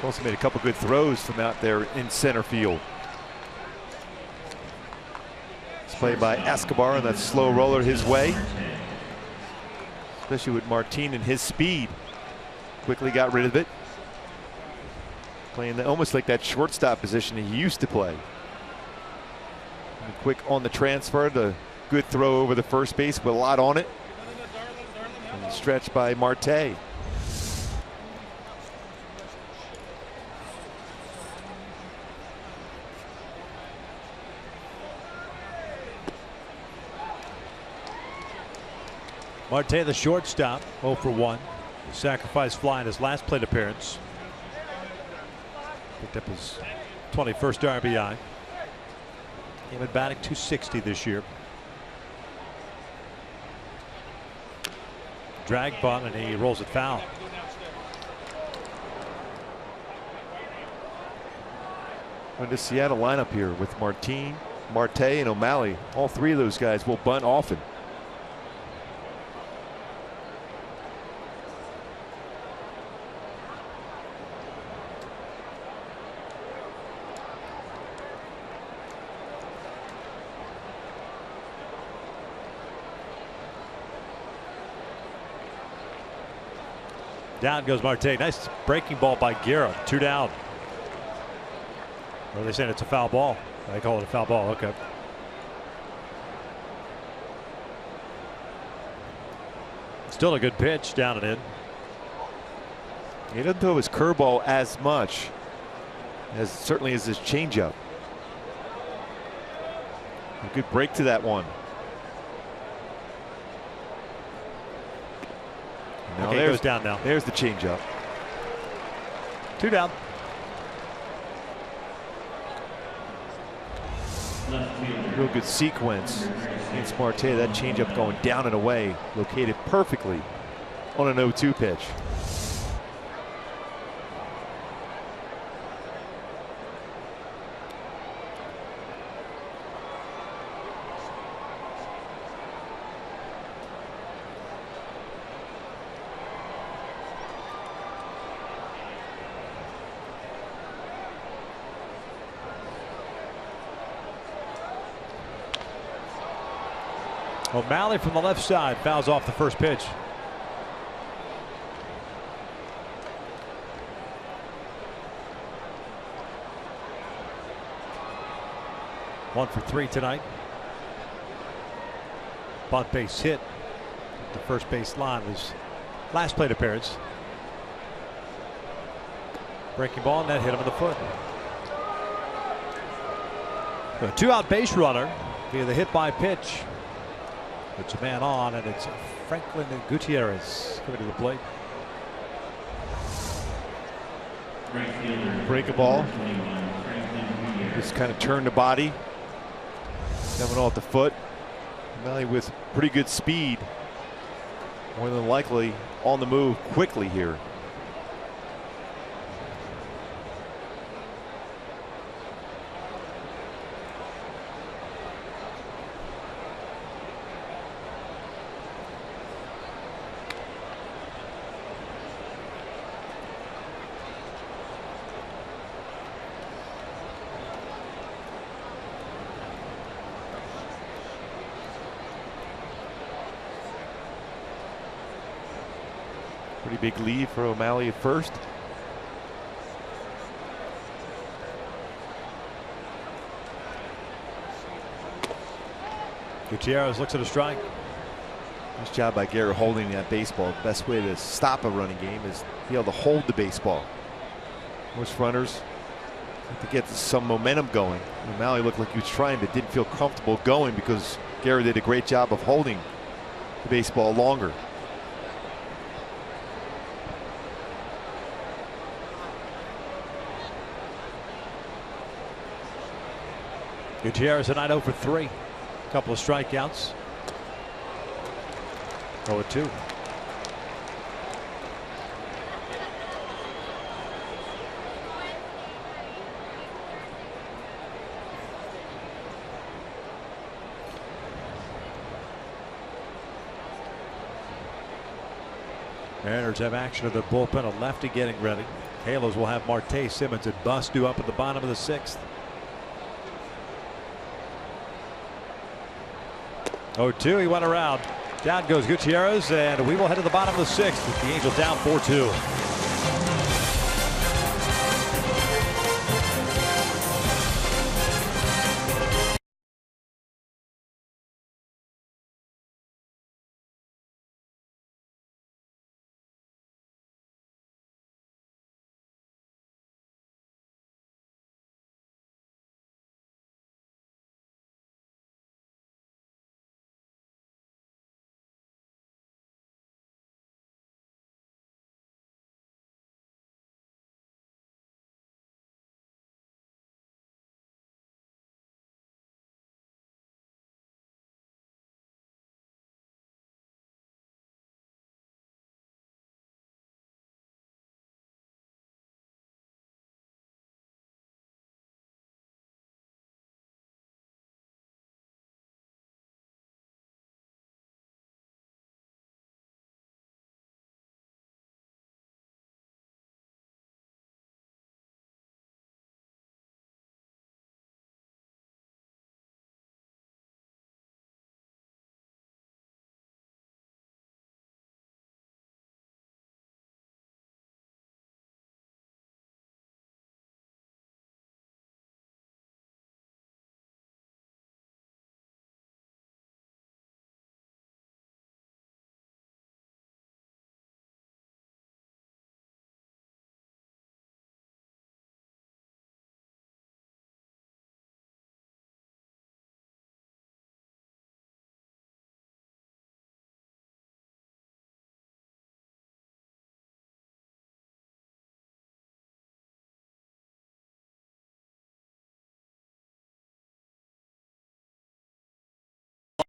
Also made a couple good throws from out there in center field. It's played by Escobar, and that slow roller his way. Especially with Martin and his speed. Quickly got rid of it. Playing almost like that shortstop position he used to play. And quick on the transfer, the good throw over the first base with a lot on it. And stretched by Marte.
Marte, the shortstop, 0 for 1. Sacrifice fly in his last plate appearance. Picked up his 21st RBI. Came in batting .260 this year. Drag bunt, and he rolls it foul.
In the Seattle lineup here with Martin, Marte, and O'Malley. All 3 of those guys will bunt often.
Down goes Marte. Nice breaking ball by Guerra. 2 down. Or are they saying it's a foul ball? I call it a foul ball. Okay. Still a good pitch down and in.
He doesn't throw his curveball as much as certainly as his changeup. A good break to that one.
Now okay, goes down now.
There's the changeup.
2 down.
Real good sequence against Marte. That changeup going down and away, located perfectly on an 0-2 pitch.
O'Malley from the left side fouls off the first pitch. One for 3 tonight. Bunt base hit at the first base line was last plate appearance. Breaking ball, and that hit him in the foot. A 2-out base runner via the hit by pitch. Puts a man on, and it's Franklin Gutierrez coming to the plate.
Break a ball. Just kind of turn the body. Coming off the foot. O'Malley with pretty good speed. More than likely on the move quickly here. Pretty big lead for O'Malley at first.
Gutierrez looks at a strike.
Nice job by Garrett holding that baseball. The best way to stop a running game is be able to hold the baseball. Most runners have to get some momentum going. O'Malley looked like he was trying but didn't feel comfortable going because Garrett did a great job of holding the baseball longer.
Gutierrez tonight 0 for 3. Couple of strikeouts. 0-2. Mariners have action of their bullpen. A lefty getting ready. Halos will have Marte, Simmons, and Bust due up at the bottom of the 6th. 0-2, he went around. Down goes Gutierrez, and we will head to the bottom of the 6th with the Angels down 4-2.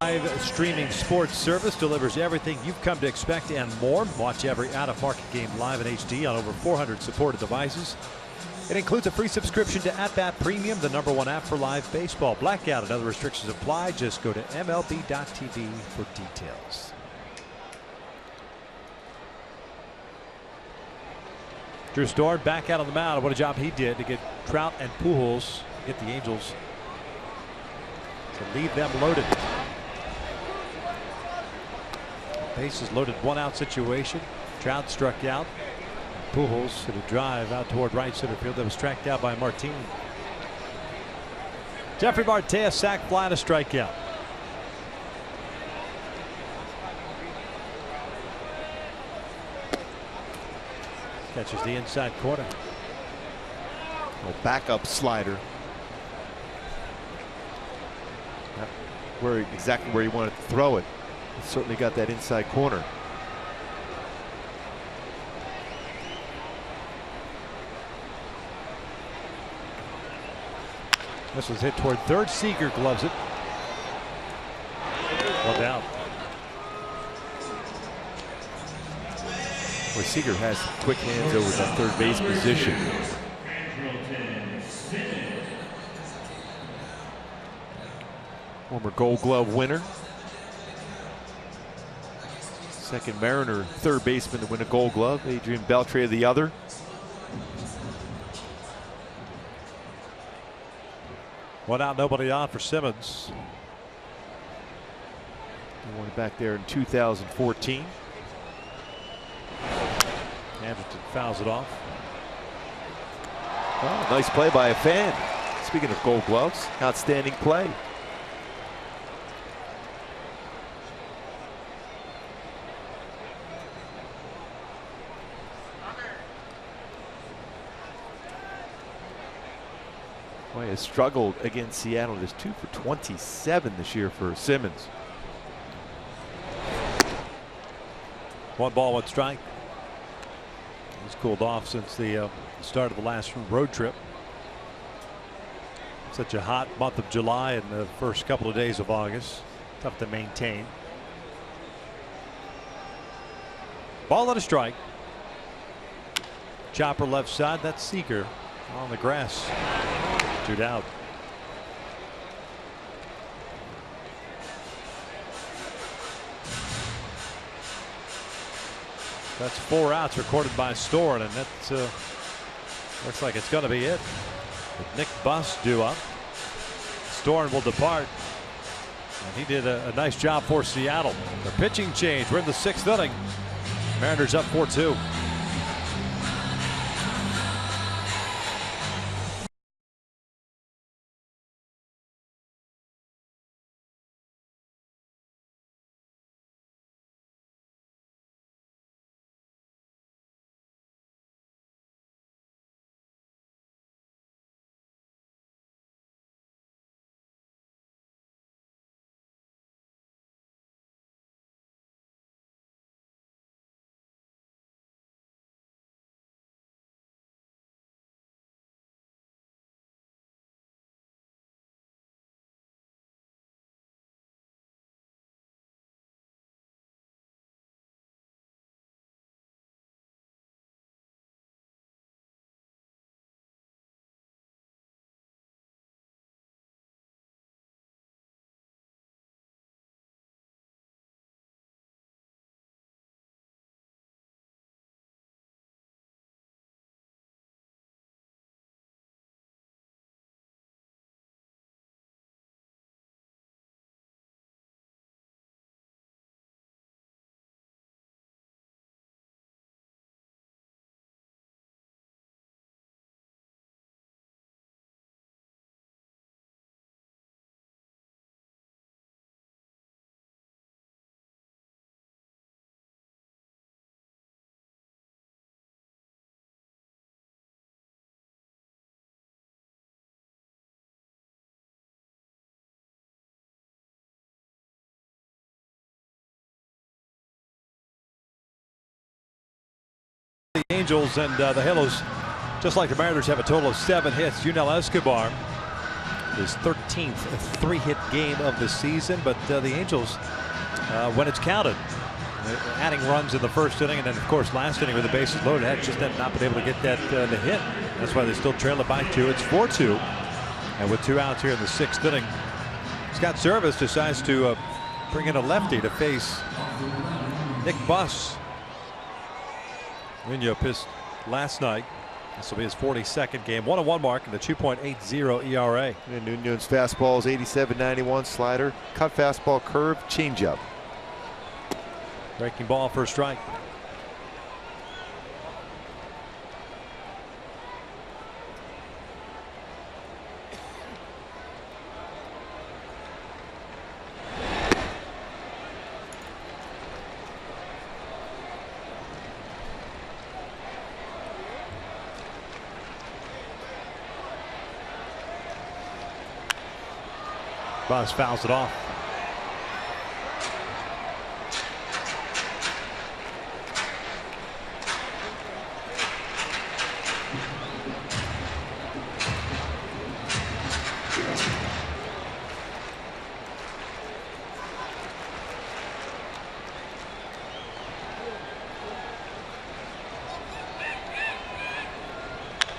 Live streaming sports service delivers everything you've come to expect and more. Watch every out-of-market game live in HD on over 400 supported devices. It includes a free subscription to At-Bat Premium, the #1 app for live baseball. Blackout and other restrictions apply. Just go to MLB.tv for details. Drew Storen back out on the mound. What a job he did to get Trout and Pujols, get the Angels to leave them loaded. Bases loaded, 1-out situation. Trout struck out. Pujols hit a drive out toward right center field that was tracked out by Martin. Jeffrey Marte, a sac fly and a strikeout. Catches the inside corner.
Backup slider. Not exactly where you wanted to throw it. It certainly got that inside corner.
This was hit toward third. Seager gloves it. 1 down.
Boy, Seager has quick hands over that third base position. Former Gold Glove winner. Second Mariner third baseman to win a Gold Glove. Adrian Beltre the other.
One out, nobody on for Simmons.
He won back there in 2014.
Anderson fouls it off.
Oh, nice play by a fan. Speaking of Gold Gloves, outstanding play. Boy, has struggled against Seattle. There's 2 for 27 this year for Simmons.
1 ball, 1 strike. He's cooled off since the start of the last road trip. Such a hot month of July and the first couple of days of August. Tough to maintain. Ball and a strike. Chopper left side. That's Seager on the grass. 2 down. That's 4 outs recorded by Storen, and that looks like it's going to be it. With Nick Buss due up, Storen will depart, and he did a nice job for Seattle. The pitching change. We're in the 6th inning. Mariners up 4-2. The Angels and the Halos, just like the Mariners, have a total of 7 hits. Yunel Escobar, his 13th 3-hit game of the season, but the Angels, when it's counted, adding runs in the first inning, and then of course last inning with the bases loaded, had just not been able to get that the hit. That's why they still trail it by 2. It's 4-2, and with 2 outs here in the 6th inning, Scott Servais decides to bring in a lefty to face Nick Buss. Nuno pitched last night. This will be his 42nd game. 1-1 mark and the 2.80 ERA.
And Nuno's fastball is 87-91, slider, cut fastball, curve, changeup.
Breaking ball for a strike. Buzz fouls it off.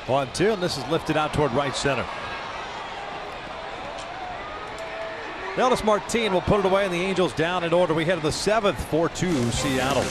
One, two, and this is lifted out toward right center. Elvis Martin will put it away, and the Angels down in order. We head to the 7th, 4-2 Seattle.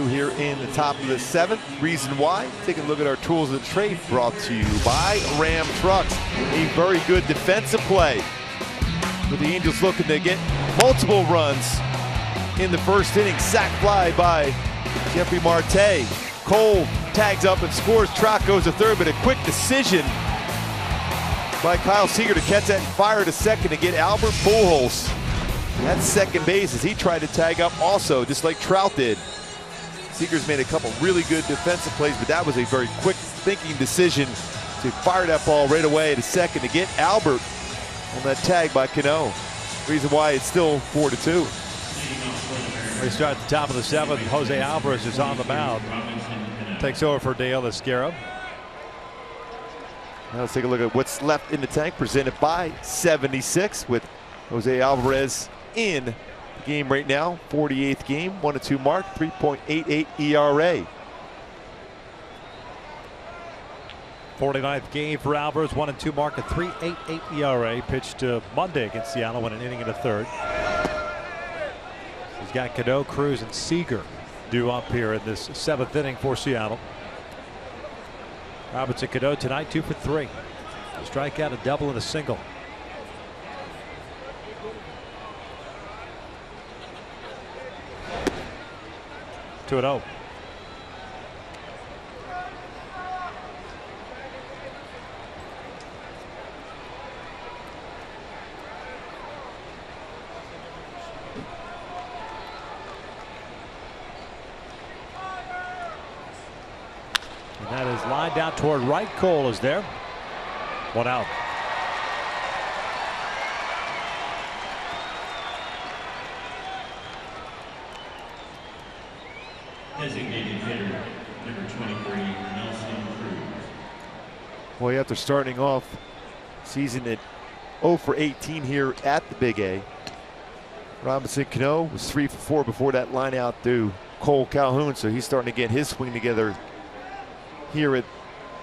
Here in the top of the 7th. Reason why? Taking a look at our tools of the trade, brought to you by Ram Trucks. A very good defensive play, with the Angels looking to get multiple runs in the first inning. Sac fly by Jeffrey Marte. Cole tags up and scores. Trout goes to third, but a quick decision by Kyle Seager to catch that and fire to second to get Albert Pujols at second base as he tried to tag up also, just like Trout did. Seager's made a couple really good defensive plays, but that was a very quick thinking decision to fire that ball right away to second to get Albert on that tag by Cano. Reason why it's still 4-2.
We start at the top of the 7th. Jose Alvarez is on the mound. Takes over for Dale Esquero.
Now let's take a look at what's left in the tank, presented by 76, with Jose Alvarez in the game right now. 48th game, 1-2 mark, 3.88 ERA.
49th game for Alvarez, 1-2 mark, a 3.88 ERA. Pitched Monday against Seattle, went an inning and a third. He's got Cano, Cruz, and Seager due up here in this 7th inning for Seattle. Robinson Cano tonight 2 for 3. A strikeout, a double, and a single. Two and 0. And that is lined out toward right. Cole is there. 1 out.
Designated hitter, number 23, Nelson Cruz.
Boy, after starting off season at 0 for 18 here at the Big A, Robinson Cano was 3 for 4 before that line out to Cole Calhoun, so he's starting to get his swing together here at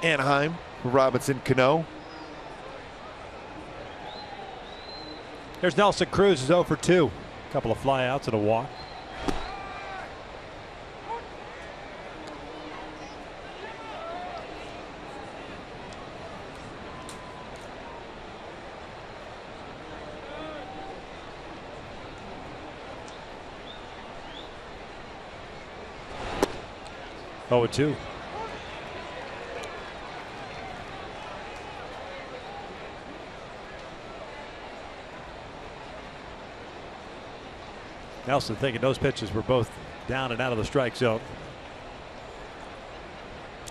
Anaheim for Robinson Cano.
Here's Nelson Cruz, is 0 for 2. A couple of flyouts and a walk. Oh, 2. Nelson thinking those pitches were both down and out of the strike zone.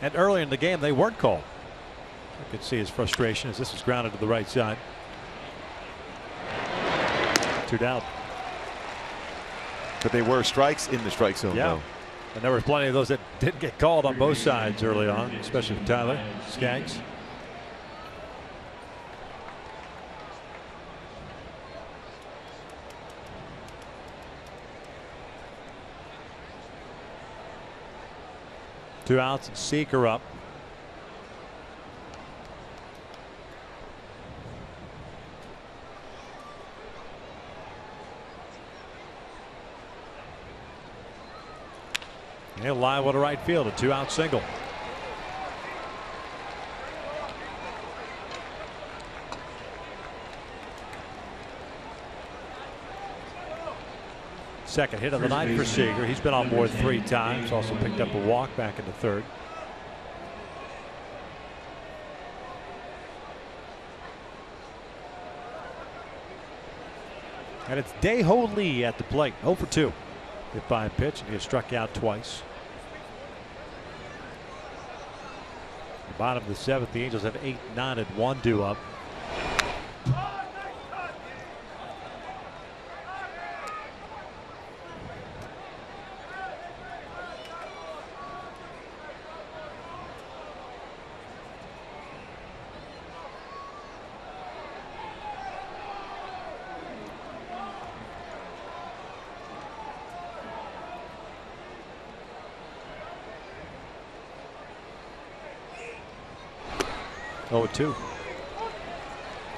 And earlier in the game, they weren't called. I could see his frustration as this was grounded to the right side. 2 down.
But they were strikes in the strike zone, though.
And there were plenty of those that didn't get called on both sides early on, especially for Tyler Skaggs. Two outs and Seeker up. He'll lie to right field, a 2-out single. Second hit of the night for Seager. He's been on board 3 times. Also picked up a walk back into third. And it's Dae-Ho Lee at the plate. 0 for 2. Hit by a pitch, and he has struck out twice. Bottom of the 7th, the Angels have 8, 9, and 1 due up. Oh, 2.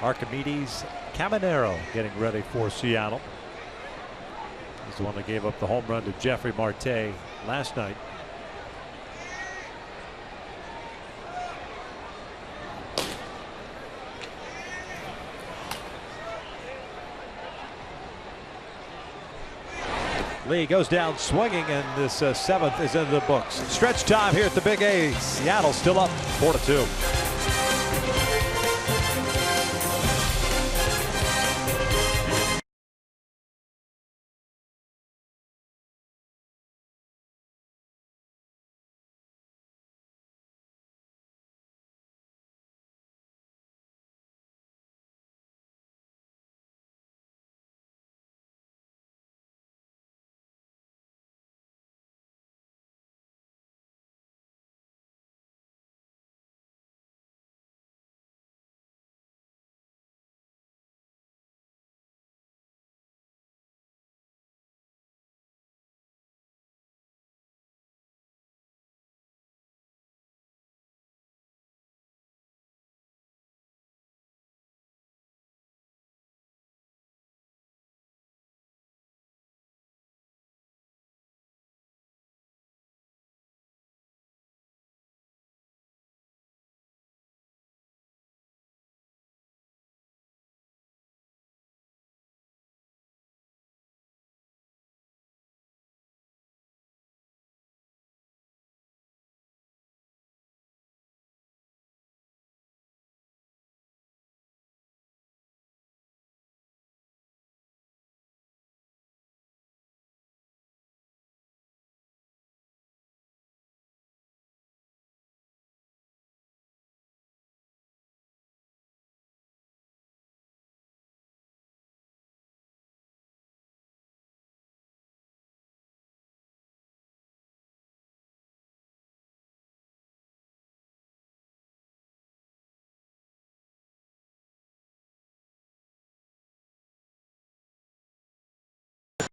Archimedes Caminero getting ready for Seattle. He's the one that gave up the home run to Jeffrey Marte last night. Lee goes down swinging, and this 7th is in the books. Stretch time here at the Big A. Seattle still up 4-2.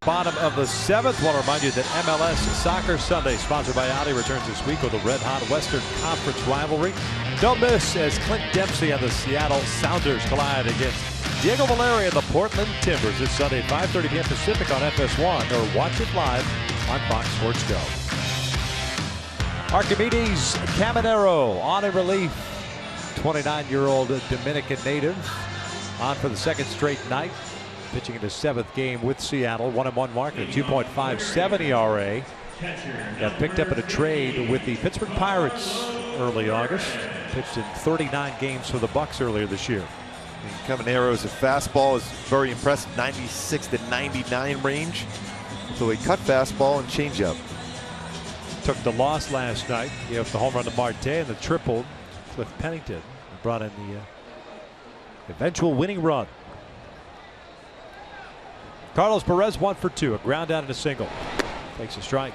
Bottom of the 7th. Want to remind you that MLS Soccer Sunday, sponsored by Audi, returns this week with a red-hot Western Conference rivalry. Don't miss as Clint Dempsey and the Seattle Sounders collide against Diego Valeri and the Portland Timbers this Sunday at 5:30 p.m. Pacific on FS1, or watch it live on Fox Sports Go. Archimedes Caminero on in relief. 29-year-old Dominican native on for the 2nd straight night. Pitching in his 7th game with Seattle. 1-1 mark, a 2.57 ERA. Got picked up in a trade with the Pittsburgh Pirates early August. Pitched in 39 games for the Bucks earlier this year.
Caminero's fastball is very impressive, 96 to 99 range. So a cut fastball and changeup.
Took the loss last night. Gave up the home run to Marte and the triple Cliff Pennington. Brought in the eventual winning run. Carlos Perez 1 for 2. A ground out and a single. Takes a strike.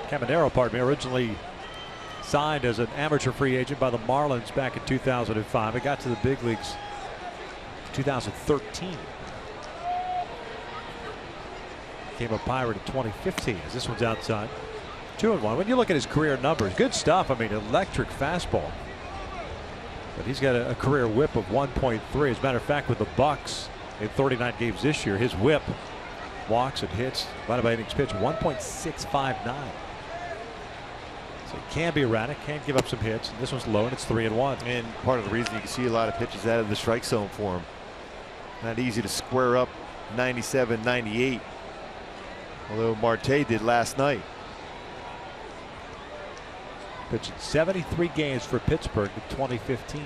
Caminero, pardon me, originally signed as an amateur free agent by the Marlins back in 2005. He got to the big leagues in 2013. Became a Pirate in 2015 as this one's outside. 2-1. When you look at his career numbers, good stuff. I mean, electric fastball. But he's got a career whip of 1.3. As a matter of fact, with the Bucks in 39 games this year, his whip, walks and hits, divided by innings pitched, 1.659. So it can be erratic, can give up some hits. And this one's low, and it's 3-1.
And part of the reason you can see a lot of pitches out of the strike zone for him. Not easy to square up 97, 98. Although Marte did last night.
Pitched 73 games for Pittsburgh in 2015.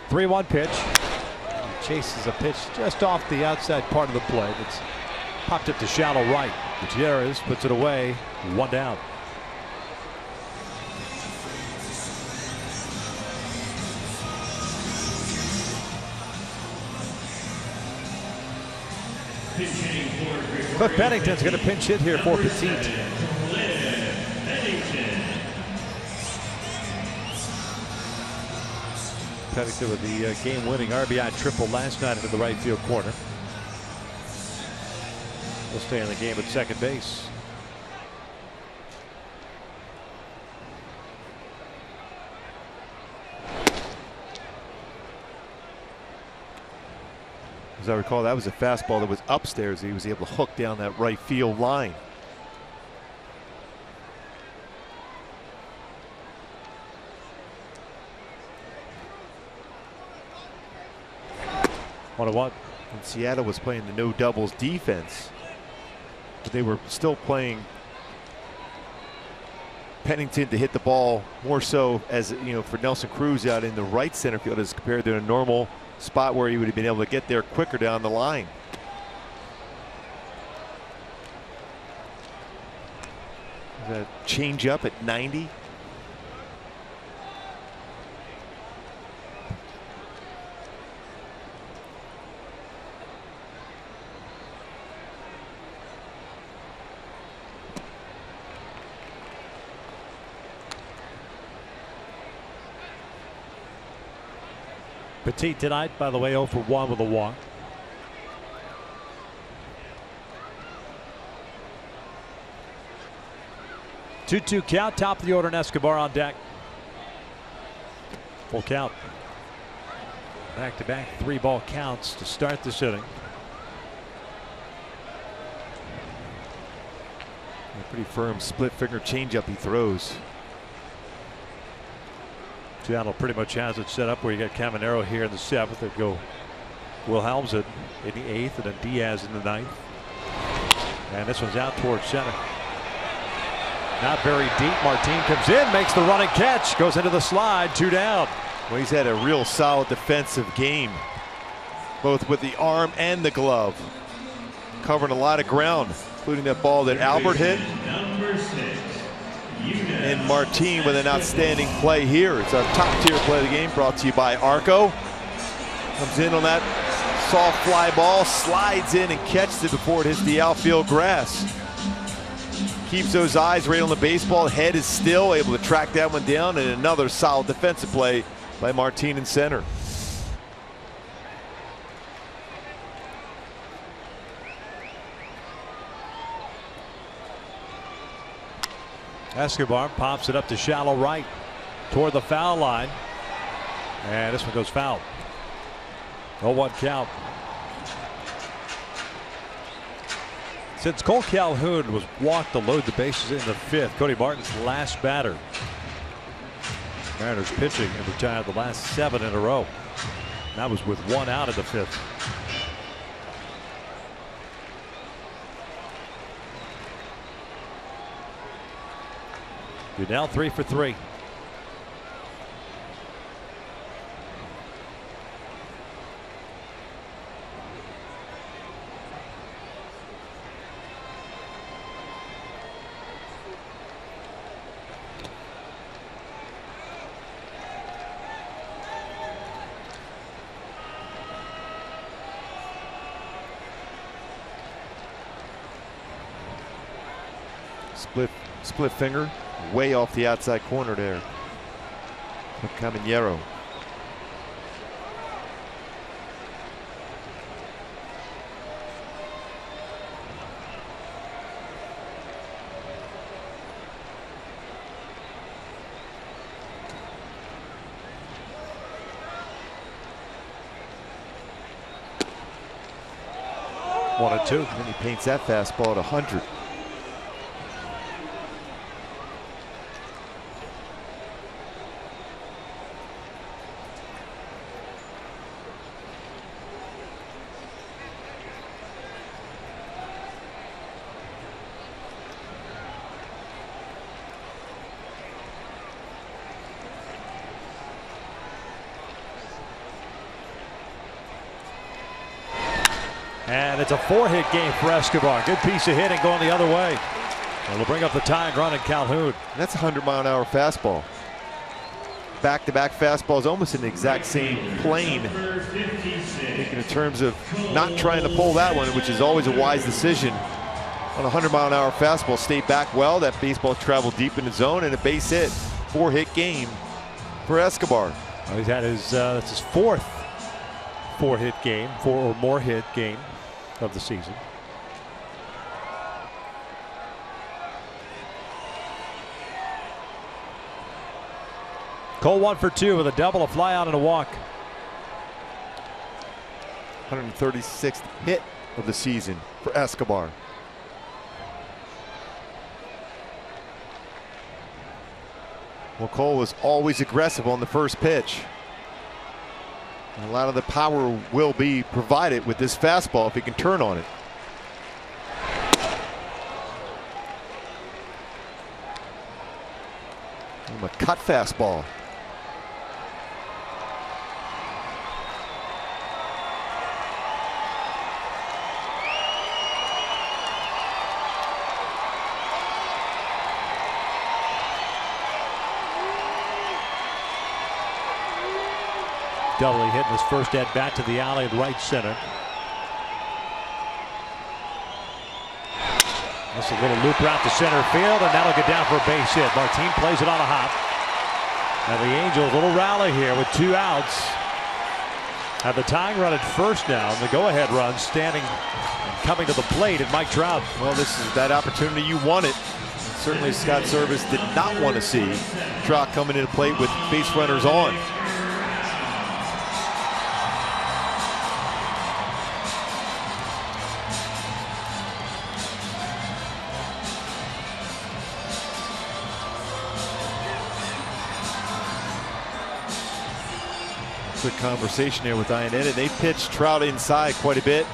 3-1 pitch. He chases a pitch just off the outside part of the plate. It's popped up to shallow right. Gutierrez puts it away. 1 down. Cliff Pennington's going to pinch hit here for Petit. Pennington with the game-winning RBI triple last night into the right field corner. He'll stay in the game at second base.
As I recall, that was a fastball that was upstairs. He was able to hook down that right field line.
One.
And Seattle was playing the no doubles defense, but they were still playing Pennington to hit the ball more so as, you know, for Nelson Cruz out in the right center field as compared to a normal spot where he would have been able to get there quicker down the line. That change up at 90.
Petit tonight, by the way, 0 for 1 with a walk. Two-two count, top of the order, and Escobar on deck. Full count. Back-to-back 3-ball counts to start this inning.
A pretty firm split-finger changeup he throws.
Seattle pretty much has it set up where you got Caminero here in the 7th. They go Wilhelms in the 8th, and then Diaz in the 9th. And this one's out towards center. Not very deep. Martin comes in, makes the running catch, goes into the slide, 2 down.
Well, he's had a real solid defensive game, both with the arm and the glove. Covering a lot of ground, including that ball that Albert hit. And Martin with an outstanding play here. It's our top tier play of the game, brought to you by Arco. Comes in on that soft fly ball, slides in and catches it before it hits the outfield grass. Keeps those eyes right on the baseball. Head is still able to track that one down, and another solid defensive play by Martin in center.
Escobar pops it up to shallow right toward the foul line, and this one goes foul. 0-1 count. Since Cole Calhoun was walked to load the bases in the 5th, Cody Martin's last batter. Mariners pitching and retired the last 7 in a row. That was with 1 out of the 5th. You're now 3 for 3.
Split finger way off the outside corner there. Caminero.
One and 2.
And then he paints that fastball at 100.
And it's a 4-hit game for Escobar. Good piece of hitting going the other way. It'll bring up the tying run in Calhoun.
That's a 100-mile-an-hour fastball. Back-to-back fastballs, almost in the exact same plane. Thinking in terms of not trying to pull that one, which is always a wise decision. On a 100-mile-an-hour fastball, stay back well. That baseball traveled deep in the zone, and a base hit. 4-hit game for Escobar.
Well, he's had his that's his 4th 4-hit game, 4 or more hit game of the season. Cole 1 for 2 with a double, a fly out, and a walk.
136th hit of the season for Escobar. Well, Cole was always aggressive on the first pitch. And a lot of the power will be provided with this fastball if he can turn on it. A cut fastball.
Doubly hitting his first at bat to the alley at right center. That's a little loop route to center field, and that'll get down for a base hit. Martin plays it on a hop. And the Angels, a little rally here with 2 outs. Have the tying run at first now, and the go-ahead run standing and coming to the plate at Mike Trout.
Well, this is that opportunity you wanted. Certainly Scott Service did not want to see Trout coming into plate with base runners on. Quick conversation here with Iannetta. They pitched Trout inside quite a bit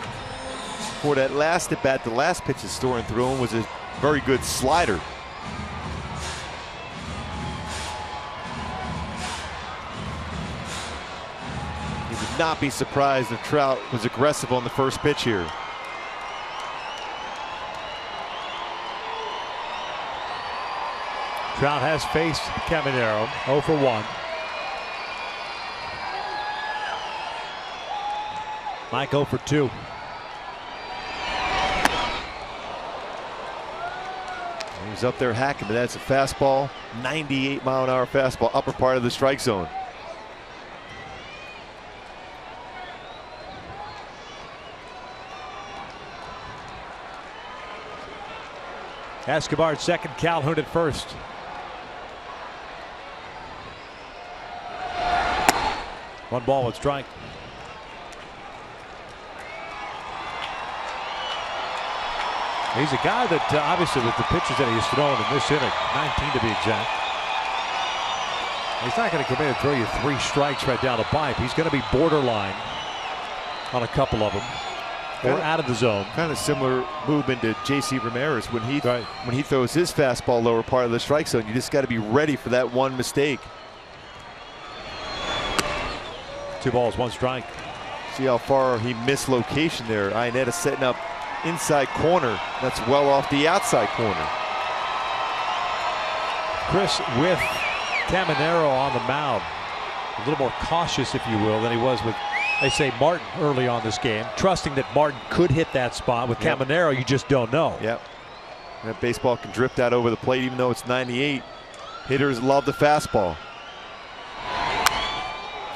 for that last at bat. The last pitch is storing through him was a very good slider. He would not be surprised if Trout was aggressive on the first pitch here.
Trout has faced Caminero 0 for 1. Mike 0 for 2.
He's up there hacking, but that's a fastball, 98-mile-an-hour fastball, upper part of the strike zone.
Escobar at second, Calhoun at first. One ball, one strike. He's a guy that obviously with the pitches that he's thrown in this inning, 19 to be exact. He's not going to come in and throw you 3 strikes right down the pipe. He's going to be borderline on a couple of them. Or out of the zone.
Kind of similar movement to J.C. Ramirez when he throws his fastball lower part of the strike zone. You just got to be ready for that one mistake.
2 balls, 1 strike.
See how far he missed location there. Iannetta setting up inside corner. That's well off the outside corner.
Chris with Caminero on the mound. A little more cautious, if you will, than he was with, they say, Martin early on this game. Trusting that Martin could hit that spot. With Caminero, you just don't know.
Yep. That baseball can drift out over the plate even though it's 98. Hitters love the fastball.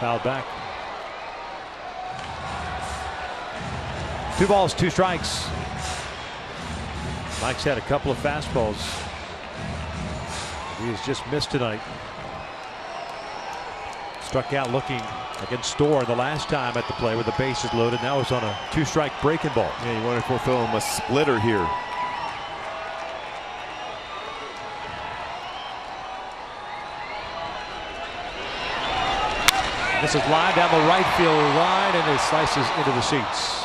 Fouled back. 2 balls, 2 strikes. Mike's had a couple of fastballs. He has just missed tonight. Struck out looking against Storr the last time at the play with the bases loaded. Now it's on a 2-strike breaking ball.
Yeah, you want to fulfill him a splitter here.
This is line down the right field line, and it slices into the seats.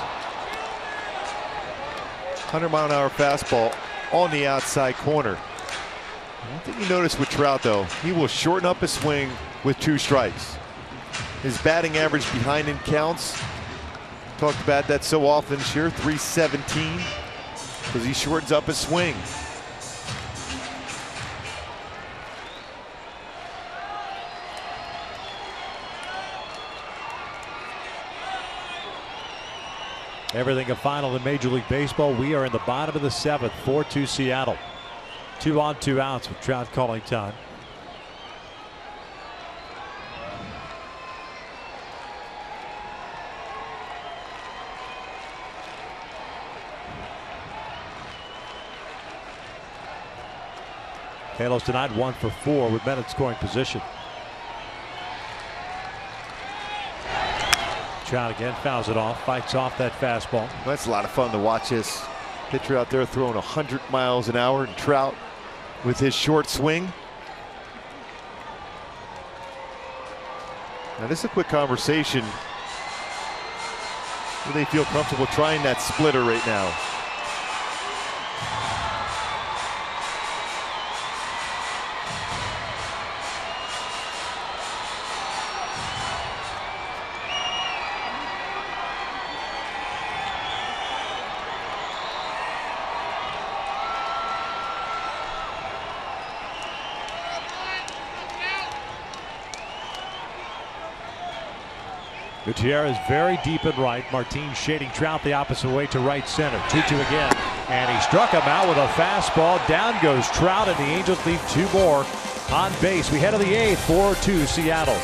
100-mile-an-hour fastball on the outside corner. One thing you notice with Trout, though, he will shorten up his swing with 2 strikes. His batting average behind him counts. Talked about that so often this year, 317, because he shortens up his swing.
Everything a final in Major League Baseball. We are in the bottom of the 7th, 4-2 Seattle. 2 on, 2 outs with Trout calling time. Halos tonight 1 for 4 with men in scoring position. Trout again fouls it off, fights off that fastball.
That's a lot of fun to watch this pitcher out there throwing 100 miles an hour, and Trout with his short swing. Now this is a quick conversation. Do they feel comfortable trying that splitter right now?
Gutierrez very deep in right. Martin shading Trout the opposite way to right center. 2-2 again. And he struck him out with a fastball. Down goes Trout, and the Angels leave 2 more on base. We head to the 8th, 4-2 Seattle.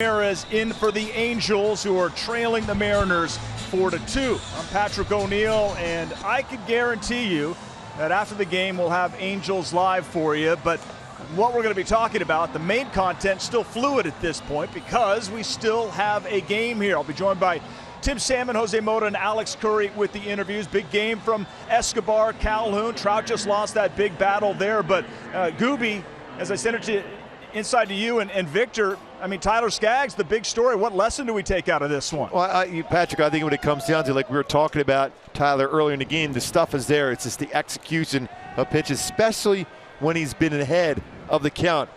Ramirez in for the Angels, who are trailing the Mariners 4-2. I'm Patrick O'Neill, and I can guarantee you that after the game we'll have Angels live for you. But what we're going to be talking about, the main content, still fluid at this point because we still have a game here. I'll be joined by Tim Salmon, Jose Mota, and Alex Curry with the interviews. Big game from Escobar, Calhoun. Trout just lost that big battle there. But Gooby, as I sent it to inside to you and Victor, I mean, Tyler Skaggs, the big story. What lesson do we take out of this one?
Well, Patrick, I think when it comes down to, like we were talking about Tyler earlier in the game, the stuff is there. It's just the execution of pitches, especially when he's been ahead of the count.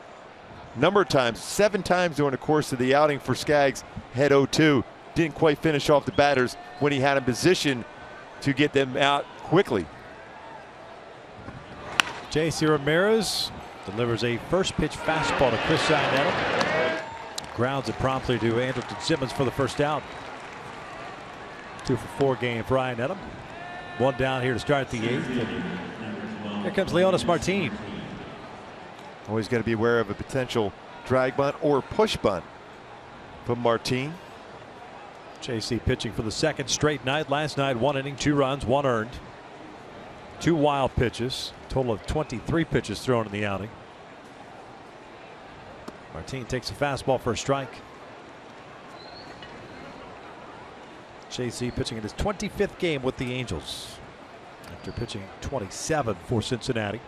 Number of times, 7 times during the course of the outing for Skaggs, had 0-2. Didn't quite finish off the batters when he had in position to get them out quickly.
J.C. Ramirez delivers a first pitch fastball to Chris Iannetta. Grounds it promptly to Andrelton Simmons for the first out. 2 for 4 game for Iannetta. 1 down here to start the 8th. And here comes Leonys Martin.
Always got to be aware of a potential drag bunt or push bunt from Martin.
J.C. pitching for the 2nd straight night. Last night, 1 inning, 2 runs, 1 earned. 2 wild pitches. Total of 23 pitches thrown in the outing. Martin takes a fastball for a strike. J.C. pitching in his 25th game with the Angels after pitching 27 for Cincinnati.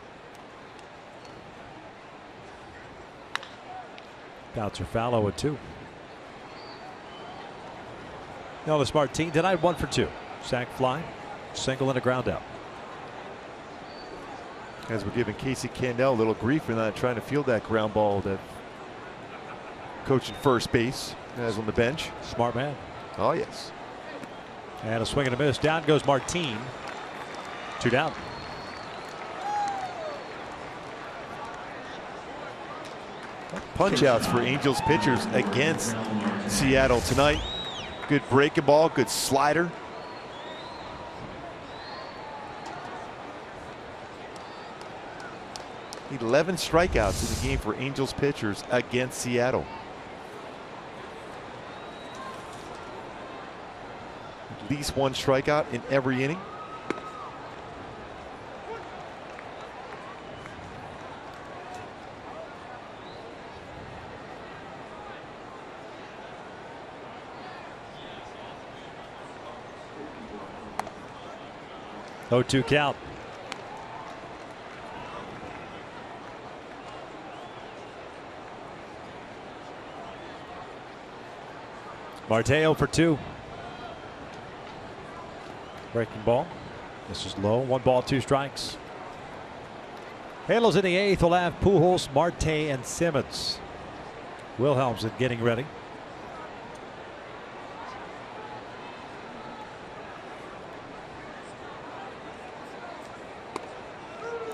Bouncer foul 0-2. Leonys Martin tonight 1 for 2. Sac fly, single and a ground out.
As we're giving Casey Candell a little grief for not trying to field that ground ball that coaching first base as on the bench.
Smart man.
Oh yes.
And a swing and a miss. Down goes Martin. 2 down.
Punch outs for Angels pitchers against Seattle tonight. Good breaking ball, good slider. $11 strikeouts in the game for Angels pitchers against Seattle. At least 1 strikeout in every inning.
Oh, 2 count. Marte 0 for 2. Breaking ball. This is low. 1 ball, 2 strikes. Halos in the 8th will have Pujols, Marte, and Simmons. Wilhelmsen getting ready.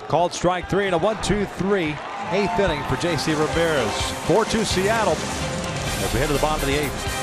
Called strike 3 and a 1-2-3. 8th inning for J.C. Ramirez. 4-2 Seattle as we head to the bottom of the 8th.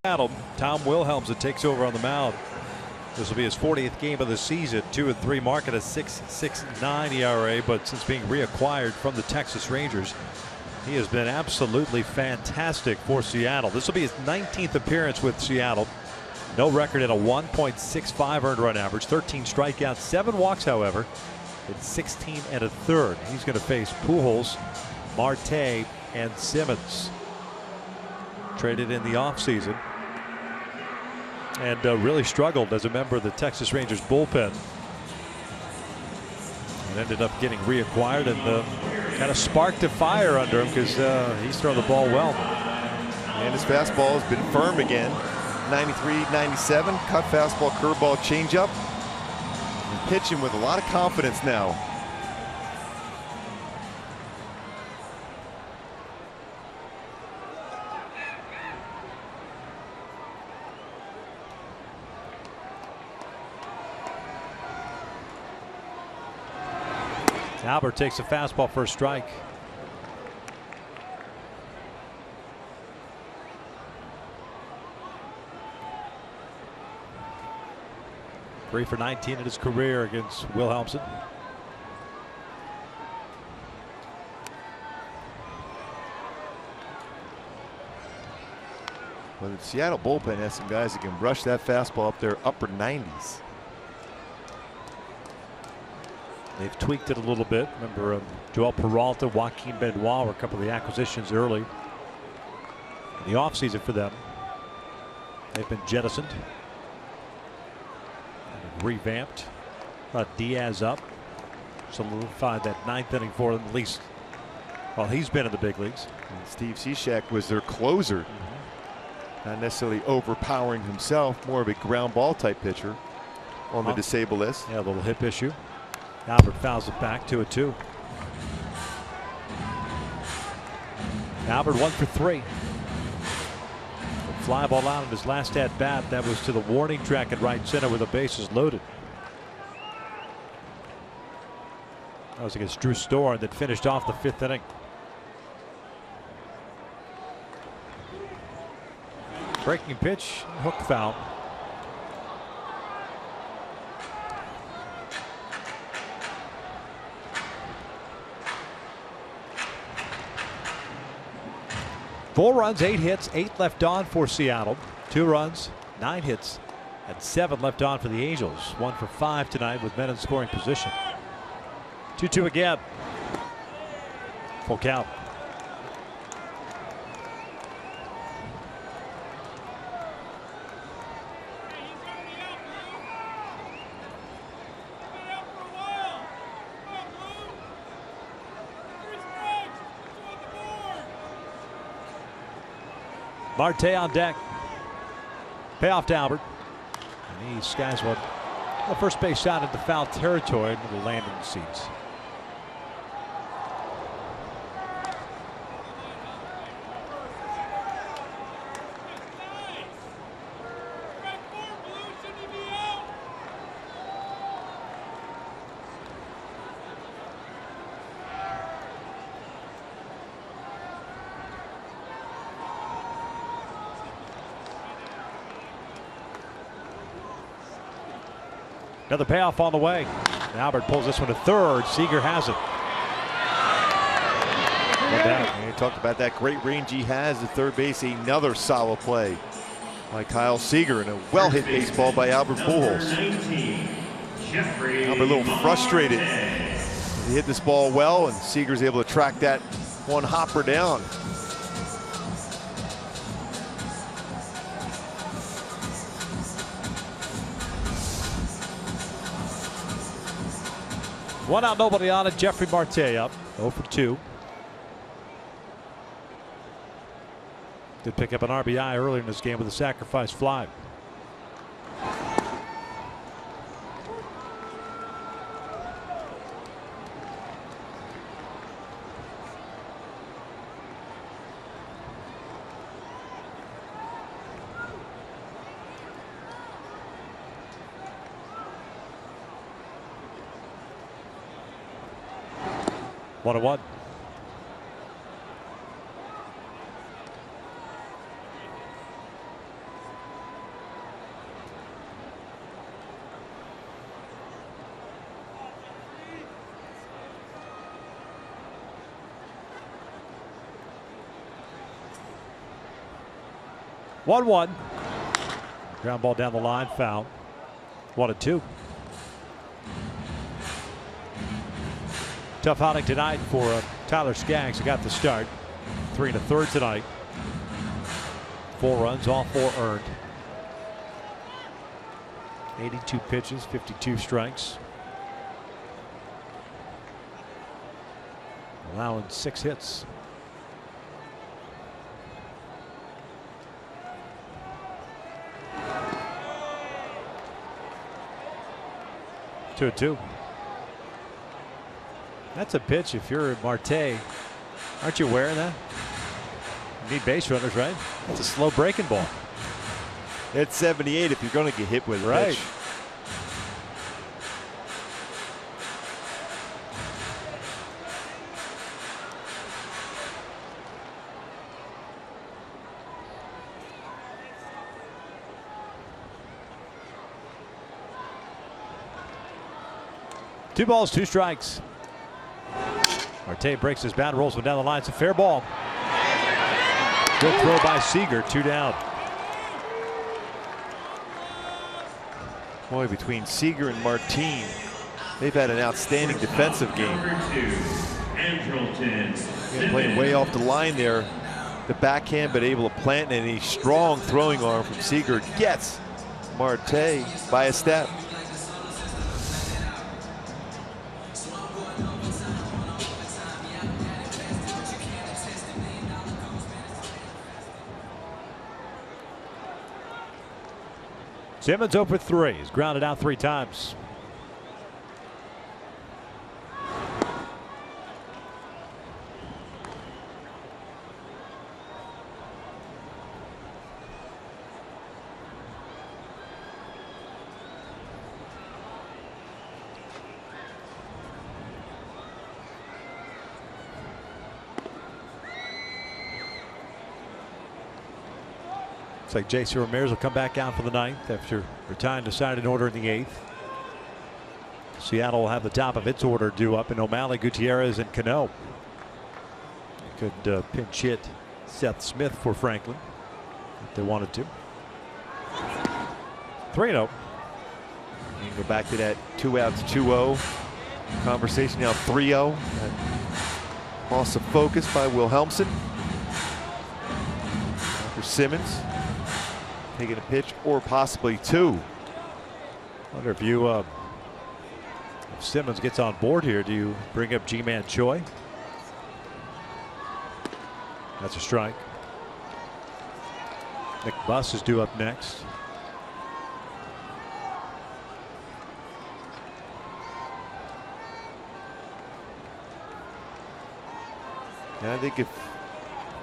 Tom Wilhelmsen takes over on the mound. This will be his 40th game of the season. 2-3 mark at a 6.69 ERA, but since being reacquired from the Texas Rangers, he has been absolutely fantastic for Seattle. This will be his 19th appearance with Seattle. No record at a 1.65 earned run average, 13 strikeouts, 7 walks, however. It's 16 1/3. He's going to face Pujols, Marte, and Simmons. Traded in the offseason and really struggled as a member of the Texas Rangers bullpen. And ended up getting reacquired and kind of sparked a fire under him because he's throwing the ball well.
And his fastball has been firm again. 93, 97, cut fastball, curveball, changeup. And pitching with a lot of confidence now.
Albert takes a fastball for a strike. Three for 19 in his career against Wilhelmsen.
But the Seattle bullpen has some guys that can rush that fastball up their upper 90s.
They've tweaked it a little bit. Remember, Joel Peralta, Joaquin Benoit were a couple of the acquisitions early in the offseason for them. They've been jettisoned, revamped. Diaz up, solidified that ninth inning for them, at least while he's been in the big leagues.
And Steve Cishek was their closer. Not necessarily overpowering himself, more of a ground ball type pitcher on the disabled list.
Yeah, a little hip issue. Albert fouls it back, 2-2. Albert 1 for 3. Fly ball out in his last at bat. That was to the warning track at right center with the bases loaded. That was against Drew Storen that finished off the 5th inning. Breaking pitch, hook foul. Four runs, 8 hits, 8 left on for Seattle. 2 runs, 9 hits, and 7 left on for the Angels. 1 for 5 tonight with men in scoring position. 2-2 again. Full count. Marte on deck. Payoff to Albert. And he skies one. The first base shot into foul territory and will land in the seats. Another payoff on the way. Albert pulls this one to third. Seager has it.
And you talked about that great range he has at third base. Another solid play by Kyle Seager and a well-hit baseball by Albert Pujols. Albert a little frustrated. He hit this ball well, and Seager's able to track that one hopper down.
One out, nobody on it. Jeffrey Marte up 0 for 2. Did pick up an RBI earlier in this game with a sacrifice fly. One and one. 1-1. Ground ball down the line, foul. 1-2. Tough outing tonight for Tyler Skaggs, who got the start. 3 1/3 tonight. 4 runs, all 4 earned. 82 pitches, 52 strikes. Allowing 6 hits. Two and 2. That's a pitch if you're Marte. Aren't you aware of that? You need base runners, right? It's a slow breaking ball.
It's 78 if you're going to get hit with a
right.
pitch.
Two balls, 2 strikes. Marte breaks his bat, rolls one down the line. It's a fair ball. Good throw by Seager, 2 down.
Boy, between Seager and Martine, they've had an outstanding defensive game. Playing way off the line there. The backhand, but able to plant, and a strong throwing arm from Seager gets Marte by a step.
Simmons 0 for 3. He's grounded out 3 times. Looks like J.C. Ramirez will come back out for the 9th after retiring to sign an order in the 8th. Seattle will have the top of its order due up in O'Malley, Gutierrez, and Cano. Could pinch hit Seth Smith for Franklin if they wanted to. 3-0.
Go back to that 2 outs, 2-0 conversation. Now 3-0. Loss of focus by Wilhelmsen. For Simmons. Taking a pitch or possibly 2.
Wonder if you if Simmons gets on board here, do you bring up G-Man Choi? That's a strike. Nick Buss is due up next.
And I think if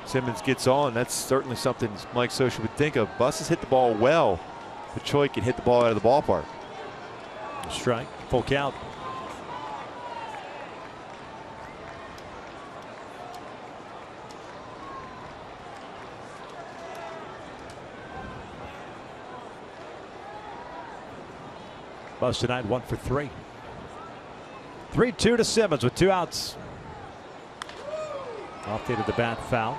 Simmons gets on, that's certainly something Mike Scioscia would think of. Buss has hit the ball well, but Choi can hit the ball out of the ballpark.
Strike, full count. Buss tonight 1 for 3. 3-2 to Simmons with 2 outs. Off the end of the bat, foul.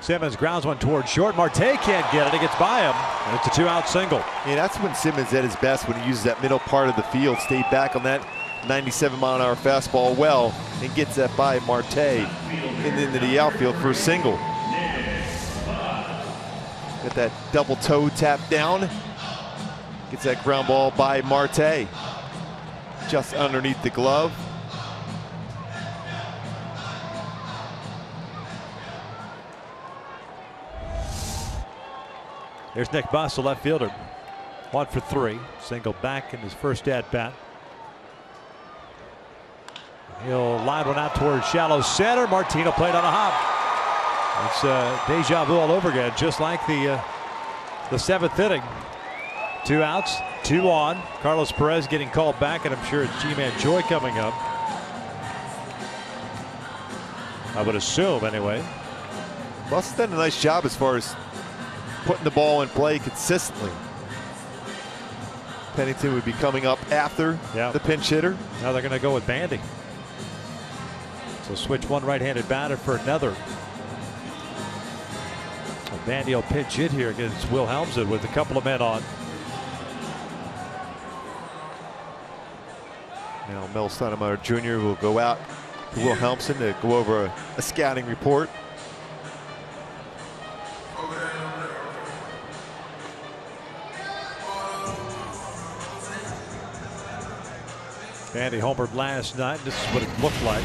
Simmons grounds one towards short. Marte can't get it. It gets by him, and it's a 2-out single.
Yeah, that's when Simmons at his best, when he uses that middle part of the field, stayed back on that 97-mile-an-hour fastball well, and gets that by Marte and into the outfield for a single. Got that double toe tap down. Gets that ground ball by Marte. Just underneath the glove.
There's Nick Buss, the left fielder. 1 for 3. Single back in his first at bat. He'll line one out towards shallow center. Martino played on a hop. It's deja vu all over again, just like the 7th inning. 2 outs, 2 on. Carlos Perez getting called back, and I'm sure it's G-Man Joy coming up. I would assume, anyway.
Must have done a nice job as far as putting the ball in play consistently. Pennington would be coming up after the pinch hitter.
Now they're going to go with Bandy. So switch one right-handed batter for another. Bandy will pinch hit here against Wilhelmsen with a couple of men on.
Now Mel Stoudemire Jr. will go out to Wilhelmsen to go over a scouting report.
Bandy homered last night. This is what it looked like.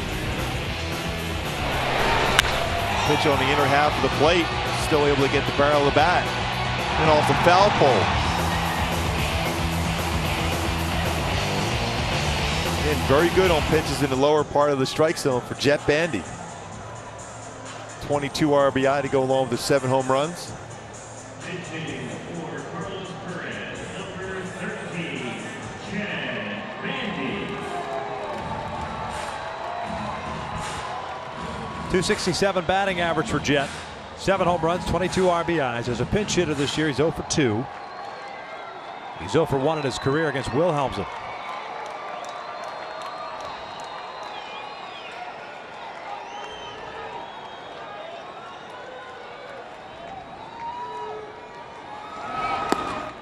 Pitch on the inner half of the plate. Still able to get the barrel of the bat. And off the foul pole. And very good on pitches in the lower part of the strike zone for Jet Bandy. 22 RBI to go along with the 7 home runs.
Pitching for Carlos Perez, number 13, Jet Bandy.
267 batting average for Jet. 7 home runs, 22 RBIs. As a pinch hitter this year, he's 0 for 2. He's 0 for 1 in his career against Wilhelmsen.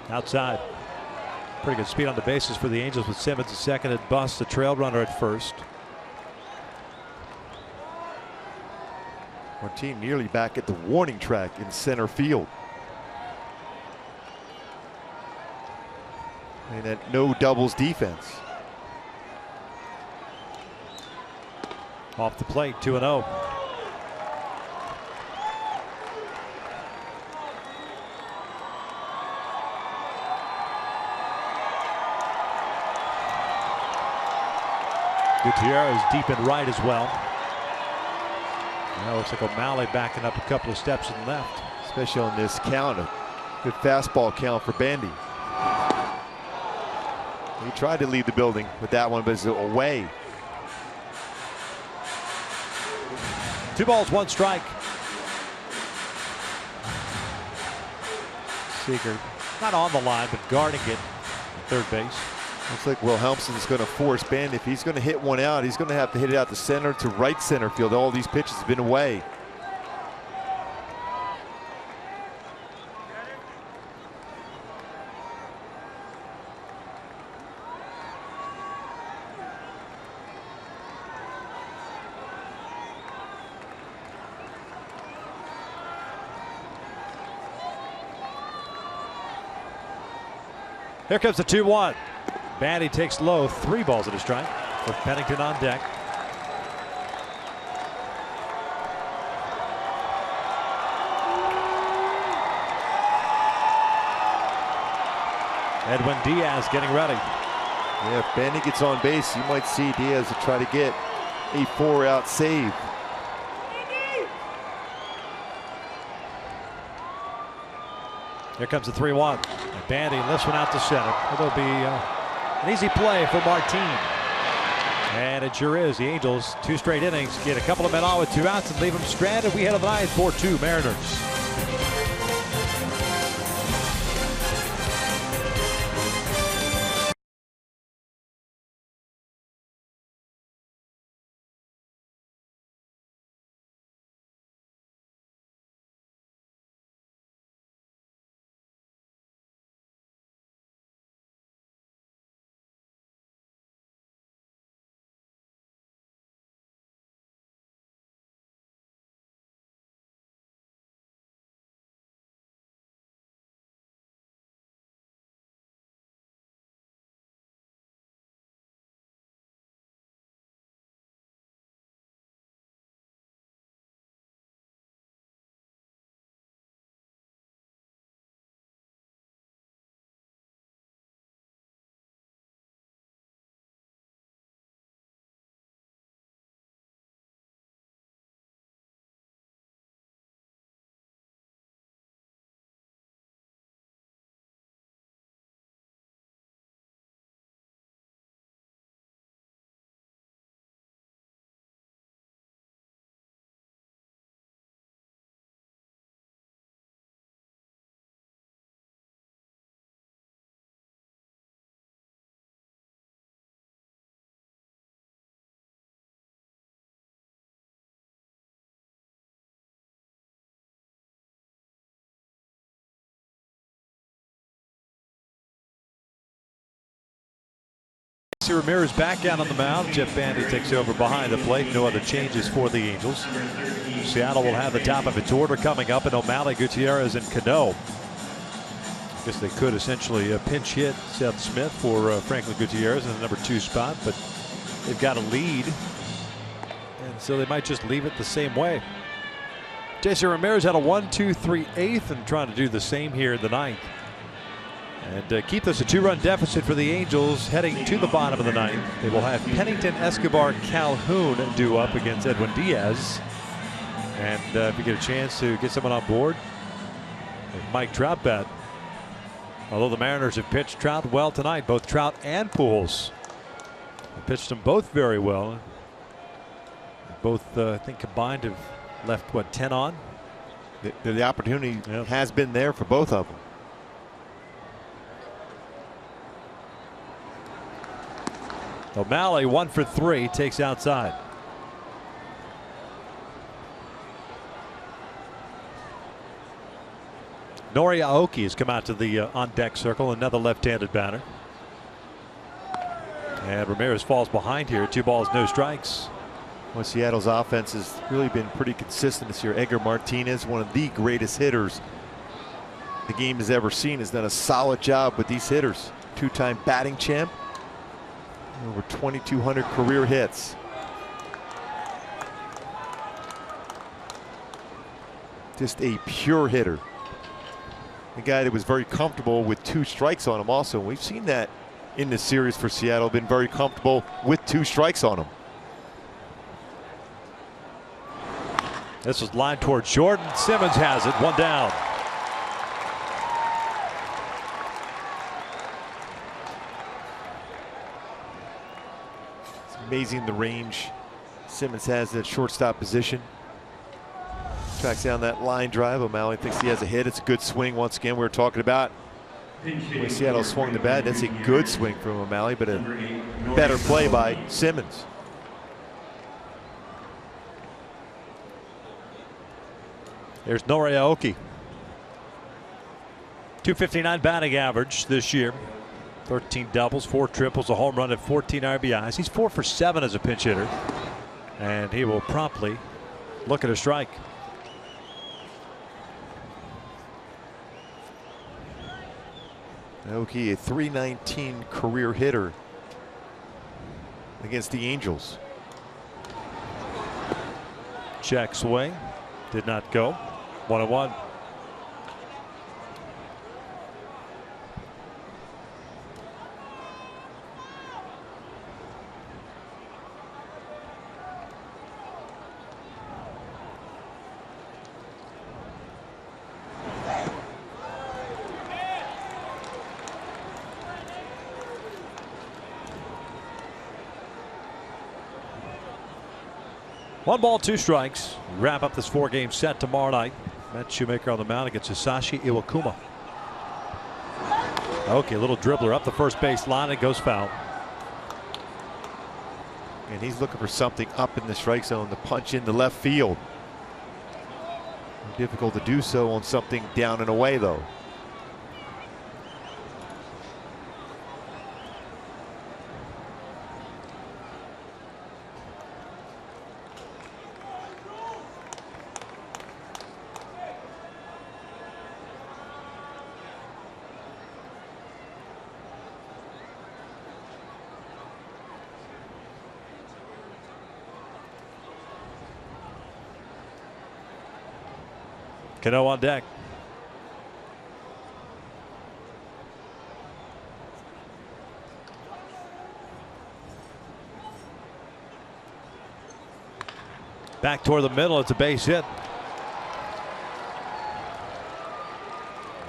Outside. Pretty good speed on the bases for the Angels with Simmons at second and Bust, the trail runner at first.
Martin nearly back at the warning track in center field. And that no doubles defense.
Off the plate, 2-0. Gutierrez deep in right as well. Now looks like O'Malley backing up a couple of steps and left.
Especially on this count, a good fastball count for Bandy. He tried to leave the building with that one, but it's away.
2 balls, 1 strike. Seager not on the line, but guarding it at third base.
Looks like Wilhelmsen's going to force Bandy. If he's going to hit one out, he's going to have to hit it out to center to right center field. All these pitches have been away.
Here comes the 2-1. Bandy takes low, 3 balls at a strike with Pennington on deck. Edwin Diaz getting ready.
Yeah, if Bandy gets on base, you might see Diaz to try to get a 4-out save.
Here comes the 3-1. Bandy lifts one out to center. It'll be an easy play for Martin. And it sure is. The Angels, 2 straight innings, get a couple of men on with 2 outs and leave them stranded. We head to the 9th, 4-2 Mariners. Ramirez back out on the mound. Jeff Bandy takes over behind the plate. No other changes for the Angels. Seattle will have the top of its order coming up, and O'Malley, Gutierrez, and Cano. I guess they could essentially pinch hit Seth Smith for Franklin Gutierrez in the number 2 spot, but they've got a lead, and so they might just leave it the same way. Jason Ramirez had a 1-2-3-8 and trying to do the same here in the 9th. And keep this a 2-run deficit for the Angels heading to the bottom of the 9th. They will have Pennington, Escobar, Calhoun due up against Edwin Diaz. And if you get a chance to get someone on board, Mike Trout bat. Although the Mariners have pitched Trout well tonight, both Trout and Pujols have pitched them both very well. Both, I think, combined have left, what, 10 on?
The opportunity has been there for both of them.
O'Malley 1 for 3, takes outside. Nori Aoki has come out to the on-deck circle, another left-handed batter. And Ramirez falls behind here. 2 balls, no strikes.
Well, Seattle's offense has really been pretty consistent this year. Edgar Martinez, one of the greatest hitters the game has ever seen, has done a solid job with these hitters. 2-time batting champ. Over 2,200 career hits. Just a pure hitter. A guy that was very comfortable with 2 strikes on him also. We've seen that in this series for Seattle. Been very comfortable with 2 strikes on him.
This was lined towards Jordan. Simmons has it. 1 down.
Amazing the range Simmons has at shortstop position. Tracks down that line drive. O'Malley thinks he has a hit. It's a good swing. Once again, we were talking about when Seattle swung the bat. That's a good swing from O'Malley, but a better play by Simmons.
There's Nori Aoki. 259 batting average this year. 13 doubles, 4 triples, a home run, and 14 RBIs. He's 4 for 7 as a pinch hitter, and he will promptly look at a strike.
Aoki, a .319 career hitter against the Angels.
Check swing, did not go. 1-1. One ball, 2 strikes. Wrap up this 4-game set tomorrow night. Matt Shoemaker on the mound against Hisashi Iwakuma. Okay, a little dribbler up the first base line and goes foul.
And he's looking for something up in the strike zone to punch into left field. Difficult to do so on something down and away, though.
Cano on deck. Back toward the middle. It's a base hit.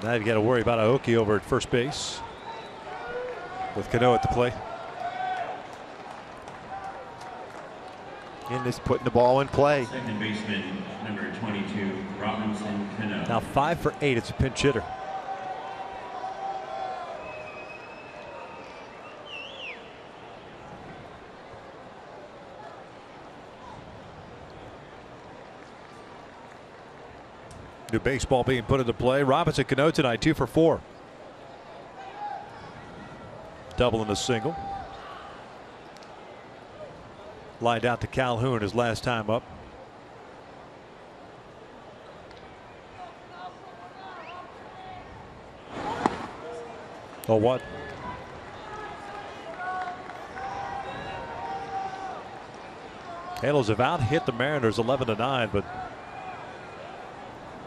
Now you got to worry about Aoki over at first base with Cano at the plate.
And just putting the ball in play.
Second baseman, number 22, Robinson Cano.
Now 5 for 8. It's a pinch hitter. New baseball being put into play. Robinson Cano tonight 2 for 4. Double and a single. Lined out to Calhoun his last time up. Oh, what? Halos have out-hit the Mariners 11-9, but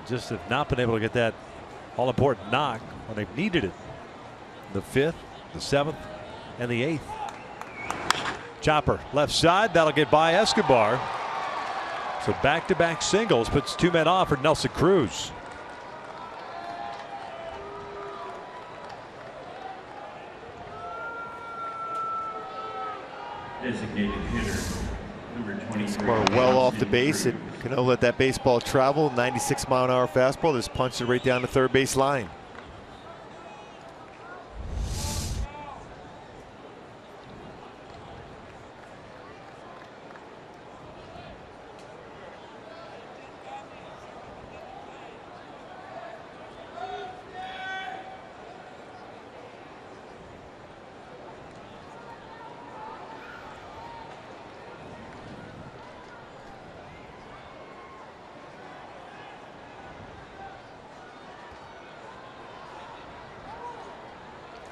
just have not been able to get that all-important knock when they've needed it. The 5th, the 7th, and the 8th. Chopper left side, that'll get by Escobar. So back-to-back singles puts 2 men off for Nelson Cruz.
Designated hitter, number 23.
Escobar well off the base, and Cano let that baseball travel. 96-mile-an-hour fastball, just punched it right down the third base line.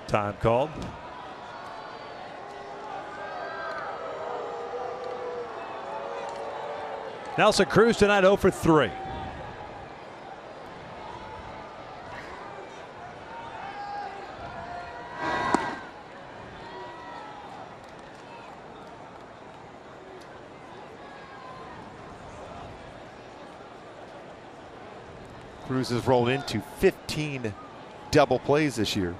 Time called. Nelson Cruz tonight 0 for 3.
Cruz has rolled into 15 double plays this year.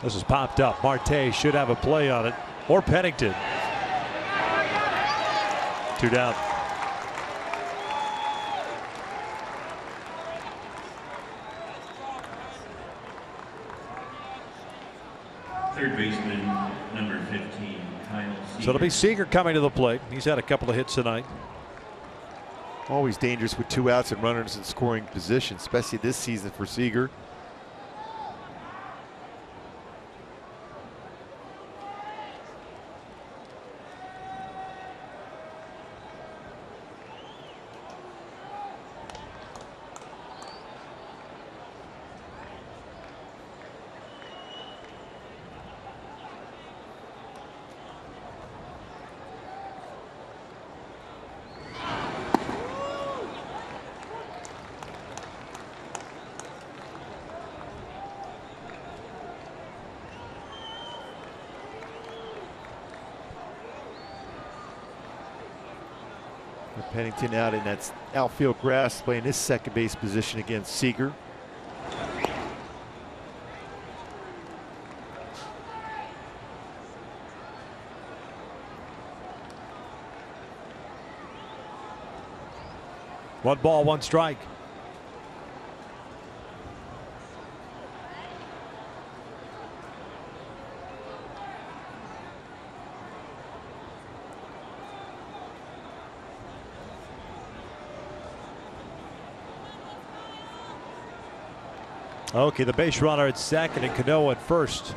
This is popped up. Marte should have a play on it, or Pennington. 2 down.
Third baseman, number 15, Kyle Seager.
So it'll be Seager coming to the plate. He's had a couple of hits tonight.
Always dangerous with 2 outs and runners in scoring position, especially this season for Seager. Pennington out in that outfield grass, playing his second base position against Seager.
One ball, one strike. Okay, the base runner at second and Cano at first.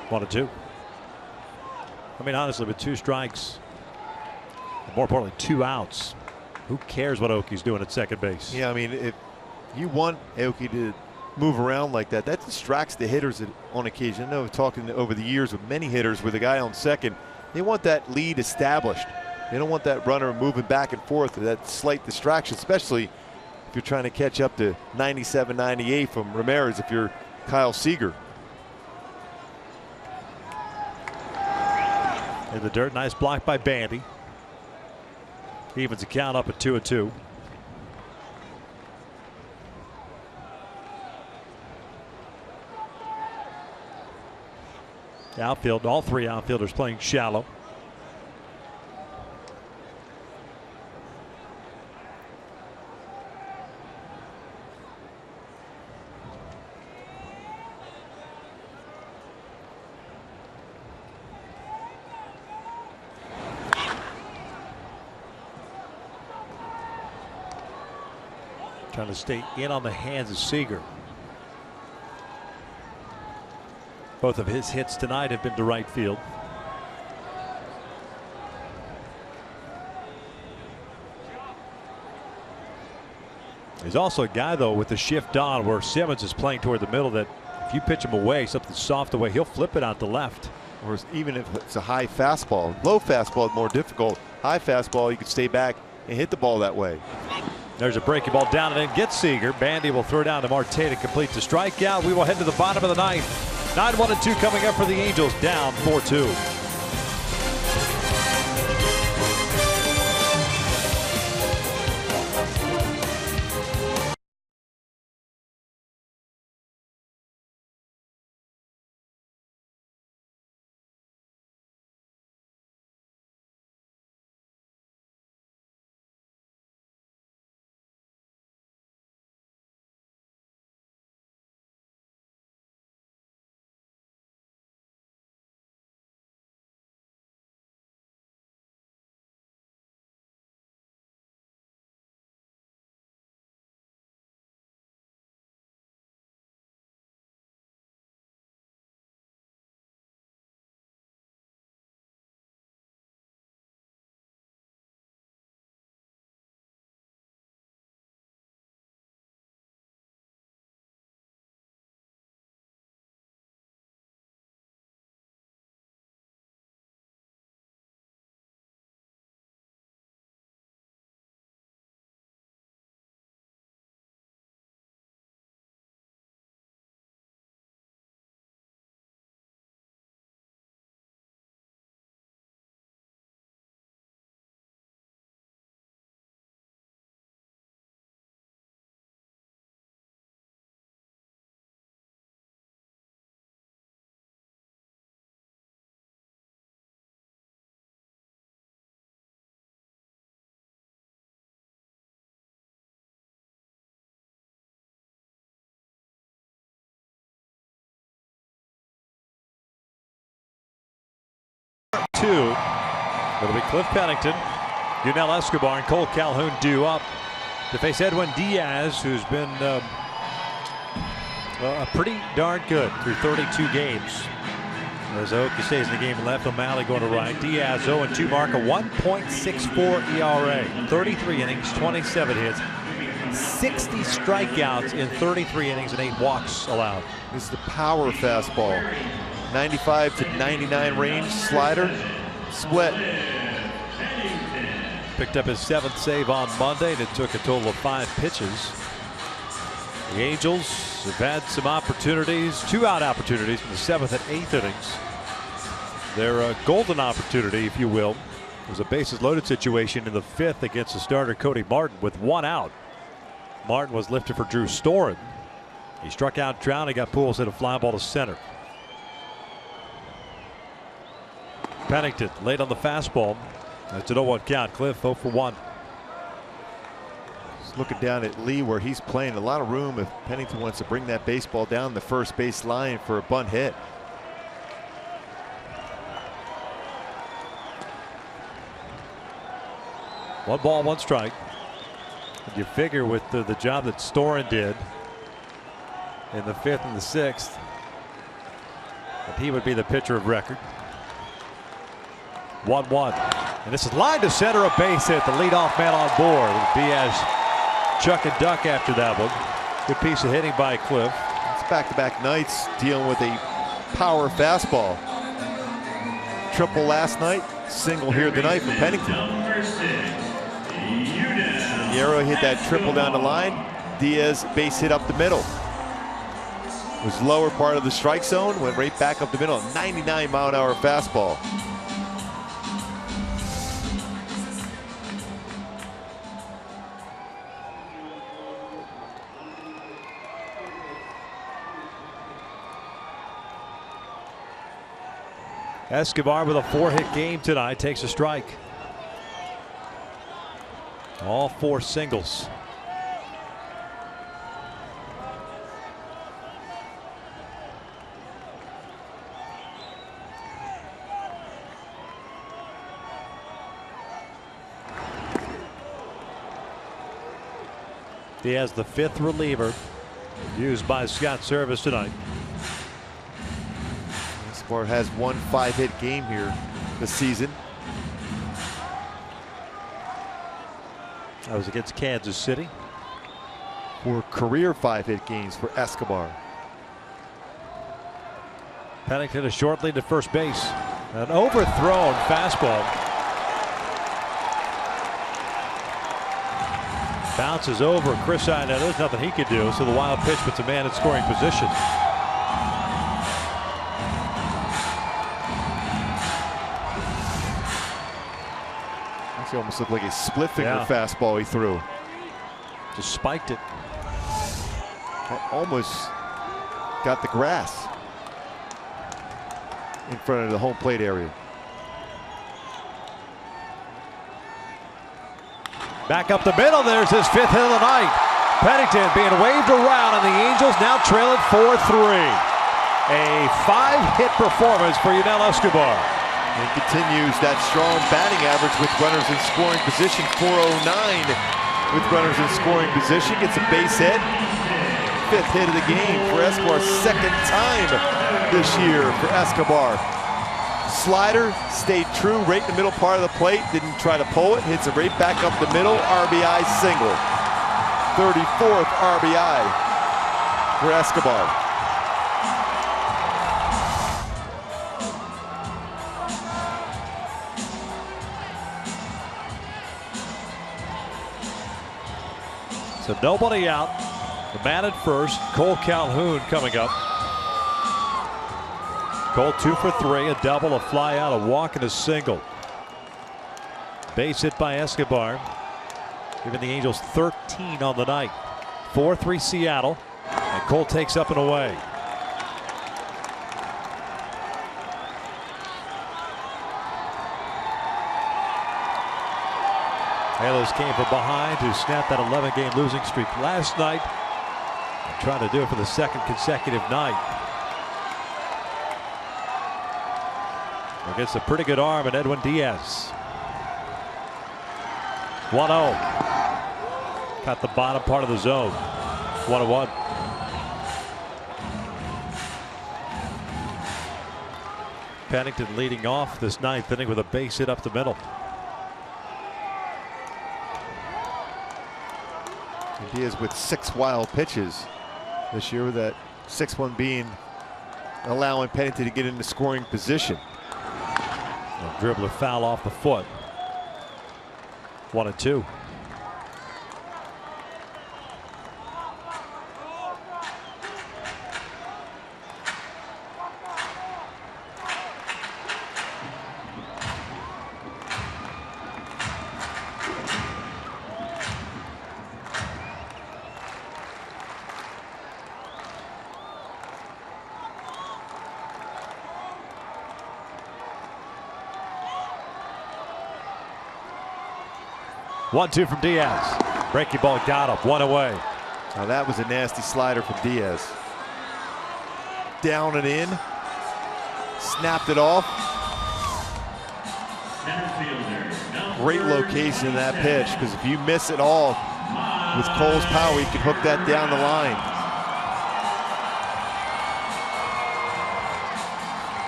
1-2. I mean, honestly, with 2 strikes, and more importantly, 2 outs, who cares what Oki's doing at second base?
Yeah, I mean, if you want Aoki to move around like that, that distracts the hitters on occasion. I know talking over the years with many hitters with a guy on second, they want that lead established. They don't want that runner moving back and forth, that slight distraction, especially if you're trying to catch up to 97, 98 from Ramirez if you're Kyle Seager.
In the dirt, nice block by Bandy. Evens the count up at 2-2. Outfield, all 3 outfielders playing shallow. trying to stay in on the hands of Seager. Both of his hits tonight have been to right field. He's also a guy, though, with the shift on where Simmons is playing toward the middle, that if you pitch him away, something soft away, he'll flip it out to left.
Or even if it's a high fastball. Low fastball is more difficult. High fastball, you can stay back and hit the ball that way.
There's a breaking ball down and in, gets Seager. Bandy will throw down to Marte to complete the strikeout. We will head to the bottom of the ninth. 9-1-2 coming up for the Angels, down 4-2. It'll be Cliff Pennington, Yunel Escobar, and Cole Calhoun due up to face Edwin Diaz, who's been pretty darn good through 32 games. As Aoki stays in the game left, O'Malley going to right. Diaz 0-2 mark, a 1.64 ERA, 33 innings, 27 hits, 60 strikeouts in 33 innings, and 8 walks allowed.
This is the power fastball. 95 to 99 range, slider, split.
Picked up his 7th save on Monday, and it took a total of 5 pitches. The Angels have had some opportunities, 2-out opportunities in the 7th and 8th innings. Their golden opportunity, if you will, was a bases loaded situation in the 5th against the starter Cody Martin with 1 out. Martin was lifted for Drew Storen. He struck out Trout and got Pujols hit a fly ball to center. Pennington late on the fastball. That's an 0-1 count. Cliff 0 for 1.
Just looking down at Lee where he's playing, a lot of room if Pennington wants to bring that baseball down the first base line for a bunt hit.
One ball, one strike. And you figure with the job that Storen did in the 5th and the 6th, that he would be the pitcher of record. 1-1. And this is line to center, a base hit. The leadoff man on board. Diaz chuck and duck after that one. Good piece of hitting by Cliff.
It's back-to-back nights dealing with a power fastball. Triple last night, single here tonight for Pennington. Niero hit that triple down the line. Diaz base hit up the middle. It was lower part of the strike zone, went right back up the middle. 99-mile-an-hour fastball.
Escobar with a 4-hit game tonight takes a strike. All 4 singles. Diaz, the 5th reliever used by Scott Service tonight.
Escobar has one 5-hit game here this season.
That was against Kansas City.
4 career 5-hit games for Escobar.
Pennington a short lead to first base. An overthrown fastball. Bounces over Chris Side. Now there's nothing he could do, so the wild pitch puts a man in scoring position.
He almost looked like a split finger fastball he threw.
Just spiked it.
That almost got the grass in front of the home plate area.
Back up the middle. There's his 5th hit of the night. Pennington being waved around, and the Angels now trail it 4-3. A 5-hit performance for Yunel Escobar.
And continues that strong batting average with runners in scoring position. 409 with runners in scoring position. Gets a base hit. 5th hit of the game for Escobar. 2nd time this year for Escobar. Slider stayed true right in the middle part of the plate. Didn't try to pull it. Hits it right back up the middle. RBI single. 34th RBI for Escobar.
So nobody out. The man at first, Cole Calhoun coming up. Cole 2 for 3, a double, a fly out, a walk, and a single. Base hit by Escobar, giving the Angels 13 on the night. 4-3 Seattle, and Cole takes up and away. Halos came from behind to snap that 11-game losing streak last night. Trying to do it for the 2nd consecutive night. Against a pretty good arm in Edwin Diaz. 1-0. Got the bottom part of the zone. 1-1. Pennington leading off this 9th inning with a base hit up the middle.
Diaz with 6 wild pitches this year, with that 6th one being allowing Pennington to get into scoring position.
A dribbler foul off the foot. 1-2. One-two from Diaz. Breaking ball got him. 1 away.
Now that was a nasty slider from Diaz. Down and in. Snapped it off. Great location in that pitch, because if you miss it all with Cole's power, he can hook that down the line.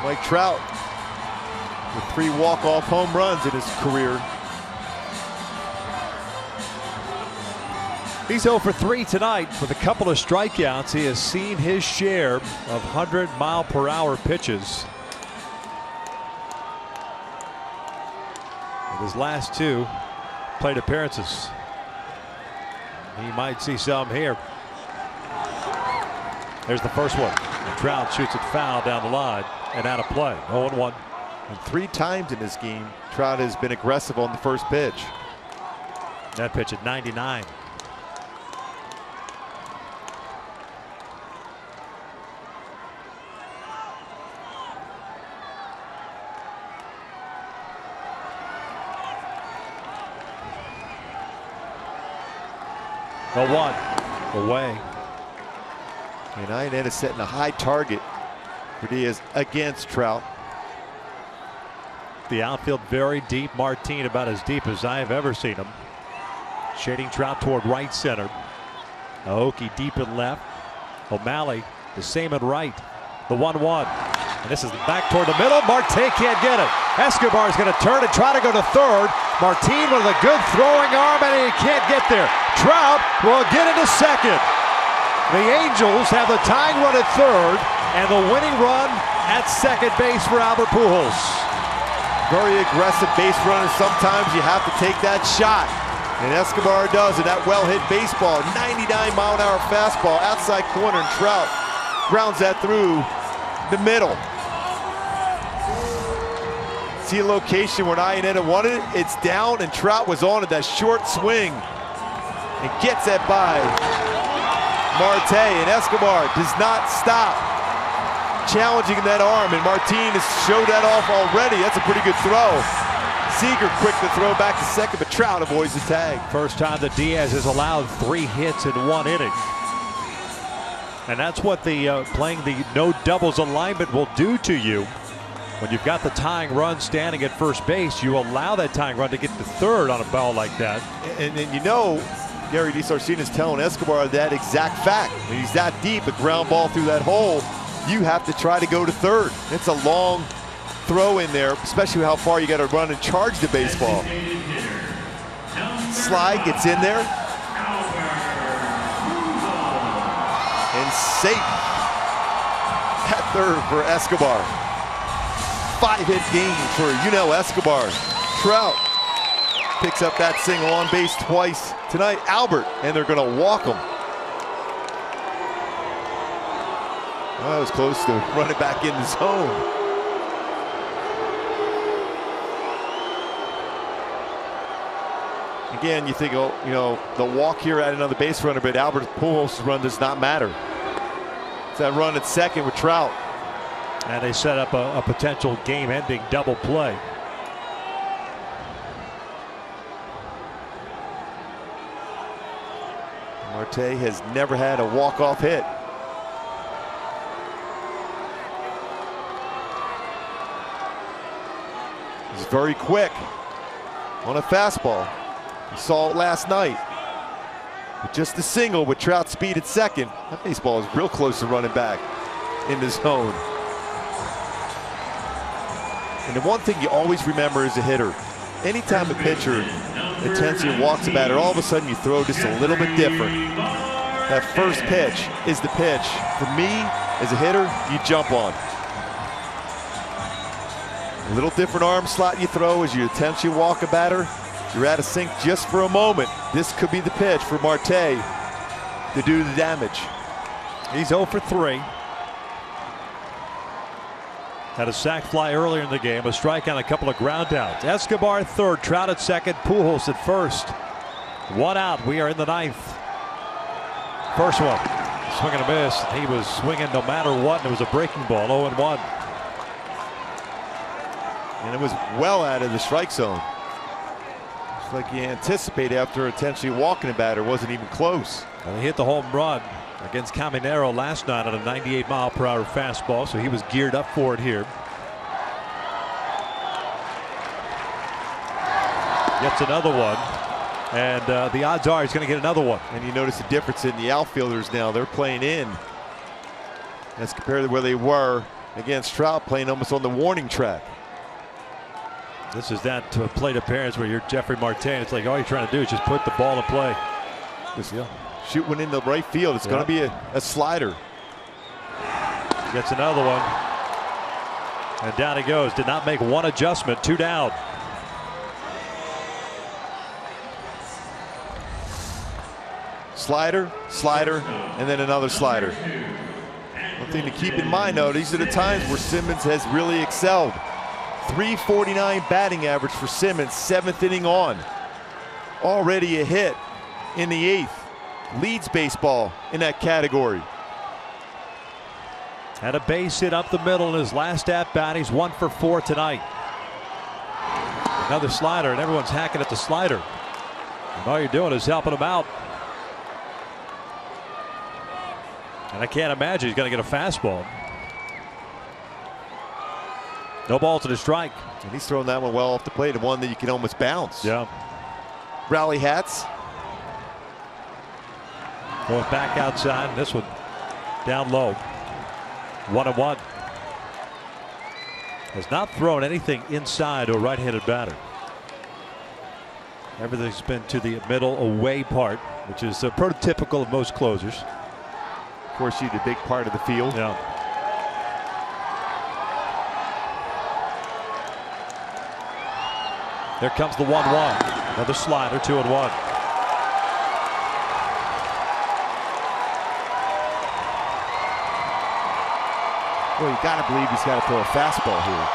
Mike Trout with 3 walk-off home runs in his career.
He's 0 for 3 tonight with a couple of strikeouts. He has seen his share of 100-mile-per-hour pitches. With his last 2 plate appearances. He might see some here. There's the first one. And Trout shoots it foul down the line and out of play. 0-1.
And 3 times in this game, Trout has been aggressive on the first pitch.
That pitch at 99. The 1 away.
And Ionetta is setting a high target for Diaz against Trout.
The outfield very deep. Martin about as deep as I have ever seen him. Shading Trout toward right center. Aoki deep in left. O'Malley the same in right. The 1-1. And this is back toward the middle. Marte can't get it. Escobar is going to turn and try to go to third. Martin with a good throwing arm, and he can't get there. Trout will get into second. The Angels have the tying run at third and the winning run at second base for Albert Pujols.
Very aggressive base runner. Sometimes you have to take that shot. And Escobar does it. That well-hit baseball. 99-mile-an-hour fastball outside corner, and Trout grounds that through the middle. See a location where Iannetta wanted it. It's down, and Trout was on it. That short swing. And gets that by Marte, and Escobar does not stop challenging that arm, and Martin has showed that off already. That's a pretty good throw. Seager quick to throw back to second, but Trout avoids the tag.
First time that Diaz has allowed 3 hits in 1 inning. And that's what the playing the no doubles alignment will do to you. When you've got the tying run standing at first base, you allow that tying run to get to third on a ball like that.
And you know, Gary DeSarcina is telling Escobar that exact fact. When he's that deep, a ground ball through that hole, you have to try to go to third. It's a long throw in there, especially how far you got to run and charge the baseball. Slide gets in there. And safe at third for Escobar. 5-hit game for Escobar. Trout picks up that single on base twice tonight. Albert, and they're going to walk him. Well, that was close to running back in the zone. Again, you think, oh, the walk here at another base runner, but Albert Pujols' run does not matter. It's that run at second with Trout.
And they set up a potential game-ending double play.
Marte has never had a walk-off hit. He's very quick on a fastball. You saw it last night. With just a single with Trout's speed at second. That baseball is real close to running back in the zone. And the one thing you always remember as a hitter, anytime a pitcher intensely walks a batter, all of a sudden you throw just a little bit different. That first pitch is the pitch. For me, as a hitter, you jump on. A little different arm slot you throw as you intentionally walk a batter. You're out of sync just for a moment. This could be the pitch for Marte to do the damage.
He's 0 for 3. Had a sac fly earlier in the game, a strikeout, and a couple of ground outs. Escobar at third, Trout at second, Pujols at first. 1 out. We are in the 9th. First one, swing and a miss. He was swinging no matter what, and it was a breaking ball. 0-1.
And it was well out of the strike zone. It's like you anticipate after intentionally walking a batter, wasn't even close.
And he hit the home run against Caminero last night on a 98-mile-per-hour fastball, so he was geared up for it here. Gets another one, and the odds are he's going to get another one.
And you notice the difference in the outfielders now. They're playing in as compared to where they were against Trout, playing almost on the warning track.
This is that plate appearance where you're Jeffrey Martin. It's like all you're trying to do is just put the ball in play.
Shoot one in the right field. It's going to be a slider.
Gets another one. And down he goes. Did not make one adjustment. 2 down.
Slider, slider, and then another slider. One thing to keep in mind, though, these are the times where Simmons has really excelled. 349 batting average for Simmons, 7th inning on. Already a hit in the 8th. Leads baseball in that category.
Had a base hit up the middle in his last at bat. He's 1 for 4 tonight. Another slider, and everyone's hacking at the slider. And all you're doing is helping him out. And I can't imagine he's going to get a fastball. No ball to the strike.
And he's throwing that one well off the plate, and one that you can almost bounce.
Yeah.
Rally hats.
Going back outside, and this one down low. 1-1. Has not thrown anything inside to a right-handed batter. Everything's been to the middle away part, which is prototypical of most closers.
Of course, you the big part of the field.
Yeah. There comes the 1-1. Another slider, 2-1.
Well, you got to believe he's got to throw a fastball here.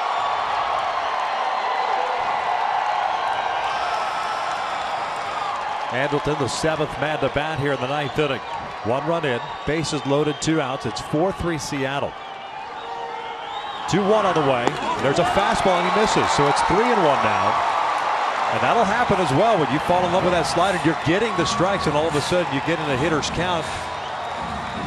Andrelton, the 7th man to bat here in the 9th inning. 1 run in, bases loaded, 2 outs. It's 4-3 Seattle. 2-1 on the way. There's a fastball and he misses, so it's 3-1 now. And that'll happen as well when you fall in love with that slider. You're getting the strikes, and all of a sudden you get in a hitter's count.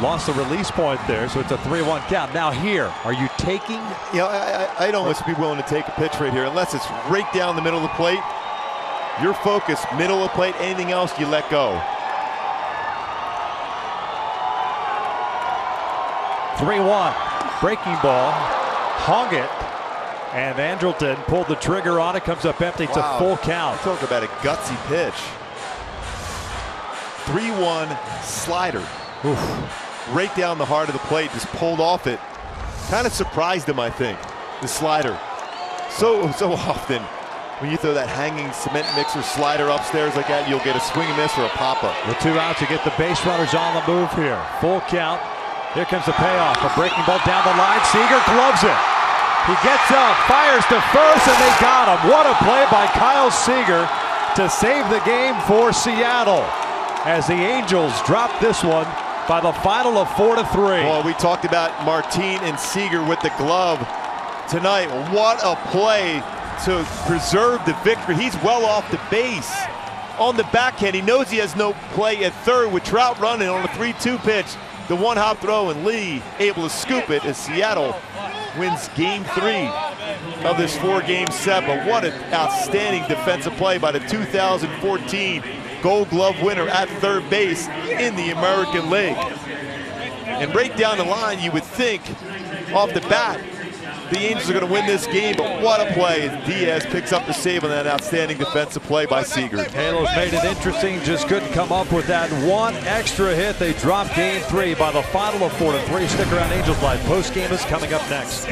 Lost the release point there, so it's a 3-1 count. Now here, are you taking?
I'd almost be willing to take a pitch right here, unless it's right down the middle of the plate. Your focus, middle of the plate, anything else you let go.
3-1, breaking ball, hung it, and Andrelton pulled the trigger on it, comes up empty. It's a full count.
Talk about a gutsy pitch. 3-1 slider. Oof. Right down the heart of the plate, just pulled off it. Kind of surprised him, I think, the slider. So often when you throw that hanging cement mixer slider upstairs like that, you'll get a swing and miss or a pop-up.
With 2 outs, you get the base runners on the move here. Full count. Here comes the payoff. A breaking ball down the line. Seager gloves it. He gets up, fires to first, and they got him. What a play by Kyle Seager to save the game for Seattle, as the Angels drop this one by the final of 4-3.
Well, we talked about Martin and Seager with the glove tonight. What a play to preserve the victory. He's well off the base on the backhand. He knows he has no play at third with Trout running on a 3-2 pitch. The one-hop throw, and Lee able to scoop it as Seattle wins Game 3 of this 4-game set. But what an outstanding defensive play by the 2014 Gold Glove winner at third base in the American League. And right down the line, you would think off the bat the Angels are going to win this game, but what a play as Diaz picks up the save on that outstanding defensive play by Seager.
Halos made it interesting, just couldn't come up with that one extra hit. They dropped Game 3 by the final of 4-3. Stick around, Angels Live. Post game is coming up next.